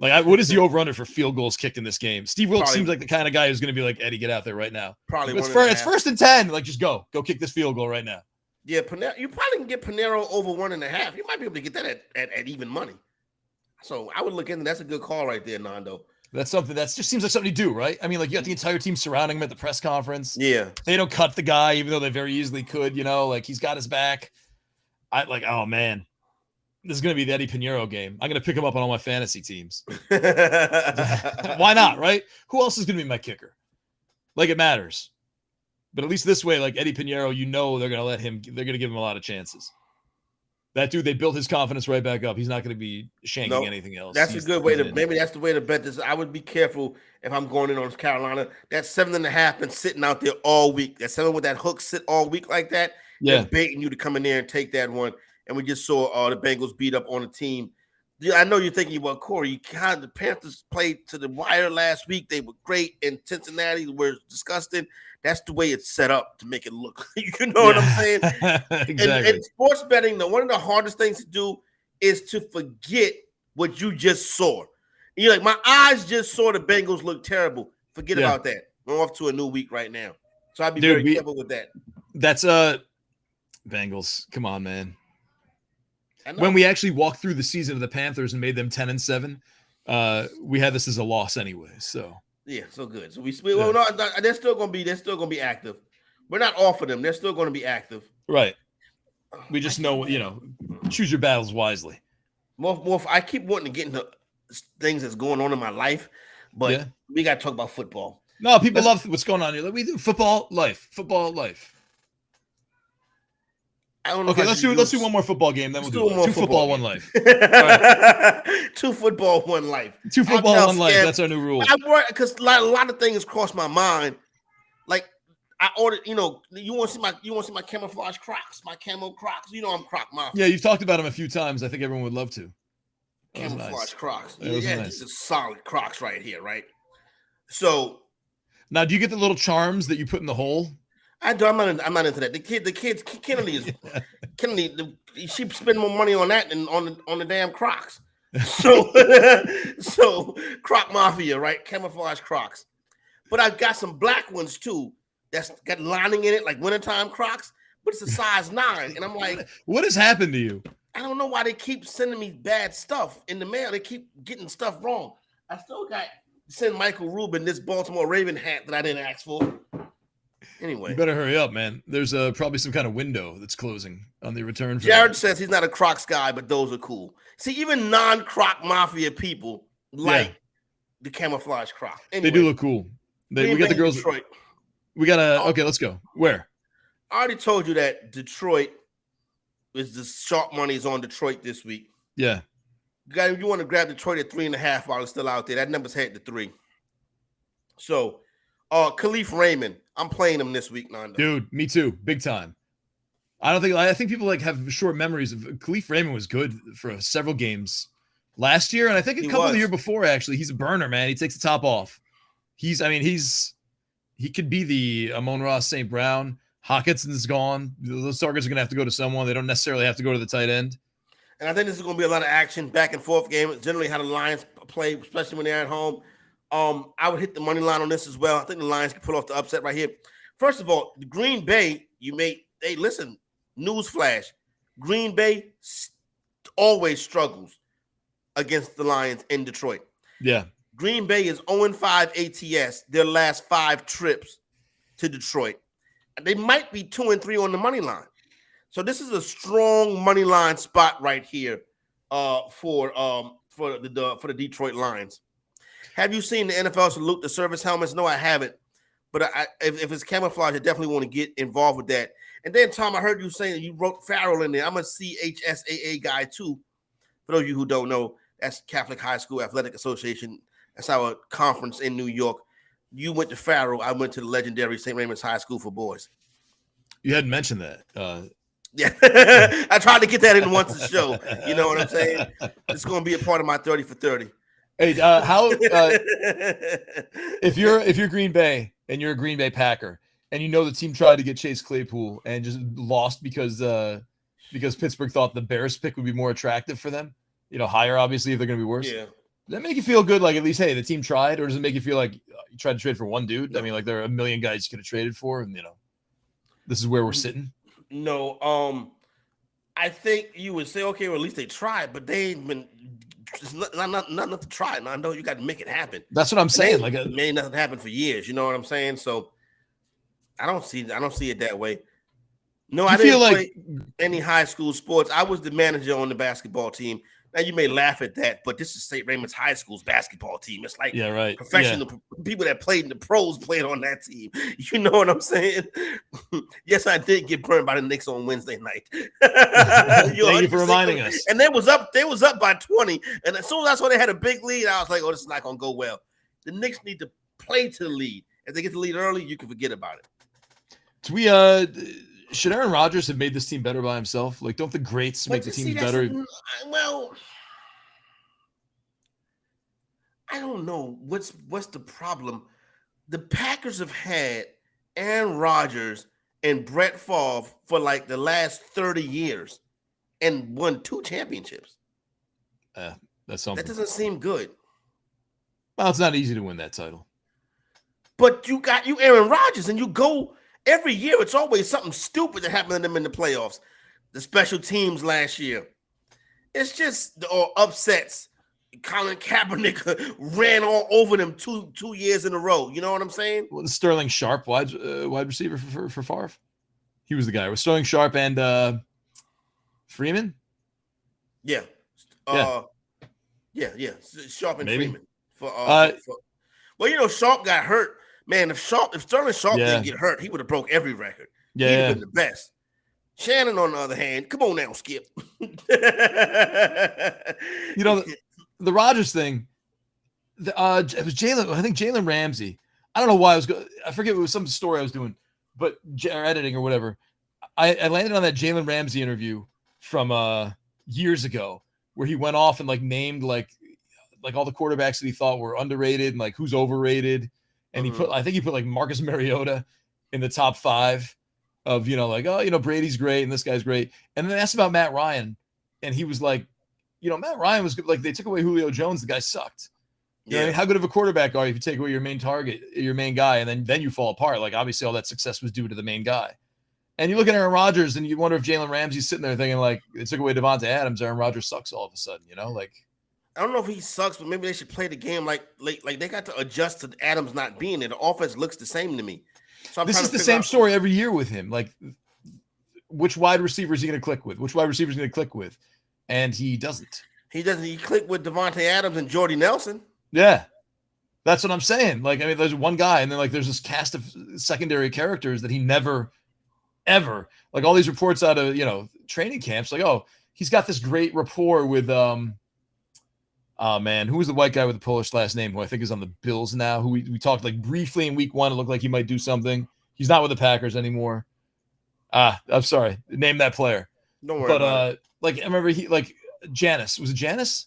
Like, what is the over-under for field goals kicked in this game? Steve Wilkes Probably- seems like the kind of guy who's going to be like, Eddie, get out there right now. Probably It's 1.5. it's 1st and 10. Like, just go kick this field goal right now. Yeah, you probably can get Panero over 1.5. You might be able to get that at even money. So I would look into that's a good call right there, Nando. That's something that just seems like something to do, right? I mean, like you got the entire team surrounding him at the press conference. Yeah. They don't cut the guy, even though they very easily could, like he's got his back. Oh man, this is going to be the Eddie Pinheiro game. I'm going to pick him up on all my fantasy teams. Why not, right? Who else is going to be my kicker? Like it matters. But at least this way, like Eddie Pinheiro, they're going to give him a lot of chances. That dude, they built his confidence right back up. He's not going to be shanking anything else. That's a good way maybe that's the way to bet this. I would be careful if I'm going in on Carolina. That 7.5 been sitting out there all week. That 7 with that hook sit all week like that. Yeah. They're baiting you to come in there and take that one. And we just saw the Bengals beat up on a team. Yeah, I know you're thinking, well, Corey, the Panthers played to the wire last week. They were great, and Cincinnati were disgusting. That's the way it's set up to make it look. You know what I'm saying? Exactly. And sports betting, one of the hardest things to do is to forget what you just saw. You're like, my eyes just saw the Bengals look terrible. Forget about that. We're off to a new week right now. So I'd be very careful with that. That's Bengals. Come on, man. When we actually walked through the season of the Panthers and made them 10-7, we had this as a loss anyway. So yeah, so good. So they're still gonna be active. We're not off of them. They're still gonna be active. Right. We just know, choose your battles wisely. More. I keep wanting to get into things that's going on in my life, but we got to talk about football. No, people love what's going on here. Like we do football life. I don't know. Okay, let's do one more football game. Then we'll do more two football, one life. Right. 2 football, 1 life. 2 football, 1 life. That's our new rule. Because a lot of things crossed my mind. Like I ordered, you want to see my camouflage Crocs, my camo Crocs. I'm Croc Mafia. Yeah, you've talked about them a few times. I think everyone would love to. Camouflage Crocs. Nice. These are solid Crocs right here, right? So now, do you get the little charms that you put in the hole? I do. I'm not into that. The kids, Kennedy, she spend more money on that than on the damn Crocs. So, so Croc Mafia, right? Camouflage Crocs. But I've got some black ones too. That's got lining in it, like wintertime Crocs. But it's a size 9, and I'm like, what has happened to you? I don't know why they keep sending me bad stuff in the mail. They keep getting stuff wrong. I still got send Michael Rubin this Baltimore Raven hat that I didn't ask for. Anyway, you better hurry up, man. There's probably some kind of window that's closing on the return. Jared says he's not a Crocs guy, but those are cool. See, even non-Croc Mafia people like the camouflage Croc. Anyway, they do look cool. We got the girls. Detroit. We got okay, let's go. Where? I already told you that Detroit is the sharp money is on Detroit this week. Yeah. You want to grab Detroit at 3.5 while it's still out there. That number's headed to 3. So, Khalif Raymond, I'm playing him this week, Nando. Dude, me too. Big time. I think people have short memories of Khalif Raymond was good for several games last year, and I think a couple of the year before. Actually, he's a burner, man. He takes the top off. He could be the Amon-Ra St. Brown. Hawkinson's gone. Those targets are going to have to go to someone. They don't necessarily have to go to the tight end. And I think this is going to be a lot of action, back and forth game. It's generally how the Lions play, especially when they're at home. I would hit the money line on this as well. I think the Lions can pull off the upset right here. First of all, the Green Bay, hey, listen, newsflash. Green Bay always struggles against the Lions in Detroit. Yeah. Green Bay is 0-5 ATS, their last 5 trips to Detroit. They might be 2-3 on the money line. So this is a strong money line spot right here for the Detroit Lions. Have you seen the NFL salute the service helmets? No, I haven't. But if it's camouflage, I definitely want to get involved with that. And then, Tom, I heard you saying that you wrote Farrell in there. I'm a CHSAA guy, too. For those of you who don't know, that's Catholic High School Athletic Association. That's our conference in New York. You went to Farrell. I went to the legendary St. Raymond's High School for boys. You hadn't mentioned that. Yeah. I tried to get that in once a show. You know what I'm saying? It's going to be a part of my 30 for 30. Hey, if you're Green Bay and you're a Green Bay Packer and you know the team tried to get Chase Claypool and just lost because Pittsburgh thought the Bears pick would be more attractive for them, higher obviously if they're going to be worse. Yeah. that make you feel good? Like at least, hey, the team tried, or does it make you feel like you tried to trade for one dude? I mean, like there are a million guys you could have traded for, and this is where we're sitting. No, I think you would say, okay, well, at least they tried, but they ain't been. It's not enough to try. And I know you got to make it happen. That's what I'm saying. Like, made nothing happen for years. You know what I'm saying? So I don't see it that way. No, I didn't play any high school sports. I was the manager on the basketball team. Now you may laugh at that, but this is St. Raymond's High School's basketball team. It's like professional people that played in the pros played on that team. You know what I'm saying? Yes, I did get burned by the Knicks on Wednesday night. Thank you for reminding us. And they was up by 20. And as soon as I saw they had a big lead, I was like, oh, this is not gonna go well. The Knicks need to play to the lead. If they get the lead early, you can forget about it. Should Aaron Rodgers have made this team better by himself? Like, don't the greats make the teams better? Well, I don't know what's the problem. The Packers have had Aaron Rodgers and Brett Favre for like the last 30 years and won 2 championships. That's something. That doesn't seem good. Well, it's not easy to win that title. But you got Aaron Rodgers, and you go every year. It's always something stupid that happened to them in the playoffs. The special teams last year. It's just upsets. Colin Kaepernick ran all over them two years in a row. You know what I'm saying? Well, Sterling Sharp, wide receiver for Favre. He was the guy. It was Sterling Sharp and Freeman. Yeah. Yeah. Sharp and Maybe. Freeman. Well, Sharp got hurt. Man, if Sterling Sharp didn't get hurt, he would have broke every record. He'd have been the best. Shannon, on the other hand, come on now, Skip. The Rodgers thing, it was Jalen. I think Jalen Ramsey. I don't know why I forget, it was some story I was doing, but or editing or whatever. I landed on that Jalen Ramsey interview from years ago where he went off and named like all the quarterbacks that he thought were underrated and like who's overrated. And I think he put like Marcus Mariota in the top 5 of, Brady's great and this guy's great. And then they asked about Matt Ryan, and he was like, Matt Ryan was good. Like, they took away Julio Jones. The guy sucked. You know what I mean? How good of a quarterback are you if you take away your main target, your main guy, and then you fall apart? Like, obviously all that success was due to the main guy. And you look at Aaron Rodgers and you wonder if Jalen Ramsey's sitting there thinking like, they took away Devontae Adams, Aaron Rodgers sucks all of a sudden, I don't know if he sucks, but maybe they should play the game like they got to adjust to Adams not being there. The offense looks the same to me. So this is the same story every year with him. Like, which wide receiver is he going to click with? Which wide receiver is going to click with? And he doesn't. He doesn't. He clicked with Devontae Adams and Jordy Nelson. Yeah, that's what I'm saying. Like, I mean, there's one guy, and then there's this cast of secondary characters that he never, ever, like all these reports out of training camps. Like, oh, he's got this great rapport with oh man, who was the white guy with the Polish last name who I think is on the Bills now? Who we talked like briefly in week 1. It looked like he might do something. He's not with the Packers anymore. I'm sorry. Name that player. Don't worry. But I remember Janis. Was it Janis?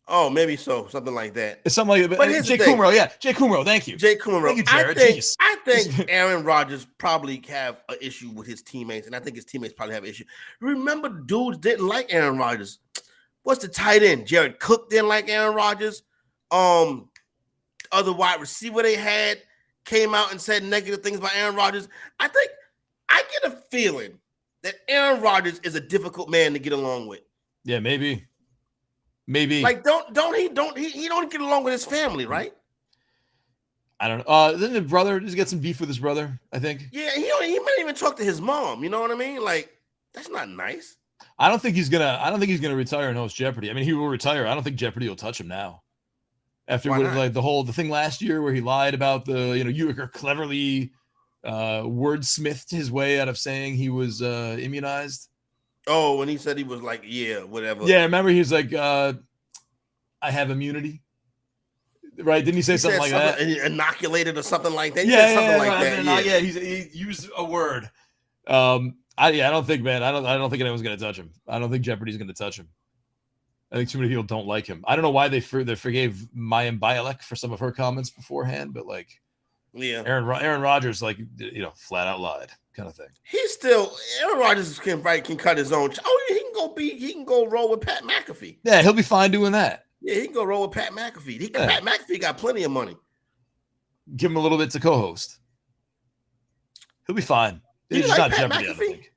Oh, maybe so. Something like that. It's something like that. But Jay Kumro. Yeah, Jay Kumro. Thank you. Jay Kumro. Thank you, Jared. I think Aaron Rodgers probably have an issue with his teammates, and I think his teammates probably have an issue. Remember, dudes didn't like Aaron Rodgers. What's the tight end? Jared Cook didn't like Aaron Rodgers. Other wide receiver they had came out and said negative things about Aaron Rodgers. I think I get a feeling that Aaron Rodgers is a difficult man to get along with. Yeah, maybe. Like, don't he get along with his family, right? I don't know. Then the brother, does he get some beef with his brother? I think. Yeah, he might even talk to his mom. You know what I mean? Like, that's not nice. I don't think he's gonna retire and host Jeopardy. I mean, he will retire. I don't think Jeopardy will touch him now. After the thing last year where he lied about Uecker cleverly wordsmithed his way out of saying he was immunized. Oh, when he said he was like, yeah, whatever. Yeah, remember he was like, I have immunity. Right? Didn't he say something like that? Inoculated or something like that. He used a word. I don't think, man. I don't think anyone's going to touch him. I don't think Jeopardy's going to touch him. I think too many people don't like him. I don't know why they forgave Mayim Bialik for some of her comments beforehand, but Aaron Rodgers, flat out lied, kind of thing. Aaron Rodgers can cut his own. Oh, he can go roll with Pat McAfee. Yeah, he'll be fine doing that. Yeah, he can go roll with Pat McAfee. Pat McAfee got plenty of money. Give him a little bit to co-host. He'll be fine. He's like not Pat Jeopardy, McAfee? I don't think.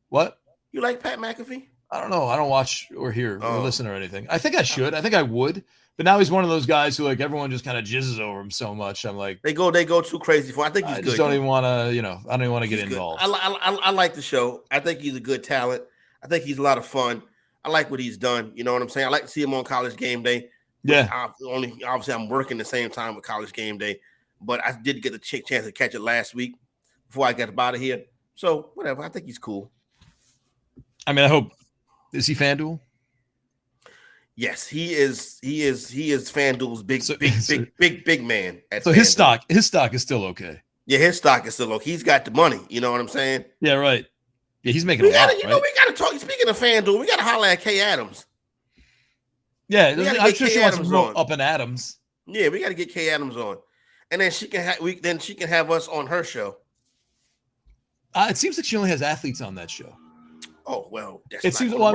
What? You like Pat McAfee? I don't know. I don't watch or hear or listen or anything. I think I should. I think I would. But now he's one of those guys who like everyone just kind of jizzes over him so much. I'm like, they go too crazy for. I think he's I good. just don't even want to. I don't even want to get involved. I like the show. I think he's a good talent. I think he's a lot of fun. I like what he's done. You know what I'm saying? I like to see him on College Game Day. Yeah. Obviously I'm working the same time with College Game Day, but I did get the chance to catch it last week before I got out of here. So whatever. I think he's cool. I mean, I hope. Is he FanDuel? Yes, he is. He is FanDuel's big man. So his stock is still okay. Yeah, his stock is still okay. He's got the money. You know what I'm saying? Yeah, right. Yeah, he's making a lot. We got to talk. Speaking of FanDuel, we got to holler at Kay Adams. Yeah, I'm sure she wants to grow up in Adams. Yeah, we got to get Kay Adams on, and then she can have us on her show. It seems like she only has athletes on that show. Oh well, it seems like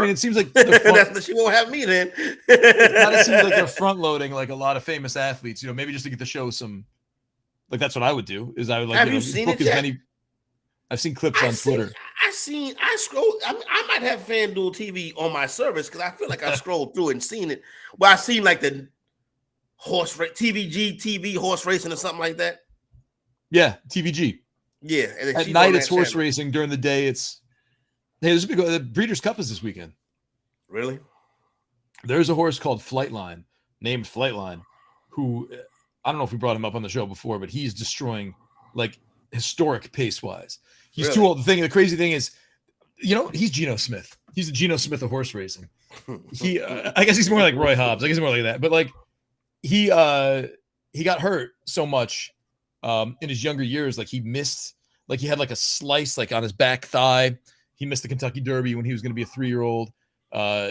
she won't have me then. It seems like they're front loading like a lot of famous athletes. Maybe just to get the show some. Like that's what I would do. Is I would like. Have you seen it yet? I've seen clips on Twitter. I scroll. I might have FanDuel TV on my service because I feel like I scrolled through and seen it. Well, I seen like the horse race, TV horse racing or something like that. Yeah, TVG. Yeah, and at night it's horse racing. During the day it's. Hey, the Breeders' Cup is this weekend. Really? There's a horse called Flightline, named Flightline, who I don't know if we brought him up on the show before, but he's destroying like historic pace-wise. He's too old. The crazy thing is, he's Geno Smith. He's the Geno Smith of horse racing. He, I guess he's more like Roy Hobbs. I guess he's more like that. But like, he got hurt so much in his younger years. Like he missed, like he had like a slice like on his back thigh. He missed the Kentucky Derby when he was going to be a 3-year-old.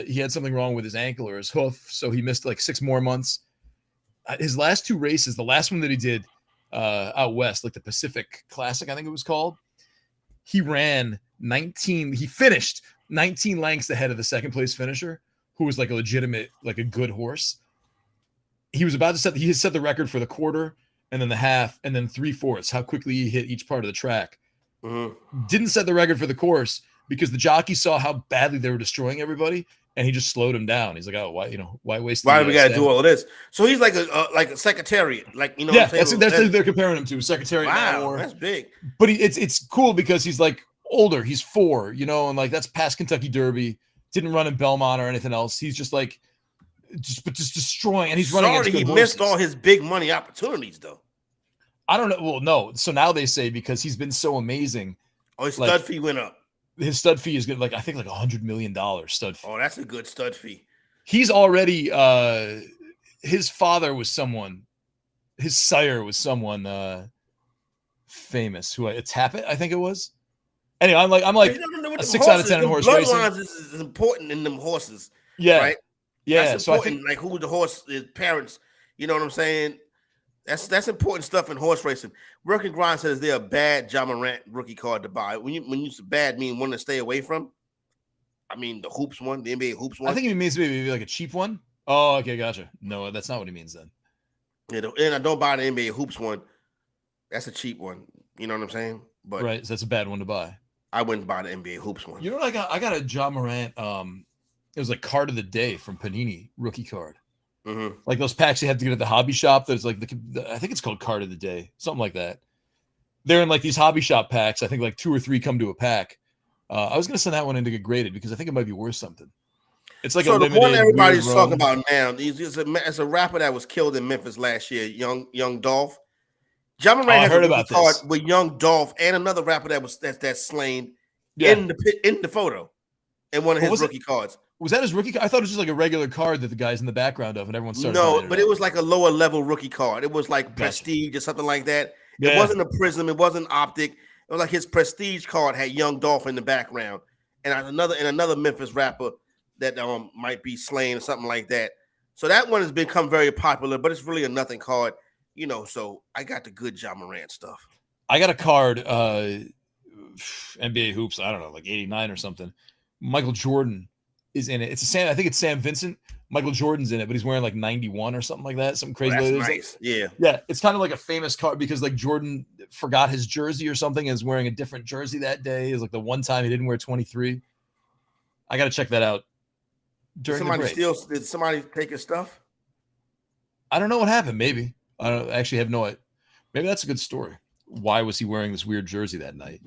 He had something wrong with his ankle or his hoof, so he missed like 6 more months. His last 2 races, the last one that he did out west, like the Pacific Classic, I think it was called, he ran 19. He finished 19 lengths ahead of the second place finisher, who was like a legitimate, like a good horse. He was about to he set the record for the quarter and then the half and then 3/4, how quickly he hit each part of the track. Mm-hmm. Didn't set the record for the course because the jockey saw how badly they were destroying everybody, and he just slowed him down. He's like, "Oh, why waste? Why do we got to do all of this?" So he's like a secretariat, like Yeah, what I'm saying? That's they're comparing him to a secretariat. Wow, that's big. But it's cool because he's like older. He's 4, and like that's past Kentucky Derby. Didn't run in Belmont or anything else. He's just like just destroying, and he's running. Sorry, he missed all his big money opportunities though. I don't know. Well, no. So now they say because he's been so amazing. Oh, his stud fee went up. His stud fee is good, like I think like $100 million stud fee. Oh, that's a good stud fee. He's already his father was someone, his sire was someone famous who it's Tappet, I think it was. Anyway, I'm like a 6 out of 10 in horse racing. Bloodlines is important in them horses. Yeah. Right? Yeah. That's so important, I think like who the horse, his parents, you know what I'm saying? That's important stuff in horse racing. Working Grind says they're a bad John Morant rookie card to buy. When you say bad, mean one to stay away from. I mean the hoops one, the NBA hoops one. I think he means maybe like a cheap one. Oh, okay, gotcha. No, that's not what he means then. And I don't buy the NBA hoops one. That's a cheap one. You know what I'm saying? But right, so that's a bad one to buy. I wouldn't buy the NBA hoops one. You know what I got? I got a John Morant. It was like card of the day from Panini rookie card. Mm-hmm. Like those packs you have to get at the hobby shop. There's like I think it's called card of the day, something like that. They're in like these hobby shop packs. I think like 2 or 3 come to a pack. I was gonna send that one in to get graded because I think it might be worth something. It's like so a the limited, one everybody's weird talking run. about now. It's a rapper that was killed in Memphis last year, Young Dolph. John Morant has heard a about rookie card this. with Young Dolph and another rapper that's slain in the photo in one of his rookie cards. Was that his rookie card? I thought it was just like a regular card that the guy's in the background of, and everyone started. No, but it was like a lower level rookie card. It was like Prestige or something like that. It wasn't a Prism. It wasn't Optic. It was like his Prestige card had Young Dolph in the background, and another Memphis rapper that might be slain or something like that. So that one has become very popular, but it's really a nothing card, So I got the good John Morant stuff. I got a card, NBA hoops. I don't know, like 89 or something. Michael Jordan is in it. I think it's Sam Vincent. Michael Jordan's in it, but he's wearing like 91 or something like that. Something crazy. That's like nice. Yeah. Yeah. It's kind of like a famous card because like Jordan forgot his jersey or something and is wearing a different jersey that day. Is like the one time he didn't wear 23. I got to check that out. Did somebody take his stuff? I don't know what happened. Maybe. I don't actually have no idea. Maybe that's a good story. Why was he wearing this weird jersey that night?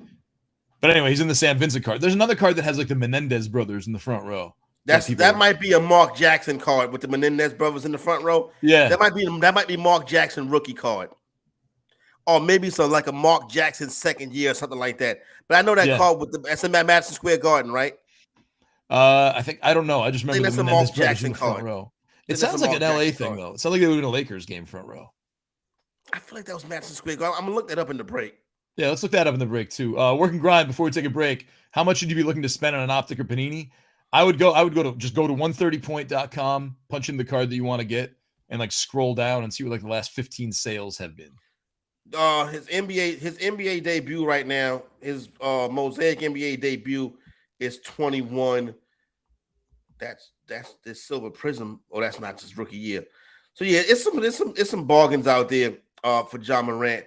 But anyway, he's in the Sam Vincent card. There's another card that has like the Menendez brothers in the front row. That might be a Mark Jackson card with the Menendez brothers in the front row. Yeah, that might be Mark Jackson rookie card, or maybe so like a Mark Jackson second year or something like that. But I know that card with that's in Madison Square Garden, right? I don't know. I just remember that's the a Menendez Mark brothers Jackson in the front card. row. It sounds like an LA thing though. It sounds like they were in a Lakers game front row. I feel like that was Madison Square Garden. I'm gonna look that up in the break. Yeah, let's look that up in the break too. Work and grind before we take a break. How much should you be looking to spend on an Optic or Panini? I would go to 130point.com, punch in the card that you want to get, and like scroll down and see what like the last 15 sales have been. His NBA debut right now, his Mosaic NBA debut is 21. That's this Silver Prism. Oh, that's not just rookie year. So yeah, it's some bargains out there for John Morant,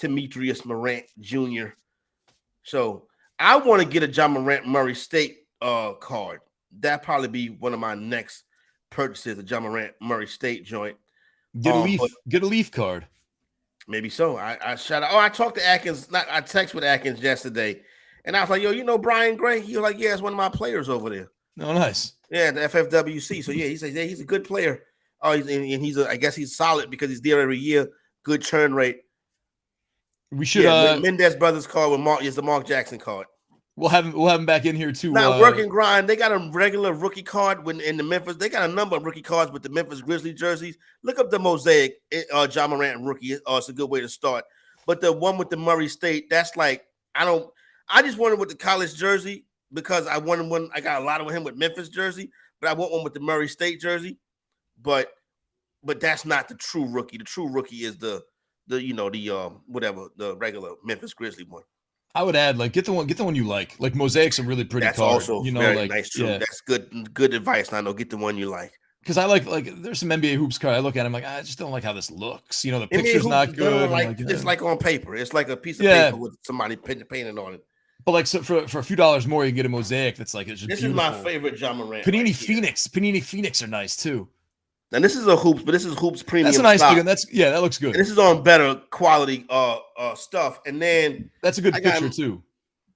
Demetrius Morant Jr. So I want to get a John Morant Murray State card. That'd probably be one of my next purchases, a John Morant Murray State joint. Get a Leaf card. Maybe so. I talked to Atkins. I texted with Atkins yesterday, and I was like, "Yo, you know Brian Gray?" He was like, "Yeah, it's one of my players over there." Oh, nice. Yeah, the FFWC. So yeah, he says he's a good player. Oh, I guess he's solid because he's there every year. Good churn rate. We should. Mendez brothers card is the Mark Jackson card. We'll have him back in here too. Now, Work and Grind, they got a regular rookie card in the Memphis. They got a number of rookie cards with the Memphis Grizzlies jerseys. Look up the Mosaic, John Morant rookie. It's a good way to start. But the one with the Murray State, that's like I just wanted with the college jersey because I wanted one. I got a lot of him with Memphis jersey, but I want one with the Murray State jersey. But that's not the true rookie. The true rookie is the regular Memphis Grizzly one. I would add get the one you like. Like Mosaic's a really pretty That's card. Also very nice. True. Yeah. That's good advice. I know. Get the one you like. Because I like there's some NBA hoops card I look at. I'm like I just don't like how this looks. The picture's not good. It's like on paper. It's like a piece of paper with somebody painted on it. But like for a few dollars more, you get a Mosaic that's like it's just. This beautiful. is my favorite John Morant. Panini Phoenix are nice too. And this is a hoops, but this is hoops premium. That's a nice stock. big. That looks good. And this is on better quality stuff. And then that's a good picture too.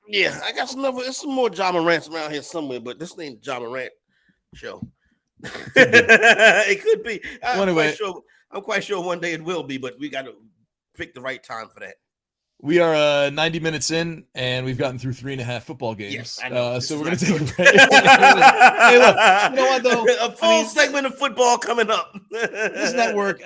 Yeah, I got some more John Morants around here somewhere, but this ain't John Morant show. It could be. I'm quite sure one day it will be, but we got to pick the right time for that. We are 90 minutes in, and we've gotten through 3.5 football games. Yes, so we're going to take a break. Hey, look, you know what, though? A full segment of football coming up. This network,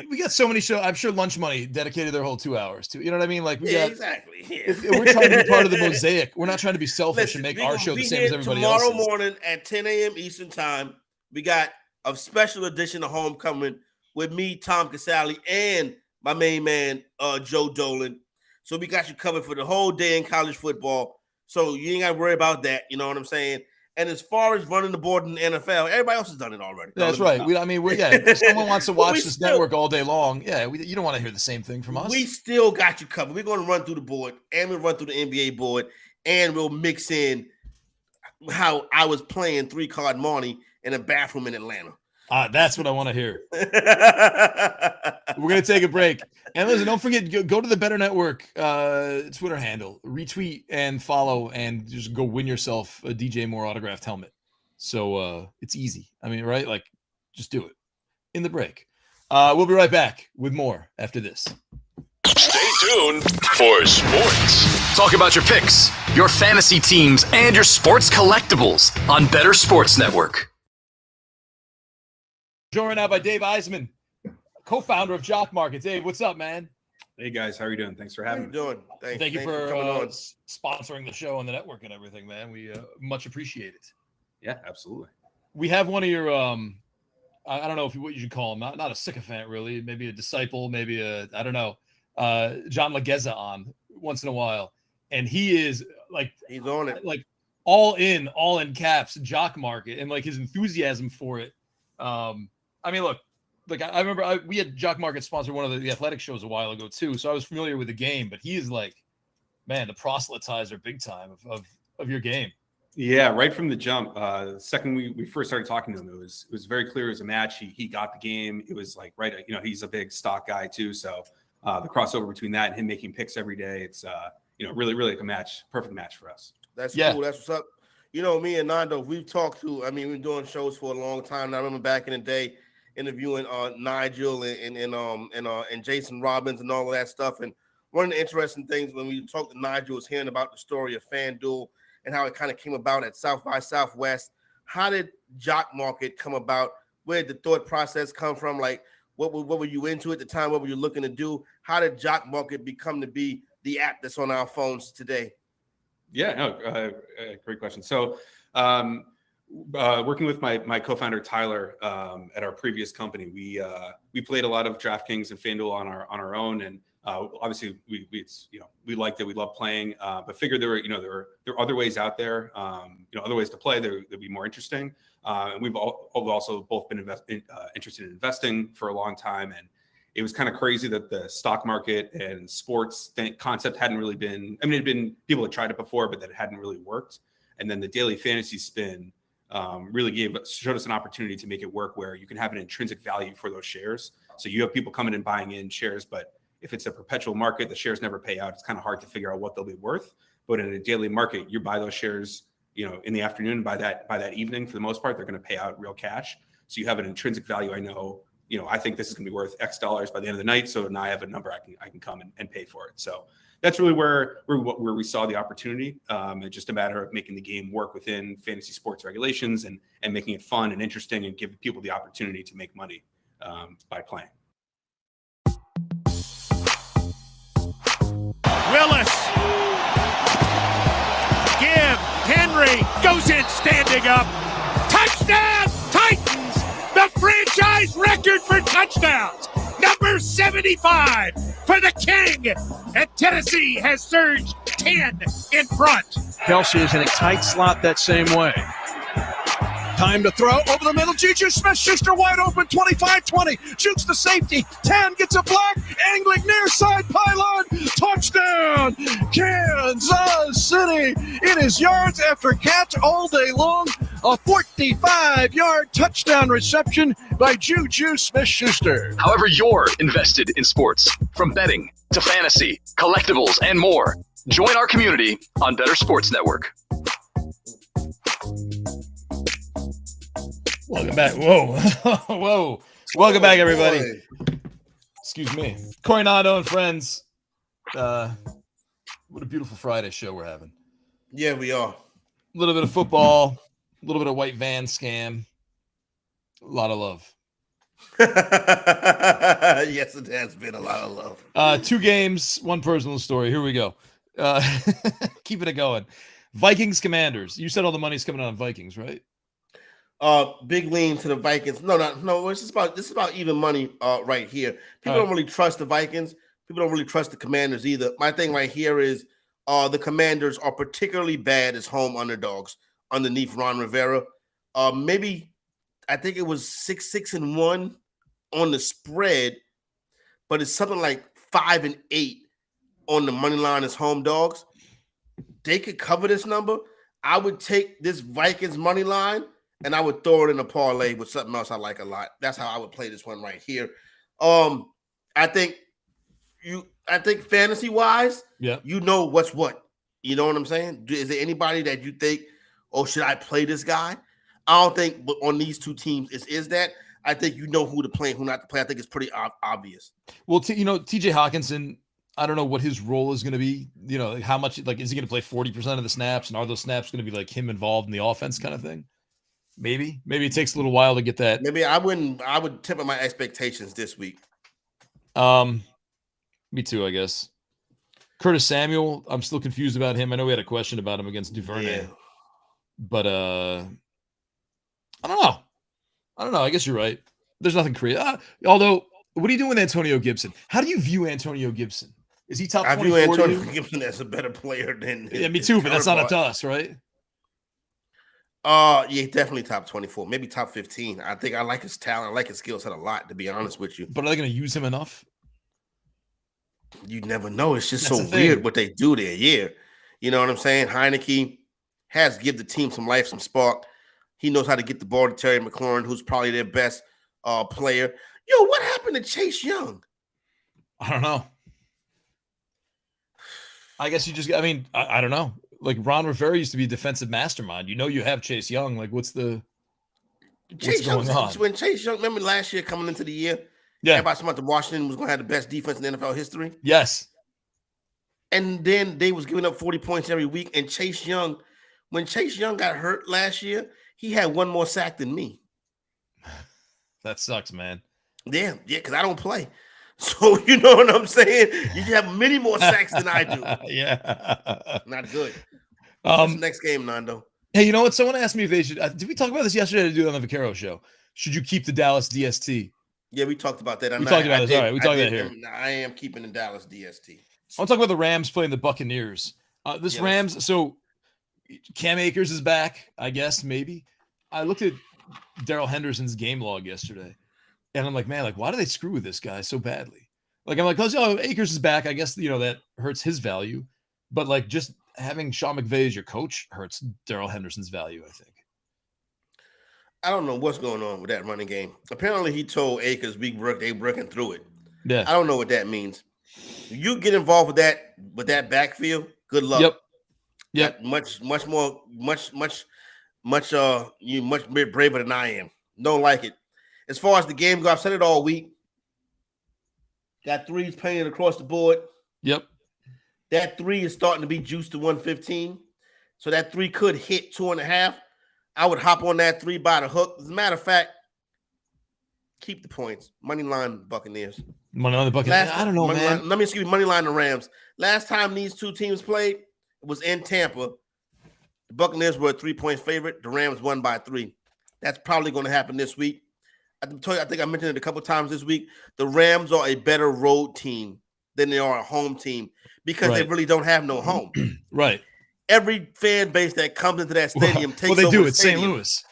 we got so many shows. I'm sure Lunch Money dedicated their whole 2 hours to. You know what I mean? Like exactly. We're trying to be part of the mosaic. We're not trying to be selfish and make our show the same as everybody else's. Tomorrow morning at 10 a.m. Eastern Time, we got a special edition of Homecoming with me, Tom Casale, and my main man, Joe Dolan. So we got you covered for the whole day in college football. So you ain't got to worry about that. You know what I'm saying? And as far as running the board in the NFL, everybody else has done it already. That's right. If someone wants to watch this network all day long, you don't want to hear the same thing from us. We still got you covered. We're going to run through the board, and we'll run through the NBA board, and we'll mix in how I was playing 3-card money in a bathroom in Atlanta. That's what I want to hear. We're going to take a break. And listen, don't forget, go to the Bettor Network Twitter handle, retweet and follow, and just go win yourself a DJ Moore autographed helmet. So it's easy. I mean, right? Like, just do it in the break. We'll be right back with more after this. Stay tuned for sports. Talk about your picks, your fantasy teams, and your sports collectibles on Bettor Sports Network. Joined right now by Dave Eisman, co-founder of Jock Market. Dave, what's up, man? Hey guys, how are you doing? Thanks for having me. Thank you for coming on, sponsoring the show on the network and everything, man. We much appreciate it. Yeah, absolutely. We have one of your I don't know what you should call him, not a sycophant really, maybe a disciple, maybe I don't know, John Legeza on once in a while, and he is like he's on it. Like all in caps jock market and like his enthusiasm for it. I mean, look, I remember we had Jock Market sponsor one of the athletic shows a while ago too, so I was familiar with the game. But he is like, man, the proselytizer big time of your game. Yeah, right from the jump. The second we first started talking to him, it was very clear it was a match. He got the game. It was like he's a big stock guy too, so the crossover between that and him making picks every day, it's really like a match, perfect match for us. That's cool. That's what's up. Me and Nando, we've talked to. I mean, we've been doing shows for a long time. And I remember back in the day interviewing Nigel and Jason Robbins and all of that stuff. And one of the interesting things when we talked to Nigel was hearing about the story of FanDuel and how it kind of came about at South by Southwest. How did Jock Market come about? Where did the thought process come from? Like, what were you into at the time? What were you looking to do? How did Jock Market become to be the app that's on our phones today? Yeah, no, great question. So, working with my co-founder Tyler at our previous company, we played a lot of DraftKings and FanDuel on our own, and obviously we liked it. We loved playing, but figured there were other ways out there, other ways to play that would be more interesting. And we've also both been interested in investing for a long time, and it was kind of crazy that the stock market and sports concept hadn't really been. I mean, it'd been people had tried it before, but that it hadn't really worked. And then the daily fantasy spin really showed us an opportunity to make it work, where you can have an intrinsic value for those shares. So you have people coming and buying in shares, but if it's a perpetual market, the shares never pay out. It's kind of hard to figure out what they'll be worth. But in a daily market, you buy those shares, in the afternoon. By that evening, for the most part, they're going to pay out real cash. So you have an intrinsic value. I think this is going to be worth X dollars by the end of the night. So now I have a number I can come and pay for it. So that's really where we saw the opportunity. It's just a matter of making the game work within fantasy sports regulations and making it fun and interesting and give people the opportunity to make money by playing. Willis. Give. Henry goes in standing up. Touchdown Titans. The franchise record for touchdowns. Number 75 for the King. And Tennessee has surged 10 in front. Kelsey is in a tight slot that same way. Time to throw over the middle. Juju Smith-Schuster wide open, 25-20. Shoots the safety. 10 gets a block. Angling near side pylon. Touchdown, Kansas City. It is yards after catch all day long. A 45-yard touchdown reception by Juju Smith-Schuster. However you're invested in sports, from betting to fantasy, collectibles, and more, join our community on Bettor Sports Network. Welcome back. Whoa. Welcome back, everybody. Excuse me. Coronado and friends. What a beautiful Friday show we're having. Yeah, we are. A little bit of football, a little bit of white van scam, a lot of love. Yes, it has been a lot of love. 2 games, 1 personal story. Here we go. Keeping it going. Vikings Commanders. You said all the money's coming out of Vikings, right? Big lean to the Vikings. No. This is about even money right here. People don't really trust the Vikings. People don't really trust the Commanders either. My thing right here is the Commanders are particularly bad as home underdogs underneath Ron Rivera. Maybe I think it was 6-1 on the spread, but it's something like 5-8 on the money line as home dogs. They could cover this number. I would take this Vikings money line and I would throw it in a parlay with something else I like a lot. That's how I would play this one right here. I think fantasy wise, you know what's what. You know what I'm saying? Is there anybody that you think, oh, should I play this guy? I don't think, but on these 2 teams, is that. I think you know who to play and who not to play. I think it's pretty obvious. Well, TJ Hawkinson, I don't know what his role is going to be. Like how much, is he going to play 40% of the snaps, and are those snaps going to be like him involved in the offense kind of thing? Maybe it takes a little while to get that. Maybe I would temper my expectations this week. Me too, I guess. Curtis Samuel, I'm still confused about him. I know we had a question about him against Duvernay, but I don't know. I guess you're right. There's nothing creative. Although, what are you doing with Antonio Gibson? How do you view Antonio Gibson? Is he top 24? I view Antonio Gibson as a better player than. Yeah, me too, but that's not up to us, right? Yeah, definitely top 24, maybe top 15. I think I like his talent, I like his skill set a lot, to be honest with you. But are they going to use him enough? You never know. It's just That's so the thing. weird what they do there. Yeah. You know what I'm saying? Heineke has give the team some life, some spark. He knows how to get the ball to Terry McLaurin, who's probably their best player. Yo, what happened to Chase Young? I don't know. I guess you just, I mean, I don't know. Like Ron Rivera used to be a defensive mastermind. You know, you have Chase Young. Like, what's going on? When Chase Young, remember last year coming into the year? Yeah. Everybody thought that Washington was going to have the best defense in NFL history. Yes. And then they was giving up 40 points every week. And Chase Young, when Chase Young got hurt last year, he had one more sack than me. That sucks, man. Yeah, because I don't play. So you know what I'm saying? You have many more sacks than I do. Yeah. Not good. What's the next game, Nando? Hey, you know what? Someone asked me if they should. Did we talk about this yesterday to do it on the Vaquero show? Should you keep the Dallas DST? Yeah, we talked about that. We talked about this. All right, we talked about it here. I am keeping the Dallas DST. I want to talk about the Rams playing the Buccaneers. Rams, so Cam Akers is back, I guess, maybe. I looked at Darrell Henderson's game log yesterday, and I'm like, man, like, why do they screw with this guy so badly? Like, I'm like, oh, Akers is back. I guess, you know, that hurts his value. But, like, just having Sean McVay as your coach hurts Darrell Henderson's value, I think. I don't know what's going on with that running game. Apparently, he told Akers they working through it. Yeah. I don't know what that means. You get involved with that backfield, good luck. Yep. Much braver than I am. Don't like it. As far as the game goes, I've said it all week. Got threes painted across the board. Yep. That 3 is starting to be juiced to 115. So that 3 could hit 2.5. I would hop on that 3 by the hook. As a matter of fact, keep the points. Money line Buccaneers. Money line the Buccaneers. I don't know, man. Money line the Rams. Last time these two teams played, it was in Tampa. The Buccaneers were a 3-point favorite. The Rams won by 3. That's probably going to happen this week. I think I mentioned it a couple times this week. The Rams are a better road team than they are a home team because they really don't have no home. Right. Every fan base that comes into that stadium takes over. Well, they do. The It's St. stadium. Louis.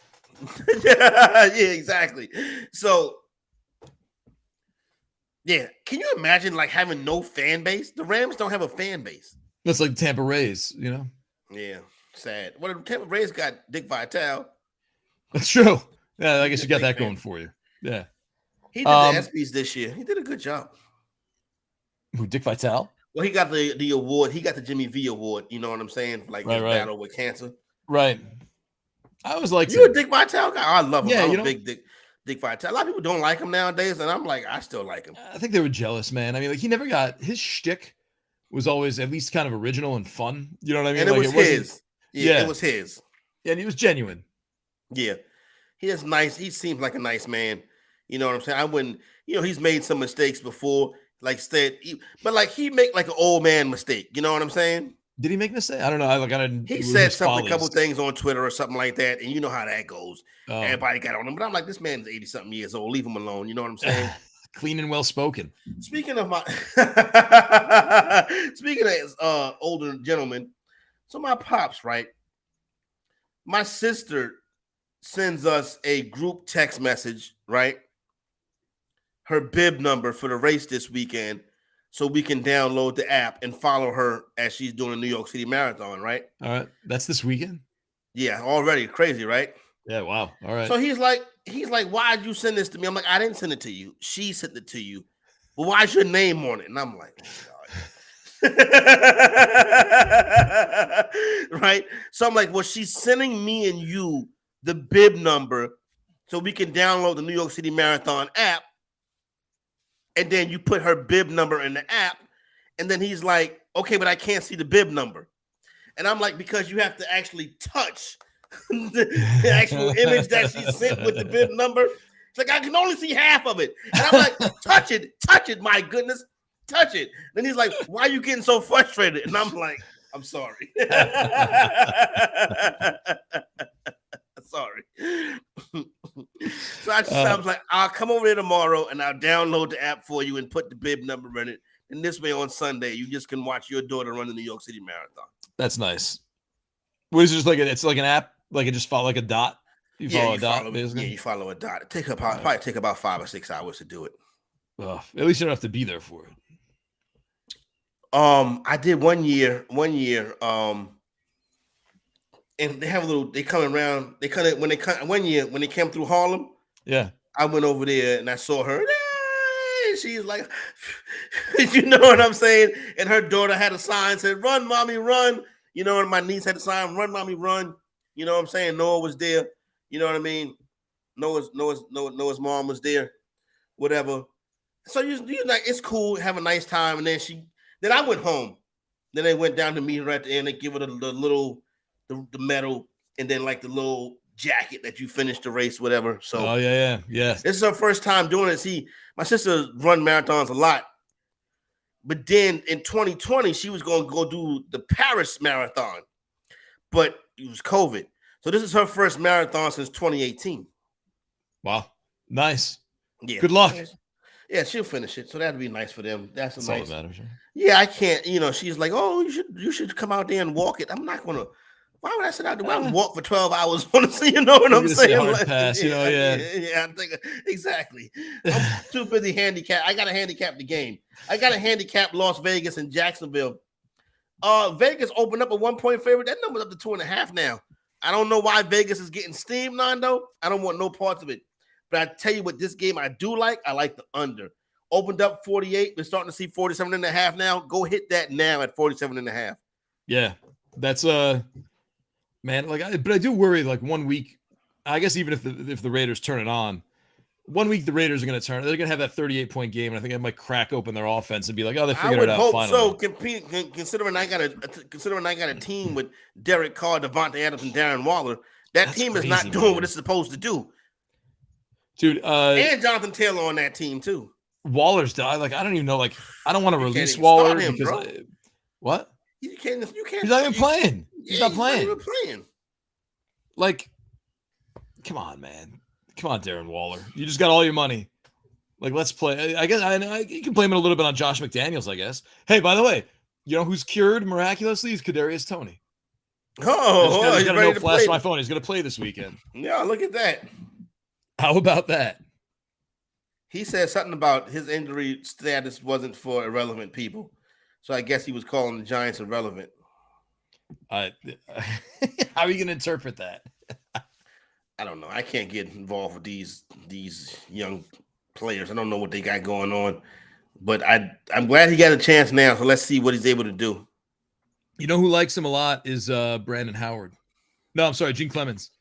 Yeah, exactly. So, yeah, can you imagine like having no fan base? The Rams don't have a fan base. That's like Tampa Rays, you know? Yeah, sad. Well, the Tampa Rays got Dick Vitale. That's true. Yeah, I guess you got that going for you. Yeah. He did the ESPYs this year. He did a good job. Who, Dick Vitale? Well, he got the award. He got the Jimmy V award. You know what I'm saying? Like his battle with cancer. Right. I was like, you a Dick Vitale guy? I love him. Yeah, I'm a big Dick Vitale. A lot of people don't like him nowadays, and I'm like, I still like him. I think they were jealous, man. I mean, like he never got his shtick was always at least kind of original and fun. You know what I mean? And it like, was his. Yeah, it was his. Yeah, and he was genuine. Yeah, he is nice. He seems like a nice man. You know what I'm saying? I wouldn't. You know, he's made some mistakes before. But like he make like an old man mistake. You know what I'm saying? Did he make mistakes? I don't know. I didn't. He said something, a couple things on Twitter or something like that, and you know how that goes. Everybody got on him, but I'm like, this man's 80-something years old. Leave him alone. You know what I'm saying? Clean and well spoken. Speaking of older gentlemen, so my pops, right? My sister sends us a group text message, right? Her bib number for the race this weekend so we can download the app and follow her as she's doing the New York City Marathon, right? All right. That's this weekend? Yeah, already. Crazy, right? Yeah, wow. All right. So he's like, why'd you send this to me? I'm like, I didn't send it to you. She sent it to you. But why's your name on it? And I'm like, oh, God. Right? So I'm like, well, she's sending me and you the bib number so we can download the New York City Marathon app. And then you put her bib number in the app. And then he's like, okay, but I can't see the bib number. And I'm like, because you have to actually touch the actual image that she sent with the bib number. It's like, I can only see half of it. And I'm like, touch it, my goodness, touch it. Then he's like, why are you getting so frustrated? And I'm like, I'm sorry. Sorry. So I was like, I'll come over there tomorrow and I'll download the app for you and put the bib number in it. And this way on Sunday, you just can watch your daughter run the New York City Marathon. That's nice. What is it, just like it's like an app Like it just follow like a dot. You follow a dot, basically. Yeah, you follow a dot. Probably take about 5 or 6 hours to do it. Well, at least you don't have to be there for it. I did one year, and they have they come around, when they came through Harlem. Yeah. I went over there and I saw her. She's like, you know what I'm saying? And her daughter had a sign said, "Run, mommy, run." You know, and my niece had a sign, "Run, mommy, run." You know what I'm saying? Noah was there. You know what I mean? Noah's mom was there. Whatever. So you like, it's cool, have a nice time. And then I went home. Then they went down to meet her at the end. They give her the medal, and then like the little jacket that you finished the race, whatever. So yeah. This is her first time doing it. See, my sister run marathons a lot. But then in 2020, she was going to go do the Paris marathon. But it was COVID. So this is her first marathon since 2018. Wow. Nice. Yeah. Good luck. Yeah, she'll finish it. So that'd be nice for them. That's all that matters. Yeah, I can't, she's like, "Oh, you should come out there and walk it." I'm not gonna. Why would I sit out there? Why would I walk for 12 hours? You know what I'm saying? Hard pass, Yeah, I'm thinking exactly. I'm too busy handicapped. I gotta handicap the game. I gotta handicap Las Vegas and Jacksonville. Vegas opened up a 1-point favorite. That number's up to 2.5 now. I don't know why Vegas is getting steamed, Nando. I don't want no parts of it. But I tell you what, this game I do like. I like the under. Opened up 48. We're starting to see 47.5 now. Go hit that now at 47.5. Yeah, that's man. But I do worry. Like 1 week, I guess even if the Raiders turn it on, 1 week the Raiders are going to turn it. They're going to have that 38-point game, and I think it might crack open their offense and be like, "Oh, they figured it out." I would finally. hope so. Considering I got a team with Derek Carr, Devontae Adams, and Darren Waller, that's team is not doing what it's supposed to do. Dude, and Jonathan Taylor on that team too. Waller's died. Like, I don't even know. Like, I don't want to release Waller because what? You can't. He's not even playing. He's not playing. Not even playing. Like, come on, man. Come on, Darren Waller. You just got all your money. Like, let's play. I guess you can blame it a little bit on Josh McDaniels, I guess. Hey, by the way, you know who's cured miraculously is Kadarius Toney. Oh, he's got a note flash my phone. He's going to play this weekend. Yeah, look at that. How about that? He said something about his injury status wasn't for irrelevant people. So I guess he was calling the Giants irrelevant. How are you going to interpret that? I don't know. I can't get involved with these young players. I don't know what they got going on. But I'm glad he got a chance now. So let's see what he's able to do. You know who likes him a lot is Brandon Howard. No, I'm sorry, Gene Clemens.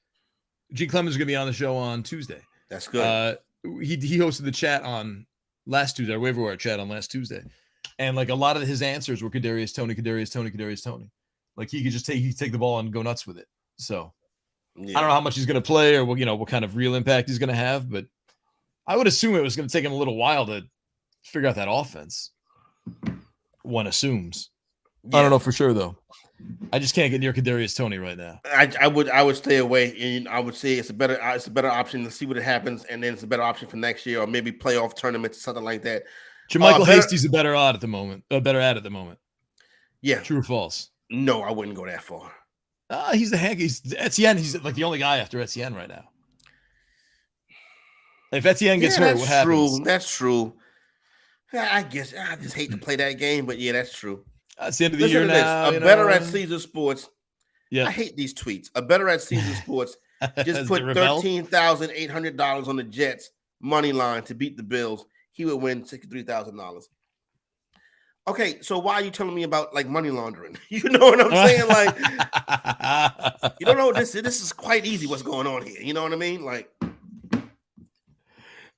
Gene Clemens is going to be on the show on Tuesday. That's good. He hosted the chat on last Tuesday, our waiver wire chat on last Tuesday. And like a lot of his answers were Kadarius Toney. Like he could just take the ball and go nuts with it. So I don't know how much he's going to play or what kind of real impact he's going to have, but I would assume it was going to take him a little while to figure out that offense. One assumes. Yeah. I don't know for sure though. I just can't get near Kadarius Toney right now. I would stay away, and I would say it's a better option to see what happens, and then it's a better option for next year, or maybe playoff tournaments, something like that. Jermichael Hasty's a better ad at the moment. Yeah, true or false? No, I wouldn't go that far. He's the Hank. He's Etienne. He's like the only guy after Etienne right now. If Etienne gets hurt, what happens? That's true. I guess I just hate to play that game, but yeah, that's true. It's the end of the year now. A better at Caesar Sports. Yeah, I hate these tweets. A better at Caesar Sports just put $13,800 on the Jets money line to beat the Bills. He would win $63,000. Okay, so why are you telling me about like money laundering? You know what I'm saying? Like, you don't know this is quite easy. What's going on here? You know what I mean? Like,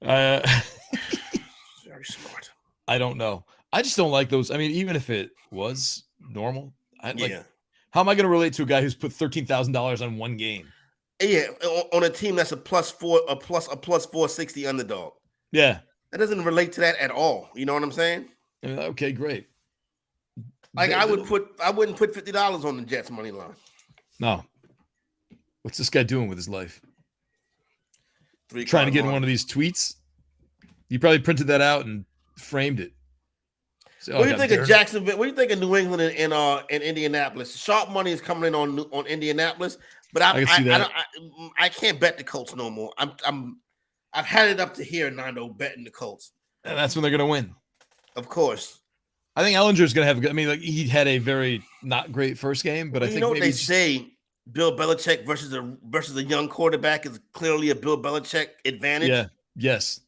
very smart. I don't know. I just don't like those. I mean, even if it was normal, how am I going to relate to a guy who's put $13,000 on one game? Yeah, on a team that's a plus 460 underdog. Yeah, that doesn't relate to that at all. You know what I'm saying? Okay, great. Like I wouldn't put $50 on the Jets money line. No. What's this guy doing with his life? Trying to get in one of these tweets. You probably printed that out and framed it. What do you think of Jacksonville? What do you think of New England and Indianapolis? Sharp money is coming in on Indianapolis, but I can't bet the Colts no more. I've had it up to here, Nando, betting the Colts. And that's when they're going to win. Of course. I think Ellinger's going to have. I mean, like he had a very not great first game, but I think what they say. Bill Belichick versus a young quarterback is clearly a Bill Belichick advantage. Yeah. Yes.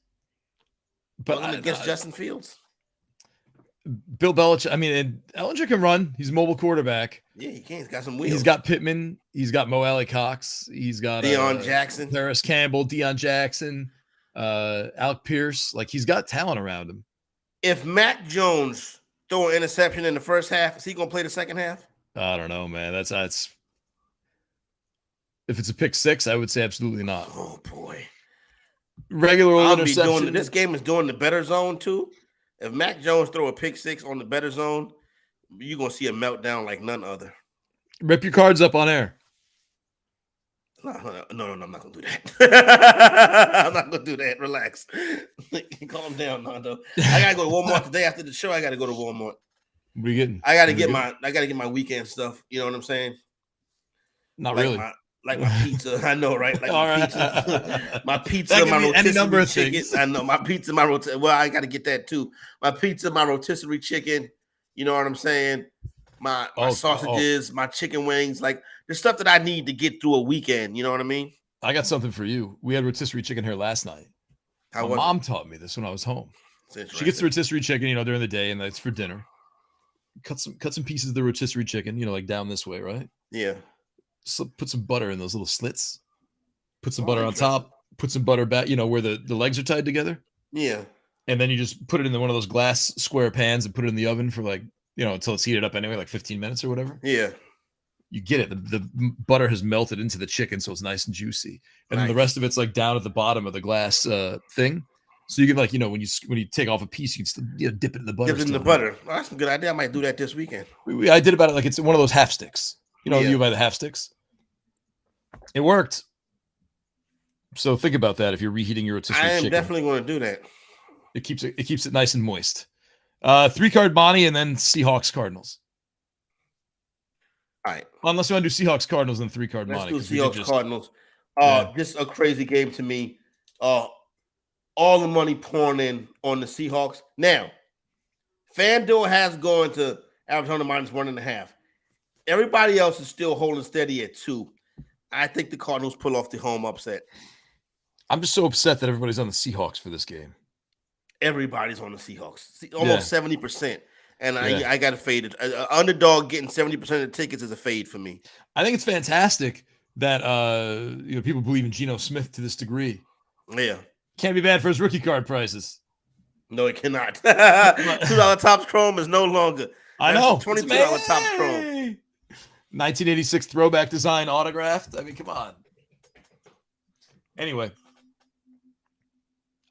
But against Justin Fields. Bill Belichick. I mean, and Ellinger can run. He's a mobile quarterback. Yeah, he can. He's got some wheels. He's got Pittman. He's got Mo Alley Cox. He's got Deion Jackson, Paris Campbell, Deion Jackson, Alec Pierce. Like he's got talent around him. If Mac Jones throw an interception in the first half, is he going to play the second half? I don't know, man. That's. If it's a pick six, I would say absolutely not. Oh boy. Regular interception. This game is doing the better zone too. If Mac Jones throw a pick six on the better zone, you're gonna see a meltdown like none other. Rip your cards up on air. No, I'm not gonna do that. I'm not gonna do that. Relax. Calm down, Nando. I gotta go to Walmart today after the show. I gotta go to Walmart. What are you getting? I gotta get my weekend stuff. You know what I'm saying? Not really. Like my pizza, I know, right? Like my pizza, my rotisserie chicken. Things. I know my pizza, well, I got to get that too. My pizza, my rotisserie chicken. You know what I'm saying? My sausages, my chicken wings, like the stuff that I need to get through a weekend. You know what I mean? I got something for you. We had rotisserie chicken here last night. My mom taught me this when I was home. She gets the rotisserie chicken, during the day, and that's for dinner. Cut some pieces of the rotisserie chicken, like down this way, right? Yeah. So put some butter in those little slits. Put some butter on top. Put some butter back, where the legs are tied together. Yeah. And then you just put it in one of those glass square pans and put it in the oven for until it's heated up anyway, like 15 minutes or whatever. Yeah. You get it. The butter has melted into the chicken, so it's nice and juicy. And then the rest of it's like down at the bottom of the glass thing. So you can when you take off a piece, you can still dip it in the butter. Dip it in the butter. Oh, that's a good idea. I might do that this weekend. I did about it like it's one of those half sticks. You buy the half sticks. It worked. So think about that if you're reheating your rotisserie chicken. I am definitely going to do that. It keeps it nice and moist. 3-card Monty and then Seahawks Cardinals. All right. Well, unless you want to do Seahawks Cardinals and 3-card Monty. Let's do Seahawks Cardinals. Just a crazy game to me. All the money pouring in on the Seahawks. Now, FanDuel has gone to Arizona -1.5. Everybody else is still holding steady at 2. I think the Cardinals pull off the home upset. I'm just so upset that everybody's on the Seahawks for this game. Everybody's on the Seahawks. Almost 70%. And I got to fade it. Underdog getting 70% of the tickets is a fade for me. I think it's fantastic that people believe in Geno Smith to this degree. Yeah. Can't be bad for his rookie card prices. No, it cannot. $2 Topps Chrome is no longer. I know. $22 Topps Chrome. 1986 throwback design autographed. I mean, come on. Anyway,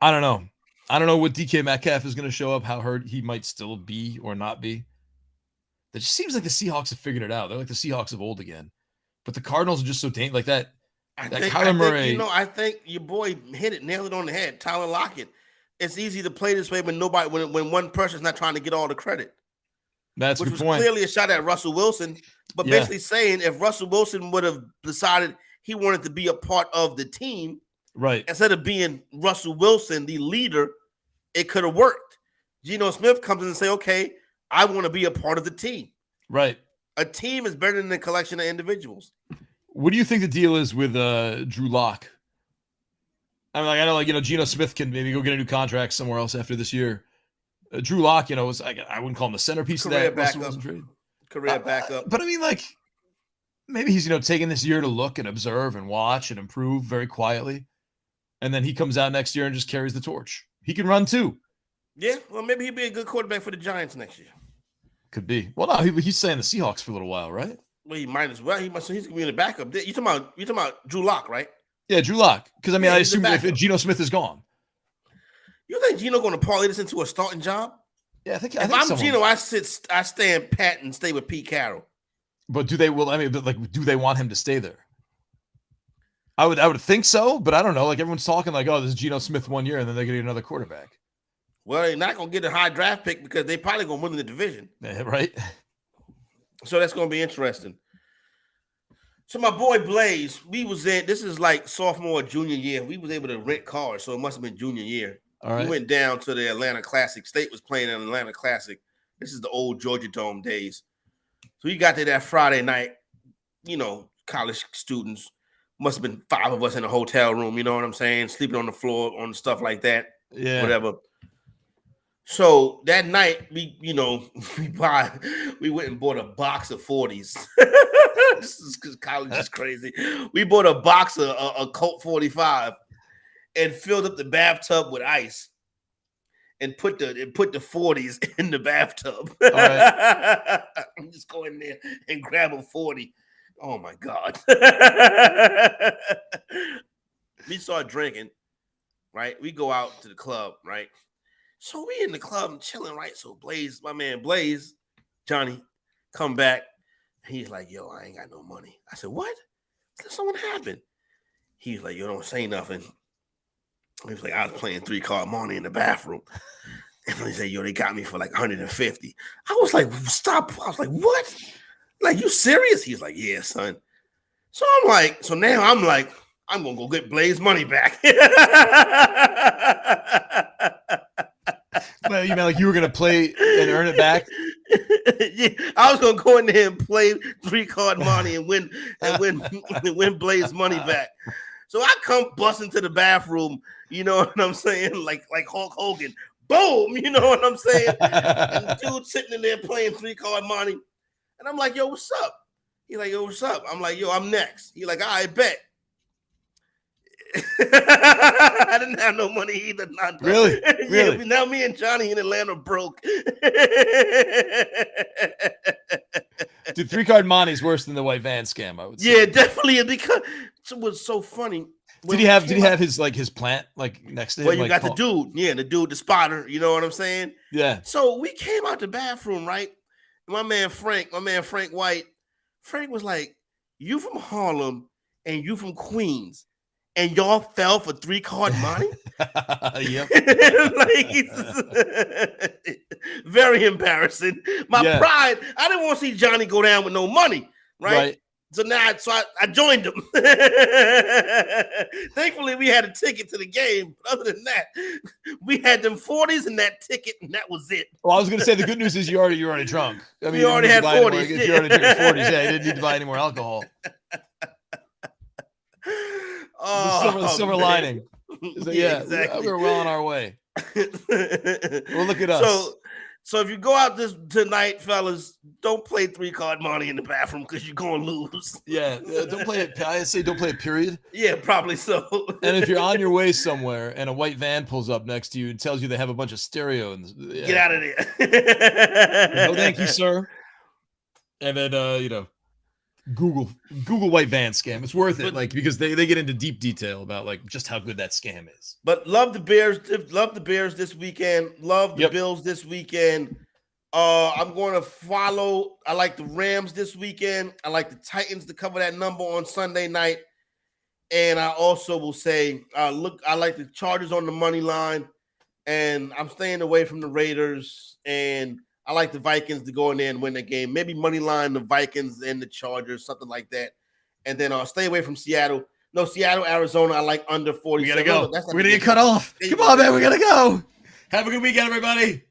I don't know. I don't know what DK Metcalf is going to show up, how hurt he might still be or not be. It just seems like the Seahawks have figured it out. They're like the Seahawks of old again. But the Cardinals are just so dangerous. Like that. Kyler Murray. I think your boy nailed it on the head. Tyler Lockett. It's easy to play this way when one person's not trying to get all the credit. That's which a was point. Clearly a shot at Russell Wilson, but basically saying if Russell Wilson would have decided he wanted to be a part of the team, right, instead of being Russell Wilson, the leader, it could have worked. Geno Smith comes in and say, okay, I want to be a part of the team. Right. A team is better than a collection of individuals. What do you think the deal is with Drew Lock? I know, Geno Smith can maybe go get a new contract somewhere else after this year. Drew Lock, was I wouldn't call him the centerpiece Career of that Russell Wilson trade. Career backup. But I mean, maybe he's taking this year to look and observe and watch and improve very quietly, and then he comes out next year and just carries the torch. He can run too. Yeah, well, maybe he'd be a good quarterback for the Giants next year. Could be. Well, no, he's saying the Seahawks for a little while, right? Well, he might as well. He's gonna be in the backup. You talking about Drew Lock, right? Yeah, Drew Lock. Because I assume if Geno Smith is gone. You think Geno going to parlay this into a starting job? Yeah, I think. If I'm Geno, I stand pat and stay with Pete Carroll. But do they? Well, do they want him to stay there? I would think so, but I don't know. Everyone's talking oh, this is Geno Smith 1 year, and then they're getting another quarterback. Well, they're not going to get a high draft pick because they probably going to win the division. Yeah, right. So that's going to be interesting. So my boy Blaze, this is like sophomore, junior year. We was able to rent cars, so it must have been junior year. All right. We went down to the Atlanta Classic. State was playing an Atlanta Classic. This is the old Georgia Dome days. So we got there that Friday night, college students. Must have been 5 of us in a hotel room, you know what I'm saying? Sleeping on the floor, on stuff like that. Yeah. Whatever. So that night, we went and bought a box of 40s. This is because college is crazy. We bought a box of a Colt 45 and filled up the bathtub with ice and put the 40s in the bathtub. All right. I'm just go in there and grab a 40. Oh my God. We start drinking, right? We go out to the club, right? So we in the club and chilling, right? So Blaze, my man Blaze, Johnny, come back. He's like, yo, I ain't got no money. I said, what? Did something happen? He's like, yo, don't say nothing. He was like, I was playing 3-card money in the bathroom. And he said, yo, they got me for like 150. I was like, stop. I was like, what? Like, you serious? He's like, yeah, son. So now I'm like, I'm going to go get Blaze money back. Well, you mean like you were going to play and earn it back? Yeah, I was going to go in there and play 3-card money and win Blaze money back. So I come busting to the bathroom, you know what I'm saying? Like Hulk Hogan. Boom, you know what I'm saying? And the dude sitting in there playing 3-card money. And I'm like, yo, what's up? He's like, yo, what's up? I'm like, yo, I'm next. He's like, I bet. I didn't have no money either. Really? Really? Yeah, now me and Johnny in Atlanta broke. Dude, 3-card money is worse than the white van scam, I would say. Yeah, definitely. Because it was so funny. Did he have his plant next to him? Well, you got the dude. Yeah, the spotter. You know what I'm saying? Yeah. So we came out the bathroom, right? My man Frank White. Frank was like, you from Harlem and you from Queens. And y'all fell for 3-card money? Yep. Very embarrassing. My pride, I didn't want to see Johnny go down with no money, right? So now I joined him. Thankfully, we had a ticket to the game. But other than that, we had them 40s and that ticket, and that was it. Well, I was going to say the good news is you're already drunk. I mean, you already had 40s. If you're already drinking 40s, yeah, you didn't need to buy any more alcohol. The silver lining. Yeah, exactly. We were well on our way. Well, look at us. So if you go out tonight, fellas, don't play 3-card money in the bathroom because you're going to lose. Yeah, don't play it. I say don't play it, period. Yeah, probably so. And if you're on your way somewhere and a white van pulls up next to you and tells you they have a bunch of stereo, get out of there. No, thank you, sir. And then Google white van scam. It's worth it, because they get into deep detail about just how good that scam is. But love the Bears this weekend. Love the Bills this weekend. I'm going to follow. I like the Rams this weekend. I like the Titans to cover that number on Sunday night. And I also will say, I like the Chargers on the money line, and I'm staying away from the Raiders. And I like the Vikings to go in there and win the game. Maybe money line the Vikings and the Chargers, something like that. And then I'll stay away from Seattle. No, Seattle, Arizona, I like under 47. We got to go. We're going to get cut off. Come on, man. We got to go. Have a good weekend, everybody.